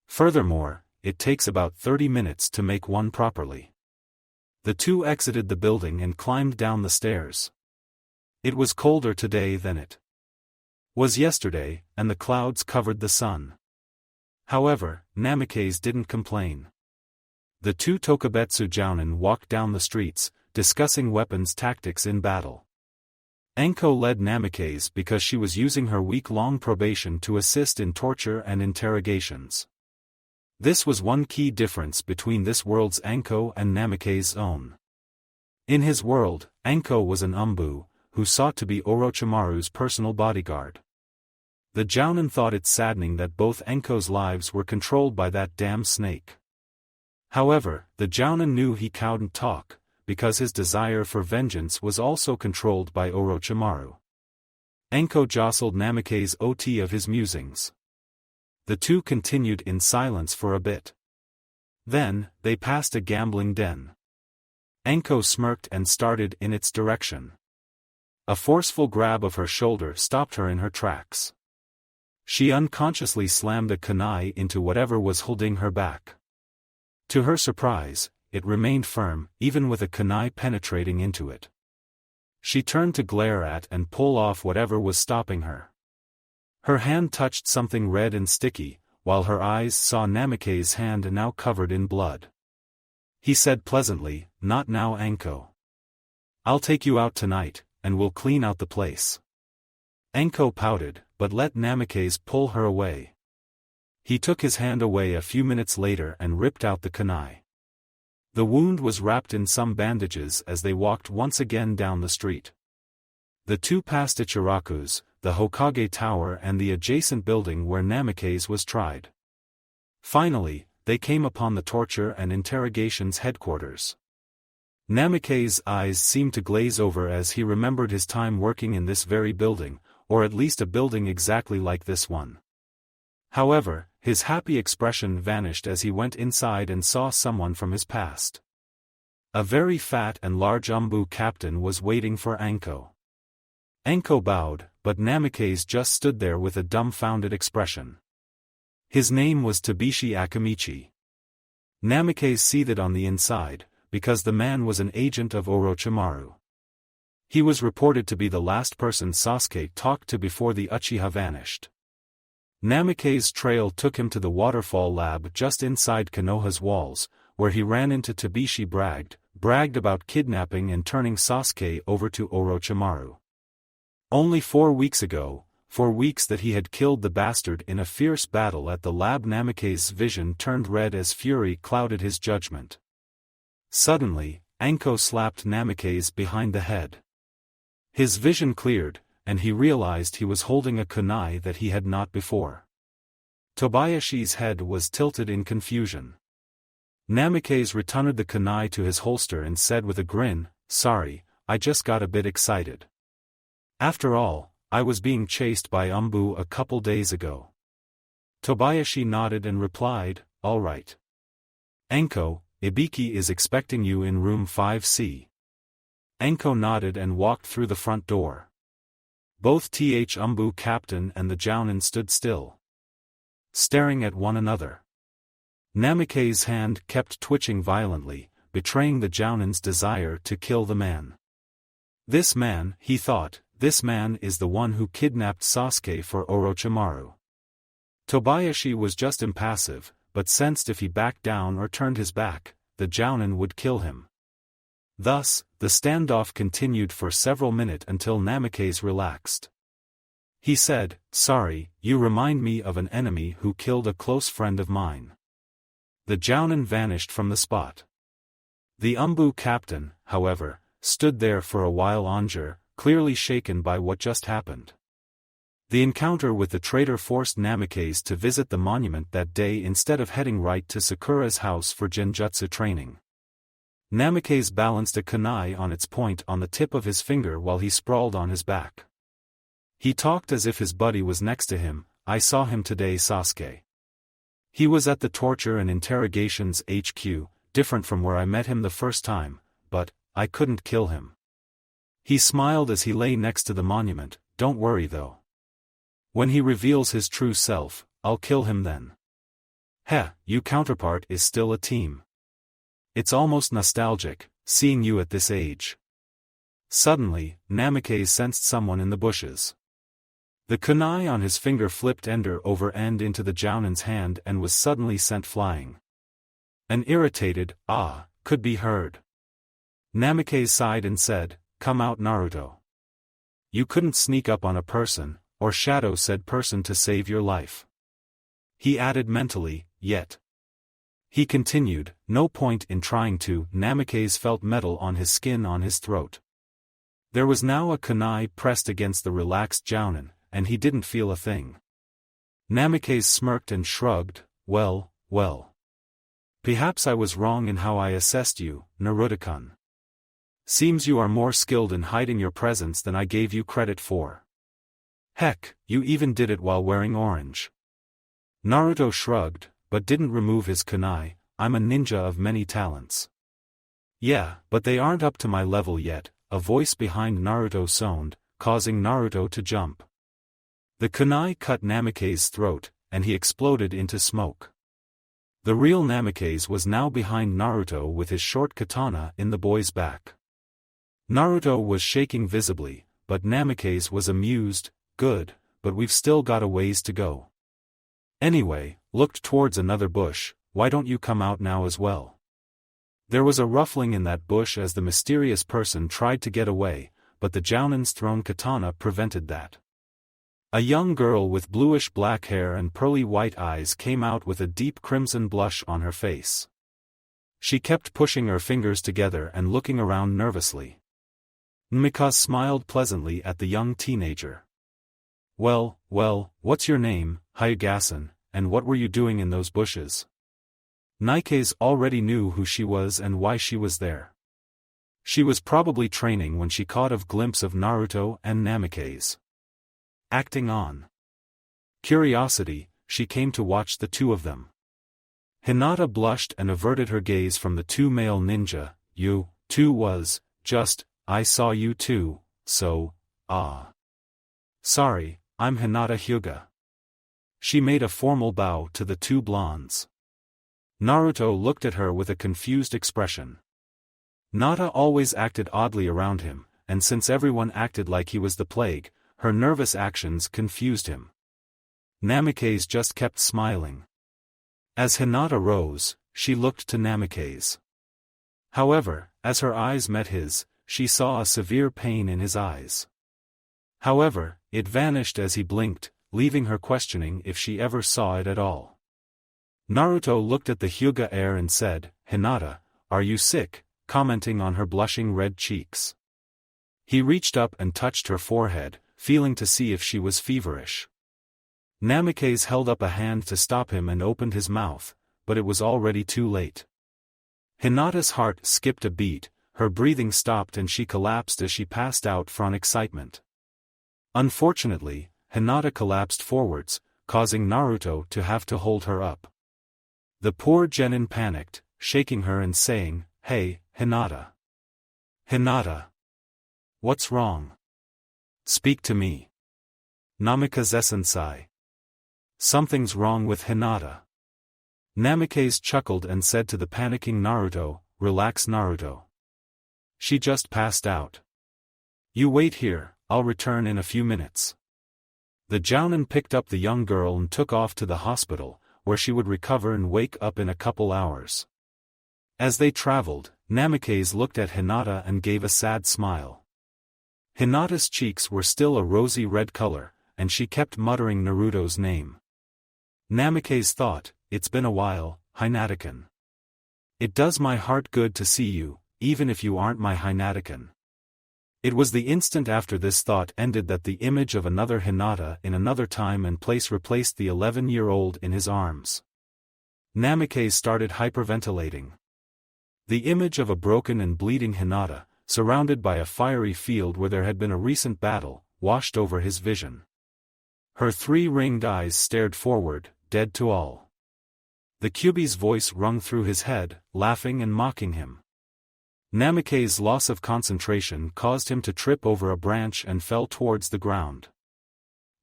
Furthermore, it takes about 30 minutes to make one properly." The two exited the building and climbed down the stairs. It was colder today than it was yesterday, and the clouds covered the sun. However, Namikaze didn't complain. The two Tokubetsu jounin walked down the streets, discussing weapons tactics in battle. Anko led Namikaze because she was using her week-long probation to assist in torture and interrogations. This was one key difference between this world's Anko and Namikaze's own. In his world, Anko was an Anbu, who sought to be Orochimaru's personal bodyguard. The jounin thought it saddening that both Anko's lives were controlled by that damn snake. However, the Jounin knew he couldn't talk, because his desire for vengeance was also controlled by Orochimaru. Anko jostled Namikaze OT of his musings. The two continued in silence for a bit. Then, they passed a gambling den. Anko smirked and started in its direction. A forceful grab of her shoulder stopped her in her tracks. She unconsciously slammed a kunai into whatever was holding her back. To her surprise, it remained firm, even with a kunai penetrating into it. She turned to glare at and pull off whatever was stopping her. Her hand touched something red and sticky, while her eyes saw Namikaze's hand now covered in blood. He said pleasantly, "Not now, Anko. I'll take you out tonight, and we'll clean out the place." Anko pouted, but let Namikaze pull her away. He took his hand away a few minutes later and ripped out the kunai. The wound was wrapped in some bandages as they walked once again down the street. The two passed Ichiraku's, the Hokage Tower and the adjacent building where Namikaze was tried. Finally, they came upon the torture and interrogation's headquarters. Namikaze's eyes seemed to glaze over as he remembered his time working in this very building, or at least a building exactly like this one. However, his happy expression vanished as he went inside and saw someone from his past. A very fat and large Anbu captain was waiting for Anko. Anko bowed, but Namikaze just stood there with a dumbfounded expression. His name was Tabishi Akamichi. Namikaze seethed on the inside, because the man was an agent of Orochimaru. He was reported to be the last person Sasuke talked to before the Uchiha vanished. Namikaze's trail took him to the waterfall lab just inside Konoha's walls, where he ran into Tabishi bragged about kidnapping and turning Sasuke over to Orochimaru. Only 4 weeks ago, 4 weeks that he had killed the bastard in a fierce battle at the lab. Namikaze's vision turned red as fury clouded his judgment. Suddenly, Anko slapped Namikaze behind the head. His vision cleared, and he realized he was holding a kunai that he had not before. Tobayashi's head was tilted in confusion. Namikaze returned the kunai to his holster and said with a grin, "Sorry, I just got a bit excited. After all, I was being chased by Anbu a couple days ago." Tobayashi nodded and replied, "All right. Anko, Ibiki is expecting you in room 5C. Anko nodded and walked through the front door. Both Anbu captain and the Jounin stood still, staring at one another. Namikaze's hand kept twitching violently, betraying the Jounin's desire to kill the man. This man, he thought, this man is the one who kidnapped Sasuke for Orochimaru. Tobayashi was just impassive, but sensed if he backed down or turned his back, the Jounin would kill him. Thus, the standoff continued for several minutes until Namikaze relaxed. He said, "Sorry, you remind me of an enemy who killed a close friend of mine." The Jounin vanished from the spot. The Anbu captain, however, stood there for a while longer, clearly shaken by what just happened. The encounter with the traitor forced Namikaze to visit the monument that day instead of heading right to Sakura's house for genjutsu training. Namikaze balanced a kunai on its point on the tip of his finger while he sprawled on his back. He talked as if his buddy was next to him. "I saw him today, Sasuke. He was at the torture and interrogations HQ, different from where I met him the first time, but I couldn't kill him." He smiled as he lay next to the monument. "Don't worry though. When he reveals his true self, I'll kill him then." "Heh, you counterpart is still a team. It's almost nostalgic, seeing you at this age." Suddenly, Namikaze sensed someone in the bushes. The kunai on his finger flipped end over end into the Jounin's hand and was suddenly sent flying. An irritated "ah" could be heard. Namikaze sighed and said, "Come out, Naruto. You couldn't sneak up on a person, or shadow said person to save your life." He added mentally, "Yet." He continued, "No point in trying to." Namikaze felt metal on his skin on his throat. There was now a kunai pressed against the relaxed Jounin, and he didn't feel a thing. Namikaze smirked and shrugged, well. Perhaps I was wrong in how I assessed you, Naruto-kun. Seems you are more skilled in hiding your presence than I gave you credit for. Heck, you even did it while wearing orange. Naruto shrugged, but didn't remove his kunai. I'm a ninja of many talents. Yeah, but they aren't up to my level yet, a voice behind Naruto sounded, causing Naruto to jump. The kunai cut Namikaze's throat, and he exploded into smoke. The real Namikaze was now behind Naruto with his short katana in the boy's back. Naruto was shaking visibly, but Namikaze was amused. Good, but we've still got a ways to go. Anyway, looked towards another bush. Why don't you come out now as well? There was a ruffling in that bush as the mysterious person tried to get away, but the Jounin's thrown katana prevented that. A young girl with bluish-black hair and pearly white eyes came out with a deep crimson blush on her face. She kept pushing her fingers together and looking around nervously. Namikaze smiled pleasantly at the young teenager. Well, what's your name, Hyuga-san, and what were you doing in those bushes? Namikaze already knew who she was and why she was there. She was probably training when she caught a glimpse of Naruto and Namikaze. Acting on curiosity, she came to watch the two of them. Hinata blushed and averted her gaze from the two male ninja. You, too was, just, I saw you too, so, Sorry, I'm Hinata Hyuga. She made a formal bow to the two blondes. Naruto looked at her with a confused expression. Nata always acted oddly around him, and since everyone acted like he was the plague, her nervous actions confused him. Namikaze just kept smiling. As Hinata rose, she looked to Namikaze. However, as her eyes met his, she saw a severe pain in his eyes. However, it vanished as he blinked, leaving her questioning if she ever saw it at all. Naruto looked at the Hyuga heir and said, Hinata, are you sick, commenting on her blushing red cheeks. He reached up and touched her forehead, feeling to see if she was feverish. Namikaze held up a hand to stop him and opened his mouth, but it was already too late. Hinata's heart skipped a beat, her breathing stopped and she collapsed as she passed out from excitement. Unfortunately, Hinata collapsed forwards, causing Naruto to have to hold her up. The poor genin panicked, shaking her and saying, Hey, Hinata. Hinata. What's wrong? Speak to me. Namikaze-sensei. Something's wrong with Hinata. Namikaze chuckled and said to the panicking Naruto, Relax Naruto. She just passed out. You wait here, I'll return in a few minutes. The Jounin picked up the young girl and took off to the hospital, where she would recover and wake up in a couple hours. As they traveled, Namikaze looked at Hinata and gave a sad smile. Hinata's cheeks were still a rosy red color, and she kept muttering Naruto's name. Namikaze thought, it's been a while, Hinata-kun. It does my heart good to see you, even if you aren't my Hinata-kun. It was the instant after this thought ended that the image of another Hinata in another time and place replaced the 11-year-old in his arms. Namikaze started hyperventilating. The image of a broken and bleeding Hinata, surrounded by a fiery field where there had been a recent battle, washed over his vision. Her three-ringed eyes stared forward, dead to all. The Kyuubi's voice rung through his head, laughing and mocking him. Namikaze's loss of concentration caused him to trip over a branch and fell towards the ground.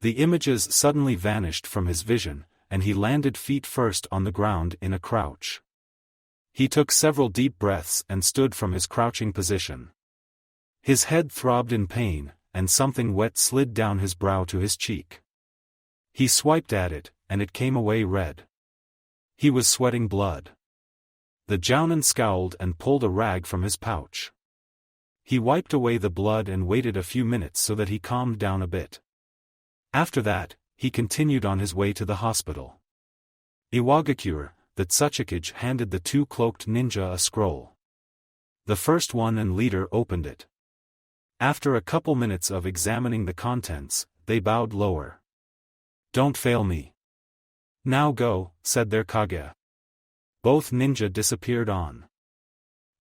The images suddenly vanished from his vision, and he landed feet first on the ground in a crouch. He took several deep breaths and stood from his crouching position. His head throbbed in pain, and something wet slid down his brow to his cheek. He swiped at it, and it came away red. He was sweating blood. The Jounin scowled and pulled a rag from his pouch. He wiped away the blood and waited a few minutes so that he calmed down a bit. After that, he continued on his way to the hospital. Iwagakure, the Tsuchikage handed the two cloaked ninja a scroll. The first one and leader opened it. After a couple minutes of examining the contents, they bowed lower. Don't fail me. Now go, said their Kage. both ninja disappeared on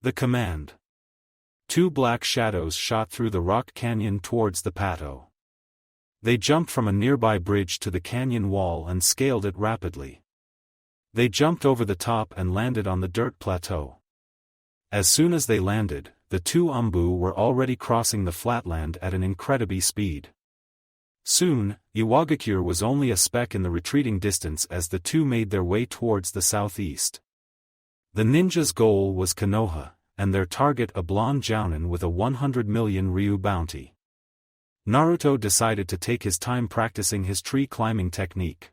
the command. Two black shadows shot through the rock canyon towards the plateau. They jumped from a nearby bridge to the canyon wall and scaled it rapidly. They jumped over the top and landed on the dirt plateau. As soon as they landed, the two Anbu were already crossing the flatland at an incredible speed. Soon, Iwagakure was only a speck in the retreating distance as the two made their way towards the southeast. The ninjas' goal was Konoha, and their target a blonde jounin with a 100 million ryu bounty. Naruto decided to take his time practicing his tree climbing technique.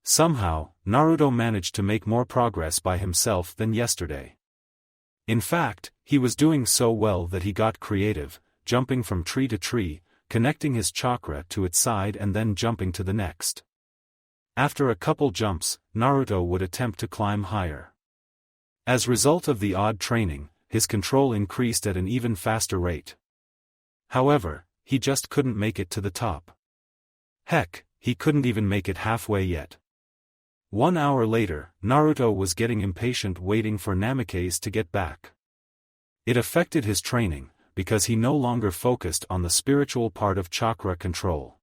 Somehow, Naruto managed to make more progress by himself than yesterday. In fact, he was doing so well that he got creative, jumping from tree to tree, connecting his chakra to its side and then jumping to the next. After a couple jumps, Naruto would attempt to climb higher. As a result of the odd training, his control increased at an even faster rate. However, he just couldn't make it to the top. Heck, he couldn't even make it halfway yet. 1 hour later, Naruto was getting impatient waiting for Namikaze to get back. It affected his training, because he no longer focused on the spiritual part of chakra control.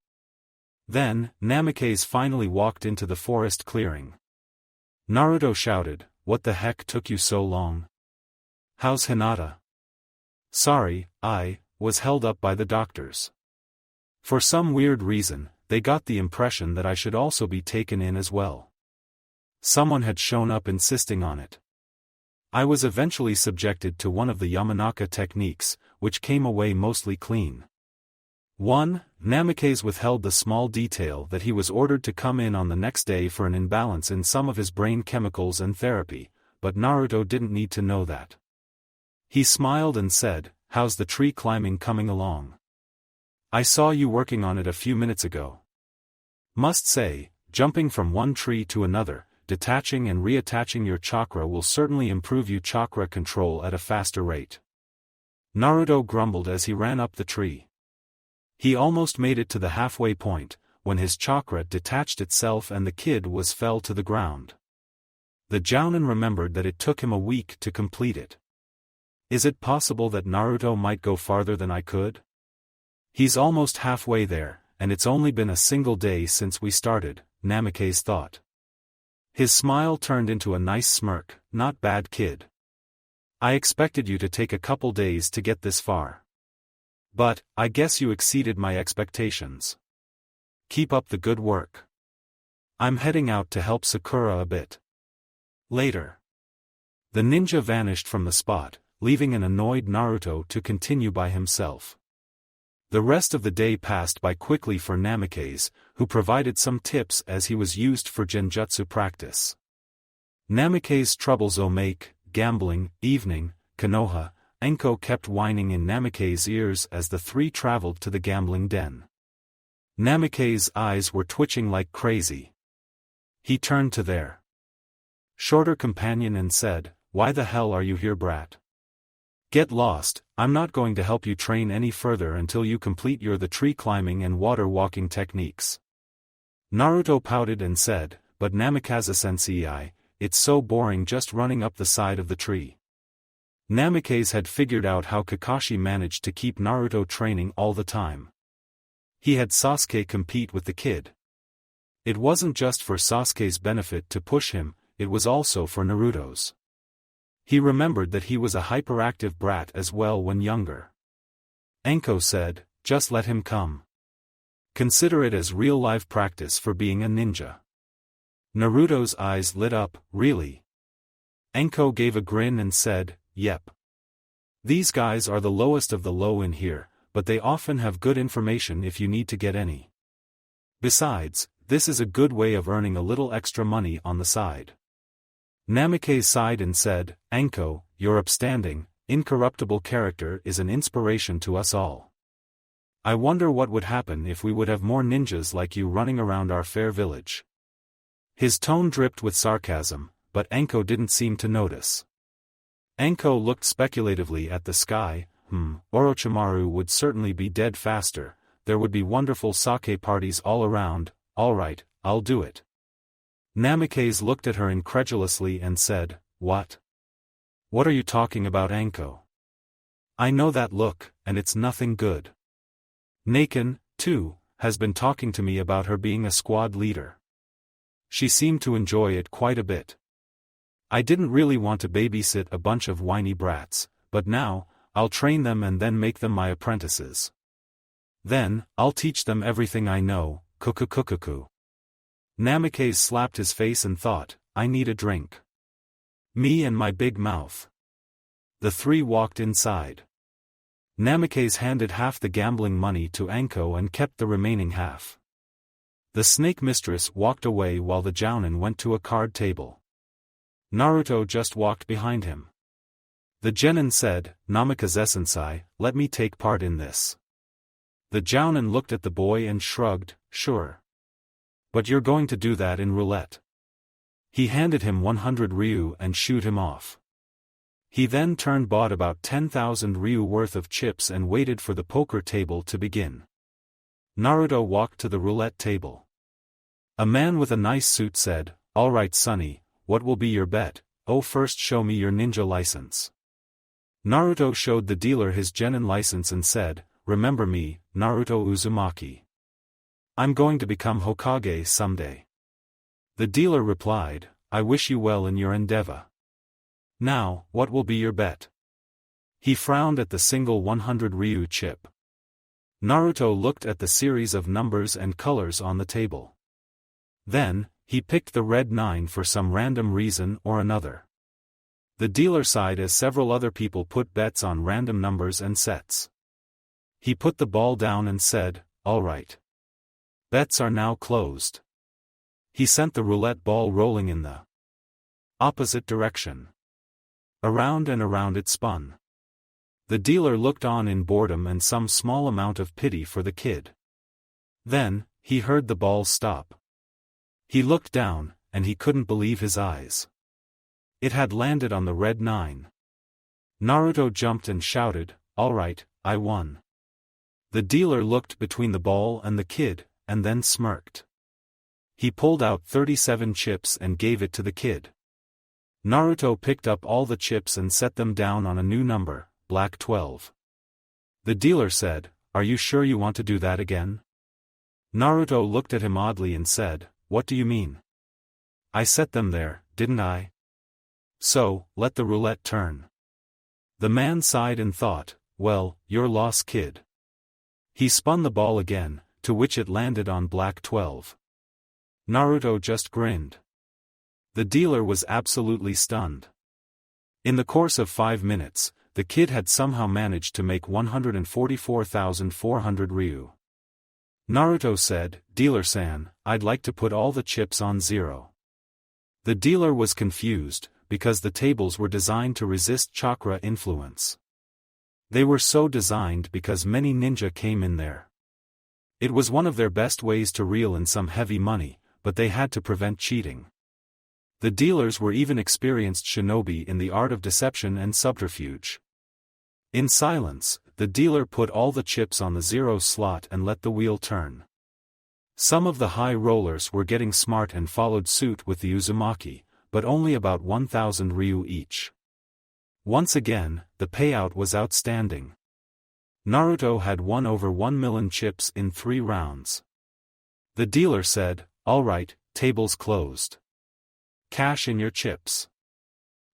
Then, Namikaze finally walked into the forest clearing. Naruto shouted, "What the heck took you so long? How's Hinata?" "Sorry, I was held up by the doctors. For some weird reason, they got the impression that I should also be taken in as well. Someone had shown up insisting on it. I was eventually subjected to one of the Yamanaka techniques, which came away mostly clean." 1. Namikaze withheld the small detail that he was ordered to come in on the next day for an imbalance in some of his brain chemicals and therapy, but Naruto didn't need to know that. He smiled and said, "How's the tree climbing coming along? I saw you working on it a few minutes ago. Must say, jumping from one tree to another, detaching and reattaching your chakra will certainly improve you chakra control at a faster rate." Naruto grumbled as he ran up the tree. He almost made it to the halfway point, when his chakra detached itself and the kid fell to the ground. The jounin remembered that it took him a week to complete it. Is it possible that Naruto might go farther than I could? He's almost halfway there, and it's only been a single day since we started, Namikaze thought. His smile turned into a nice smirk. "Not bad, kid. I expected you to take a couple days to get this far. But, I guess you exceeded my expectations. Keep up the good work. I'm heading out to help Sakura a bit." Later. The ninja vanished from the spot, leaving an annoyed Naruto to continue by himself. The rest of the day passed by quickly for Namikaze, who provided some tips as he was used for genjutsu practice. Namikaze's troubles gambling, evening, Konoha, Enko kept whining in Namikaze's ears as the three traveled to the gambling den. Namikaze's eyes were twitching like crazy. He turned to their shorter companion and said, "Why the hell are you here, brat? Get lost, I'm not going to help you train any further until you complete the tree climbing and water walking techniques." Naruto pouted and said, "But Namikaze-sensei, it's so boring just running up the side of the tree." Namikaze had figured out how Kakashi managed to keep Naruto training all the time. He had Sasuke compete with the kid. It wasn't just for Sasuke's benefit to push him, it was also for Naruto's. He remembered that he was a hyperactive brat as well when younger. Enko said, "Just let him come. Consider it as real-life practice for being a ninja." Naruto's eyes lit up. "Really?" Enko gave a grin and said, "Yep. These guys are the lowest of the low in here, but they often have good information if you need to get any. Besides, this is a good way of earning a little extra money on the side." Namikaze sighed and said, "Enko, your upstanding, incorruptible character is an inspiration to us all. I wonder what would happen if we would have more ninjas like you running around our fair village." His tone dripped with sarcasm, but Enko didn't seem to notice. Enko looked speculatively at the sky. Orochimaru would certainly be dead faster, there would be wonderful sake parties all around. Alright, I'll do it. Namikaze looked at her incredulously and said, "What? What are you talking about, Anko? I know that look, and it's nothing good. Nakan, too, has been talking to me about her being a squad leader. She seemed to enjoy it quite a bit. I didn't really want to babysit a bunch of whiny brats, but now, I'll train them and then make them my apprentices. Then, I'll teach them everything I know, kukukukuku." Namikaze slapped his face and thought, "I need a drink. Me and my big mouth." The three walked inside. Namikaze handed half the gambling money to Anko and kept the remaining half. The snake mistress walked away while the jounin went to a card table. Naruto just walked behind him. The genin said, "Namikaze-sensei, let me take part in this." The jounin looked at the boy and shrugged, "Sure. But you're going to do that in roulette." He handed him 100 ryu and shooed him off. He then bought about 10,000 ryu worth of chips and waited for the poker table to begin. Naruto walked to the roulette table. A man with a nice suit said, "All right, sonny, what will be your bet? Oh, first show me your ninja license." Naruto showed the dealer his genin license and said, "Remember me, Naruto Uzumaki. I'm going to become Hokage someday." The dealer replied, "I wish you well in your endeavor. Now, what will be your bet?" He frowned at the single 100 ryu chip. Naruto looked at the series of numbers and colors on the table. Then, he picked the red 9 for some random reason or another. The dealer sighed as several other people put bets on random numbers and sets. He put the ball down and said, "All right. Bets are now closed." He sent the roulette ball rolling in the opposite direction. Around and around it spun. The dealer looked on in boredom and some small amount of pity for the kid. Then, he heard the ball stop. He looked down, and he couldn't believe his eyes. It had landed on the red 9. Naruto jumped and shouted, "All right, I won." The dealer looked between the ball and the kid, and then smirked. He pulled out 37 chips and gave it to the kid. Naruto picked up all the chips and set them down on a new number, black 12. The dealer said, "Are you sure you want to do that again?" Naruto looked at him oddly and said, "What do you mean? I set them there, didn't I? So, let the roulette turn." The man sighed and thought, "Well, your loss, kid." He spun the ball again, to which it landed on black 12. Naruto just grinned. The dealer was absolutely stunned. In the course of 5 minutes, the kid had somehow managed to make 144,400 ryu. Naruto said, "Dealer-san, I'd like to put all the chips on 0. The dealer was confused, because the tables were designed to resist chakra influence. They were so designed because many ninja came in there. It was one of their best ways to reel in some heavy money, but they had to prevent cheating. The dealers were even experienced shinobi in the art of deception and subterfuge. In silence, the dealer put all the chips on the 0 slot and let the wheel turn. Some of the high rollers were getting smart and followed suit with the Uzumaki, but only about 1,000 ryu each. Once again, the payout was outstanding. Naruto had won over 1 million chips in 3 rounds. The dealer said, "All right, tables closed. Cash in your chips."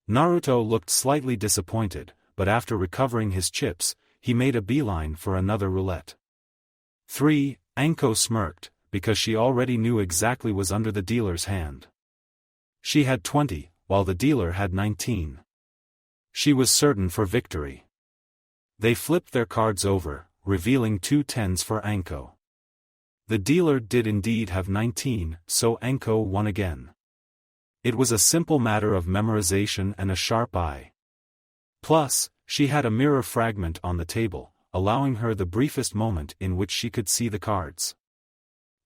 Naruto looked slightly disappointed, but after recovering his chips, he made a beeline for another roulette. 3. Anko smirked, because she already knew exactly what was under the dealer's hand. She had 20, while the dealer had 19. She was certain for victory. They flipped their cards over, revealing 2 10s for Anko. The dealer did indeed have 19, so Anko won again. It was a simple matter of memorization and a sharp eye. Plus, she had a mirror fragment on the table, allowing her the briefest moment in which she could see the cards.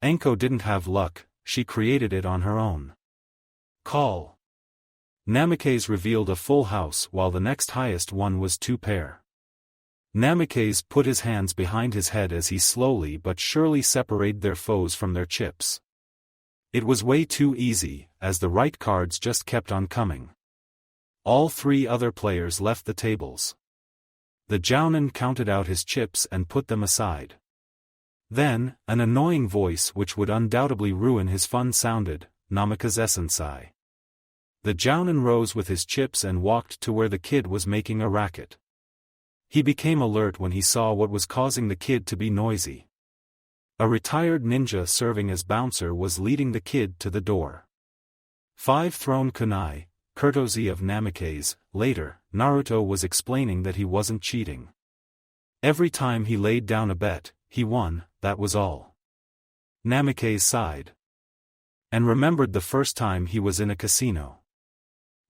Anko didn't have luck, she created it on her own. Call. Namikaze revealed a full house while the next highest one was 2 pair. Namikaze put his hands behind his head as he slowly but surely separated their foes from their chips. It was way too easy, as the right cards just kept on coming. All 3 other players left the tables. The jounin counted out his chips and put them aside. Then, an annoying voice which would undoubtedly ruin his fun sounded, "Namikaze-sensei." The jounin rose with his chips and walked to where the kid was making a racket. He became alert when he saw what was causing the kid to be noisy. A retired ninja serving as bouncer was leading the kid to the door. 5 thrown kunai, courtesy of Namikaze. Later, Naruto was explaining that he wasn't cheating. Every time he laid down a bet, he won, that was all. Namikaze sighed. And remembered the first time he was in a casino.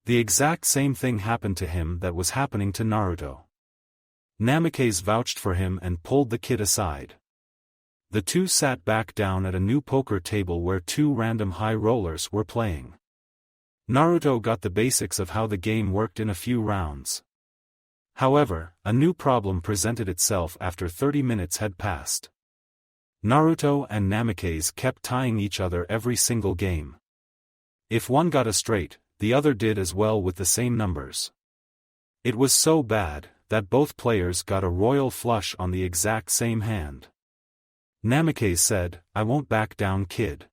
The exact same thing happened to him that was happening to Naruto. Namikaze vouched for him and pulled the kid aside. The 2 sat back down at a new poker table where 2 random high rollers were playing. Naruto got the basics of how the game worked in a few rounds. However, a new problem presented itself after 30 minutes had passed. Naruto and Namikaze kept tying each other every single game. If one got a straight, the other did as well with the same numbers. It was so bad that both players got a royal flush on the exact same hand. Namikaze said, "I won't back down, kid."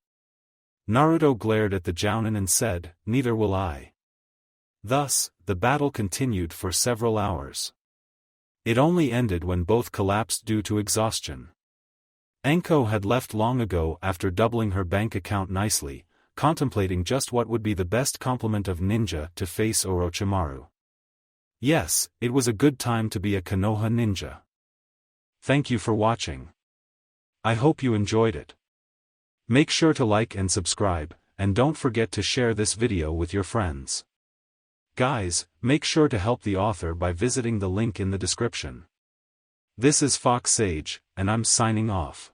Naruto glared at the jounin and said, "Neither will I." Thus, the battle continued for several hours. It only ended when both collapsed due to exhaustion. Anko had left long ago after doubling her bank account nicely, contemplating just what would be the best complement of ninja to face Orochimaru. Yes, it was a good time to be a Konoha ninja. Thank you for watching. I hope you enjoyed it. Make sure to like and subscribe, and don't forget to share this video with your friends. Guys, make sure to help the author by visiting the link in the description. This is Fox Sage, and I'm signing off.